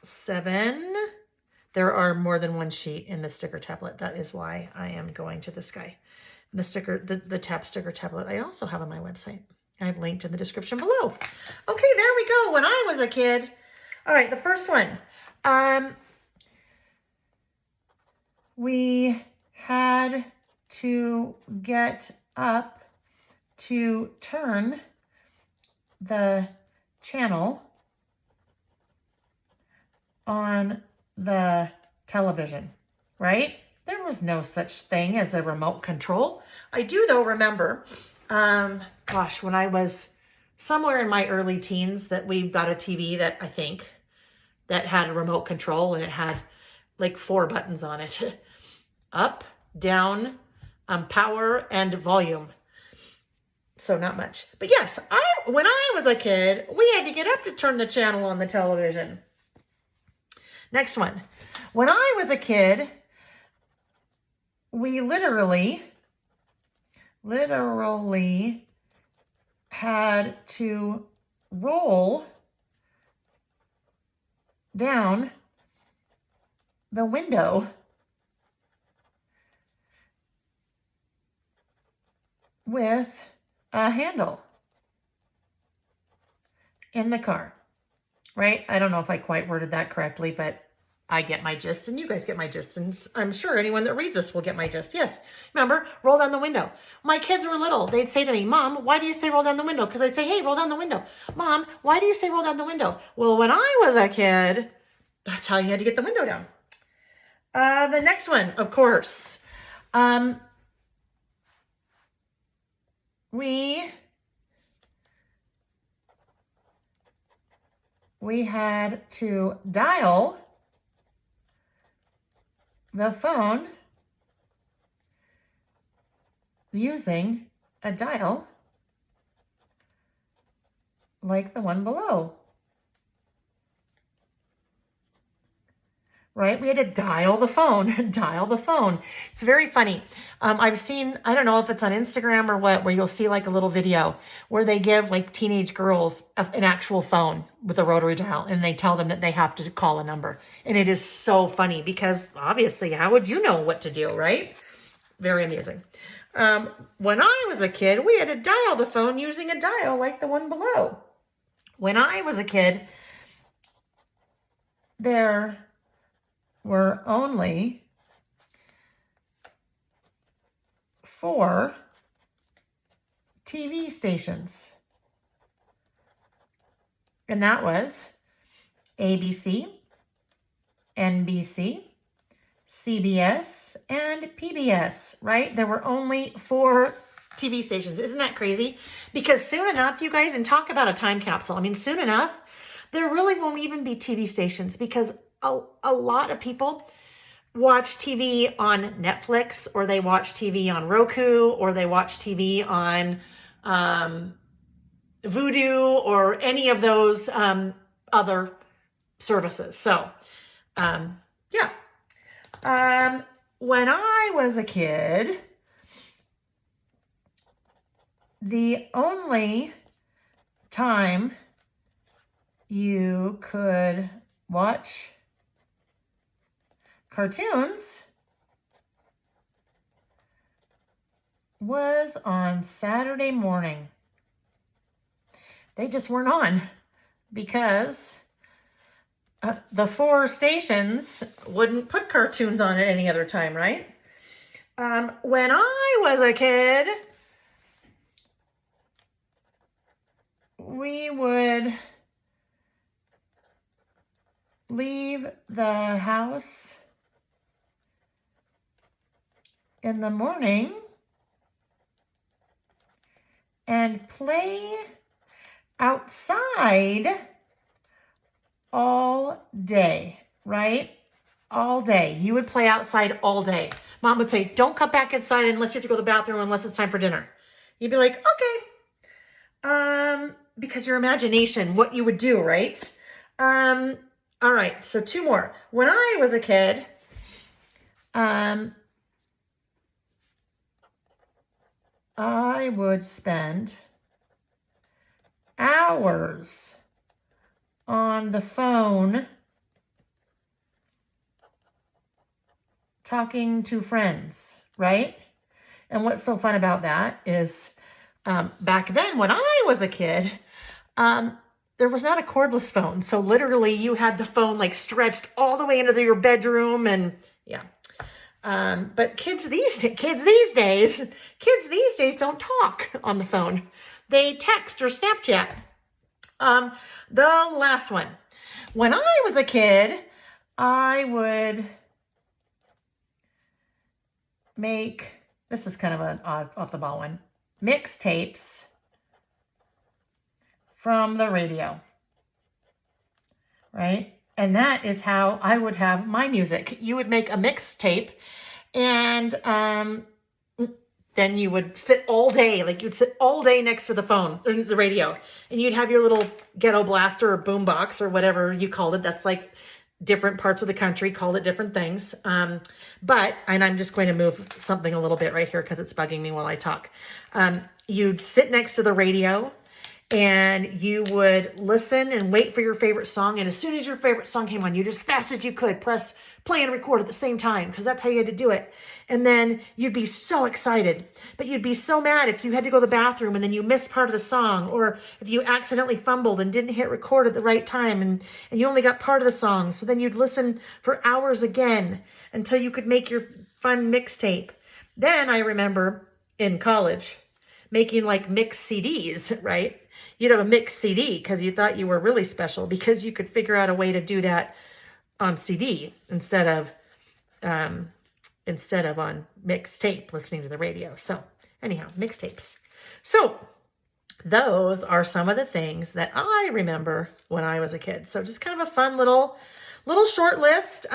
7. There are more than one sheet in the sticker tablet. That is why I am going to this guy. The tab sticker tablet I also have on my website. I've linked in the description below. Okay, there we go. When I was a kid. All right, the first one. We had to get up to turn the channel on the television, right? There was no such thing as a remote control. I do, though, remember, gosh, when I was somewhere in my early teens that we got a TV that I think that had a remote control, and it had like 4 buttons on it. Up, down, power, and volume. So not much. But yes, when I was a kid, we had to get up to turn the channel on the television. Next one. When I was a kid, we literally had to roll down the window with a handle in the car, right? I don't know if I quite worded that correctly, but I get my gist and you guys get my gist. And I'm sure anyone that reads this will get my gist. Yes. Remember, roll down the window. My kids were little. They'd say to me, Mom, why do you say roll down the window? Because I'd say, hey, roll down the window. Mom, why do you say roll down the window? Well, when I was a kid, that's how you had to get the window down. The next one, of course. We had to dial the phone using a dial like the one below. Right? We had to dial the phone, dial the phone. It's very funny. I've seen, I don't know if it's on Instagram or what, where you'll see like a little video where they give like teenage girls an actual phone with a rotary dial and they tell them that they have to call a number. And it is so funny because obviously, how would you know what to do, right? Very amusing. When I was a kid, we had to dial the phone using a dial like the one below. When I was a kid, there were only 4 TV stations. And that was ABC, NBC, CBS, and PBS, right? There were only 4 TV stations. Isn't that crazy? Because soon enough, you guys, and talk about a time capsule. I mean, soon enough, there really won't even be TV stations because a lot of people watch TV on Netflix, or they watch TV on Roku, or they watch TV on Vudu, or any of those other services. So, yeah. When I was a kid, the only time you could watch cartoons was on Saturday morning. They just weren't on because the 4 stations wouldn't put cartoons on at any other time, right? When I was a kid, we would leave the house in the morning and play outside all day, right? All day. You would play outside all day. Mom would say, don't come back inside unless you have to go to the bathroom, unless it's time for dinner. You'd be like, okay. Because your imagination, what you would do, right? All right, so 2 more. When I was a kid, I would spend hours on the phone talking to friends, right? And what's so fun about that is back then when I was a kid, there was not a cordless phone. So literally you had the phone like stretched all the way into your bedroom and yeah. But kids these days don't talk on the phone. They text or Snapchat. The last one. When I was a kid, I would make, this is kind of an odd off the ball one, mixtapes from the radio, right? And that is how I would have my music. You would make a mixtape and then you would sit all day, like you'd sit all day next to the phone, or the radio, and you'd have your little ghetto blaster or boombox or whatever you called it. That's like different parts of the country called it different things. And I'm just going to move something a little bit right here because it's bugging me while I talk. You'd sit next to the radio and you would listen and wait for your favorite song. And as soon as your favorite song came on, you just fast as you could press play and record at the same time because that's how you had to do it. And then you'd be so excited, but you'd be so mad if you had to go to the bathroom and then you missed part of the song, or if you accidentally fumbled and didn't hit record at the right time and you only got part of the song. So then you'd listen for hours again until you could make your fun mixtape. Then I remember in college making like mixed CDs, right? You'd have a mixed CD because you thought you were really special because you could figure out a way to do that on CD instead of on mixtape, listening to the radio. So anyhow, mixtapes. So those are some of the things that I remember when I was a kid. So just kind of a fun little short list.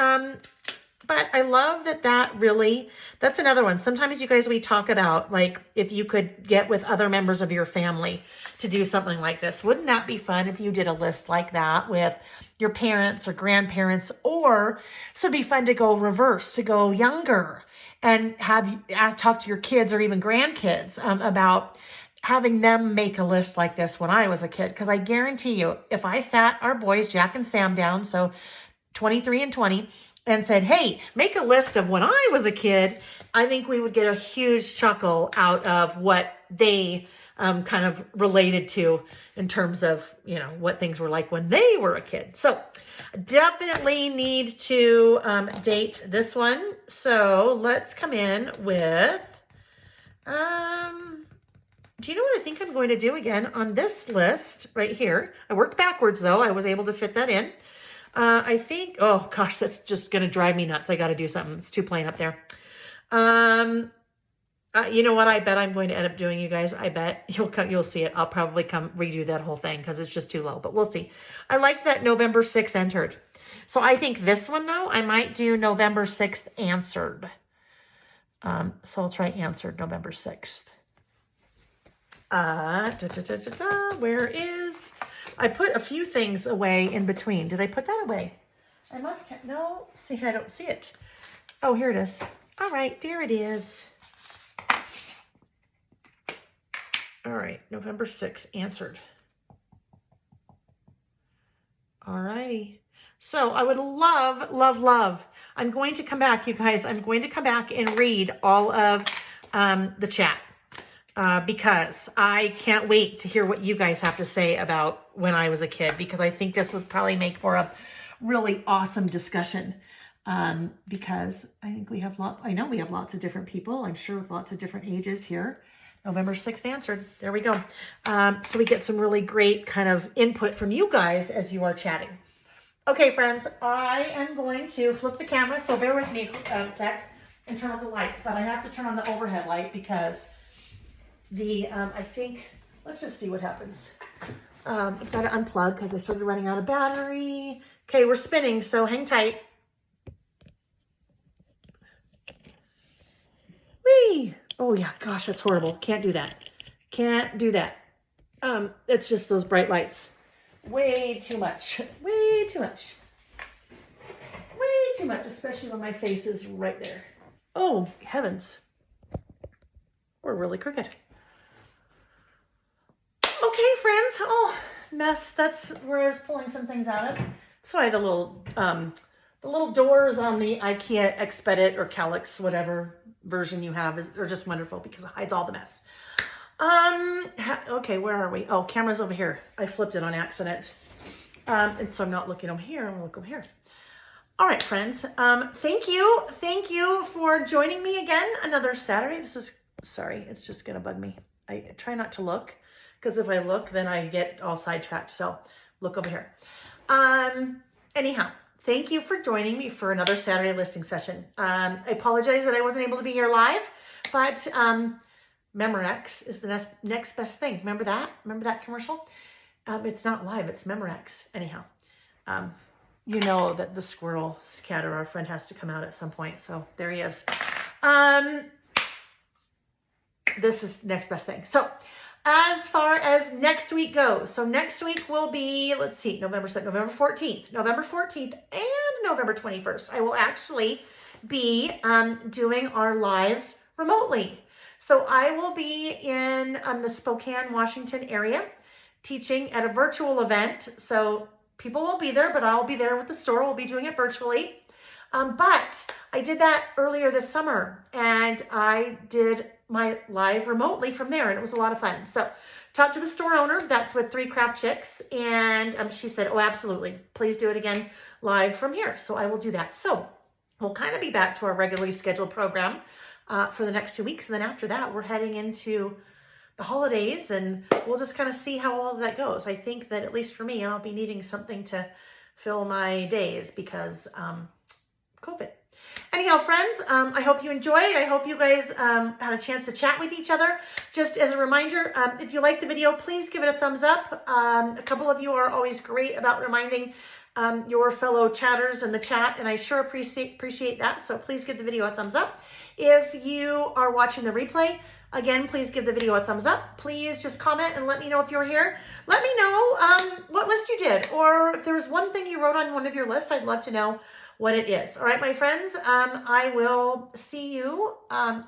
But I love that's another one. Sometimes you guys, we talk about like if you could get with other members of your family to do something like this. Wouldn't that be fun if you did a list like that with your parents or grandparents? Or so it'd be fun to go reverse, to go younger and talk to your kids or even grandkids about having them make a list like this when I was a kid. Because I guarantee you, if I sat our boys, Jack and Sam, down, so 23 and 20, and said, hey, make a list of when I was a kid, I think we would get a huge chuckle out of what they kind of related to in terms of, what things were like when they were a kid. So definitely need to date this one. So let's come in with, do you know what I think I'm going to do again on this list right here? I worked backwards though. I was able to fit that in. I think, oh gosh, that's just going to drive me nuts. I got to do something. It's too plain up there. You know what? I bet I'm going to end up doing, you guys. I bet you'll see it. I'll probably come redo that whole thing because it's just too low, but we'll see. I like that November 6th entered. So I think this one though, I might do November 6th answered. So I'll try answered November 6th. Where is, I put a few things away in between. Did I put that away? I must have, no, see, I don't see it. Oh, here it is. All right, there it is. All right, November 6th, answered. All righty. So I would love. I'm going to come back, you guys. I'm going to come back and read all of the chat because I can't wait to hear what you guys have to say about when I was a kid, because I think this would probably make for a really awesome discussion. Because I think we have I know we have lots of different people, I'm sure, with lots of different ages here. November 6th answered. There we go. So we get some really great kind of input from you guys as you are chatting. Okay, friends, I am going to flip the camera, so bear with me a sec and turn on the lights, but I have to turn on the overhead light because I think, let's just see what happens. I've got to unplug because I started running out of battery. Okay, we're spinning, so hang tight. Whee! Oh yeah, gosh, that's horrible. Can't do that. Can't do that. It's just those bright lights. Way too much. Way too much. Way too much, especially when my face is right there. Oh, heavens. We're really crooked. Okay, friends. Oh, mess. That's where I was pulling some things out of. That's why the little doors on the IKEA Expedit or Calyx, whatever version you have, are just wonderful because it hides all the mess. Okay, where are we? Oh, camera's over here. I flipped it on accident. And so I'm not looking over here. I'm gonna look over here. All right, friends. Thank you for joining me again. Another Saturday. Sorry, it's just gonna bug me. I try not to look because if I look, then I get all sidetracked. So look over here. Anyhow, thank you for joining me for another Saturday listing session. I apologize that I wasn't able to be here live, but Memorex is the next best thing. Remember that? Remember that commercial? It's not live, it's Memorex. Anyhow, you know that the squirrel scatter, our friend, has to come out at some point. So there he is. This is next best thing. So as far as next week goes, so next week will be, let's see, November 14th, and November 21st. I will actually be doing our lives remotely. So I will be in the Spokane, Washington area teaching at a virtual event. So people will be there, but I'll be there with the store. We'll be doing it virtually. But I did that earlier this summer and I did my live remotely from there and it was a lot of fun. So talked to the store owner, that's with 3 Craft Chicks, and she said, oh, absolutely, please do it again live from here. So I will do that. So we'll kind of be back to our regularly scheduled program for the next 2 weeks. And then after that, we're heading into the holidays and we'll just kind of see how all of that goes. I think that at least for me, I'll be needing something to fill my days because COVID. Anyhow, friends, I hope you enjoyed. I hope you guys had a chance to chat with each other. Just as a reminder, if you like the video, please give it a thumbs up. A couple of you are always great about reminding your fellow chatters in the chat, and I sure appreciate that. So please give the video a thumbs up. If you are watching the replay, again, please give the video a thumbs up. Please just comment and let me know if you're here. Let me know what list you did, or if there's one thing you wrote on one of your lists, I'd love to know what it is. All right, my friends, I will see you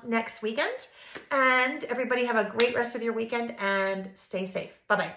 next weekend, and everybody have a great rest of your weekend and stay safe. Bye-bye.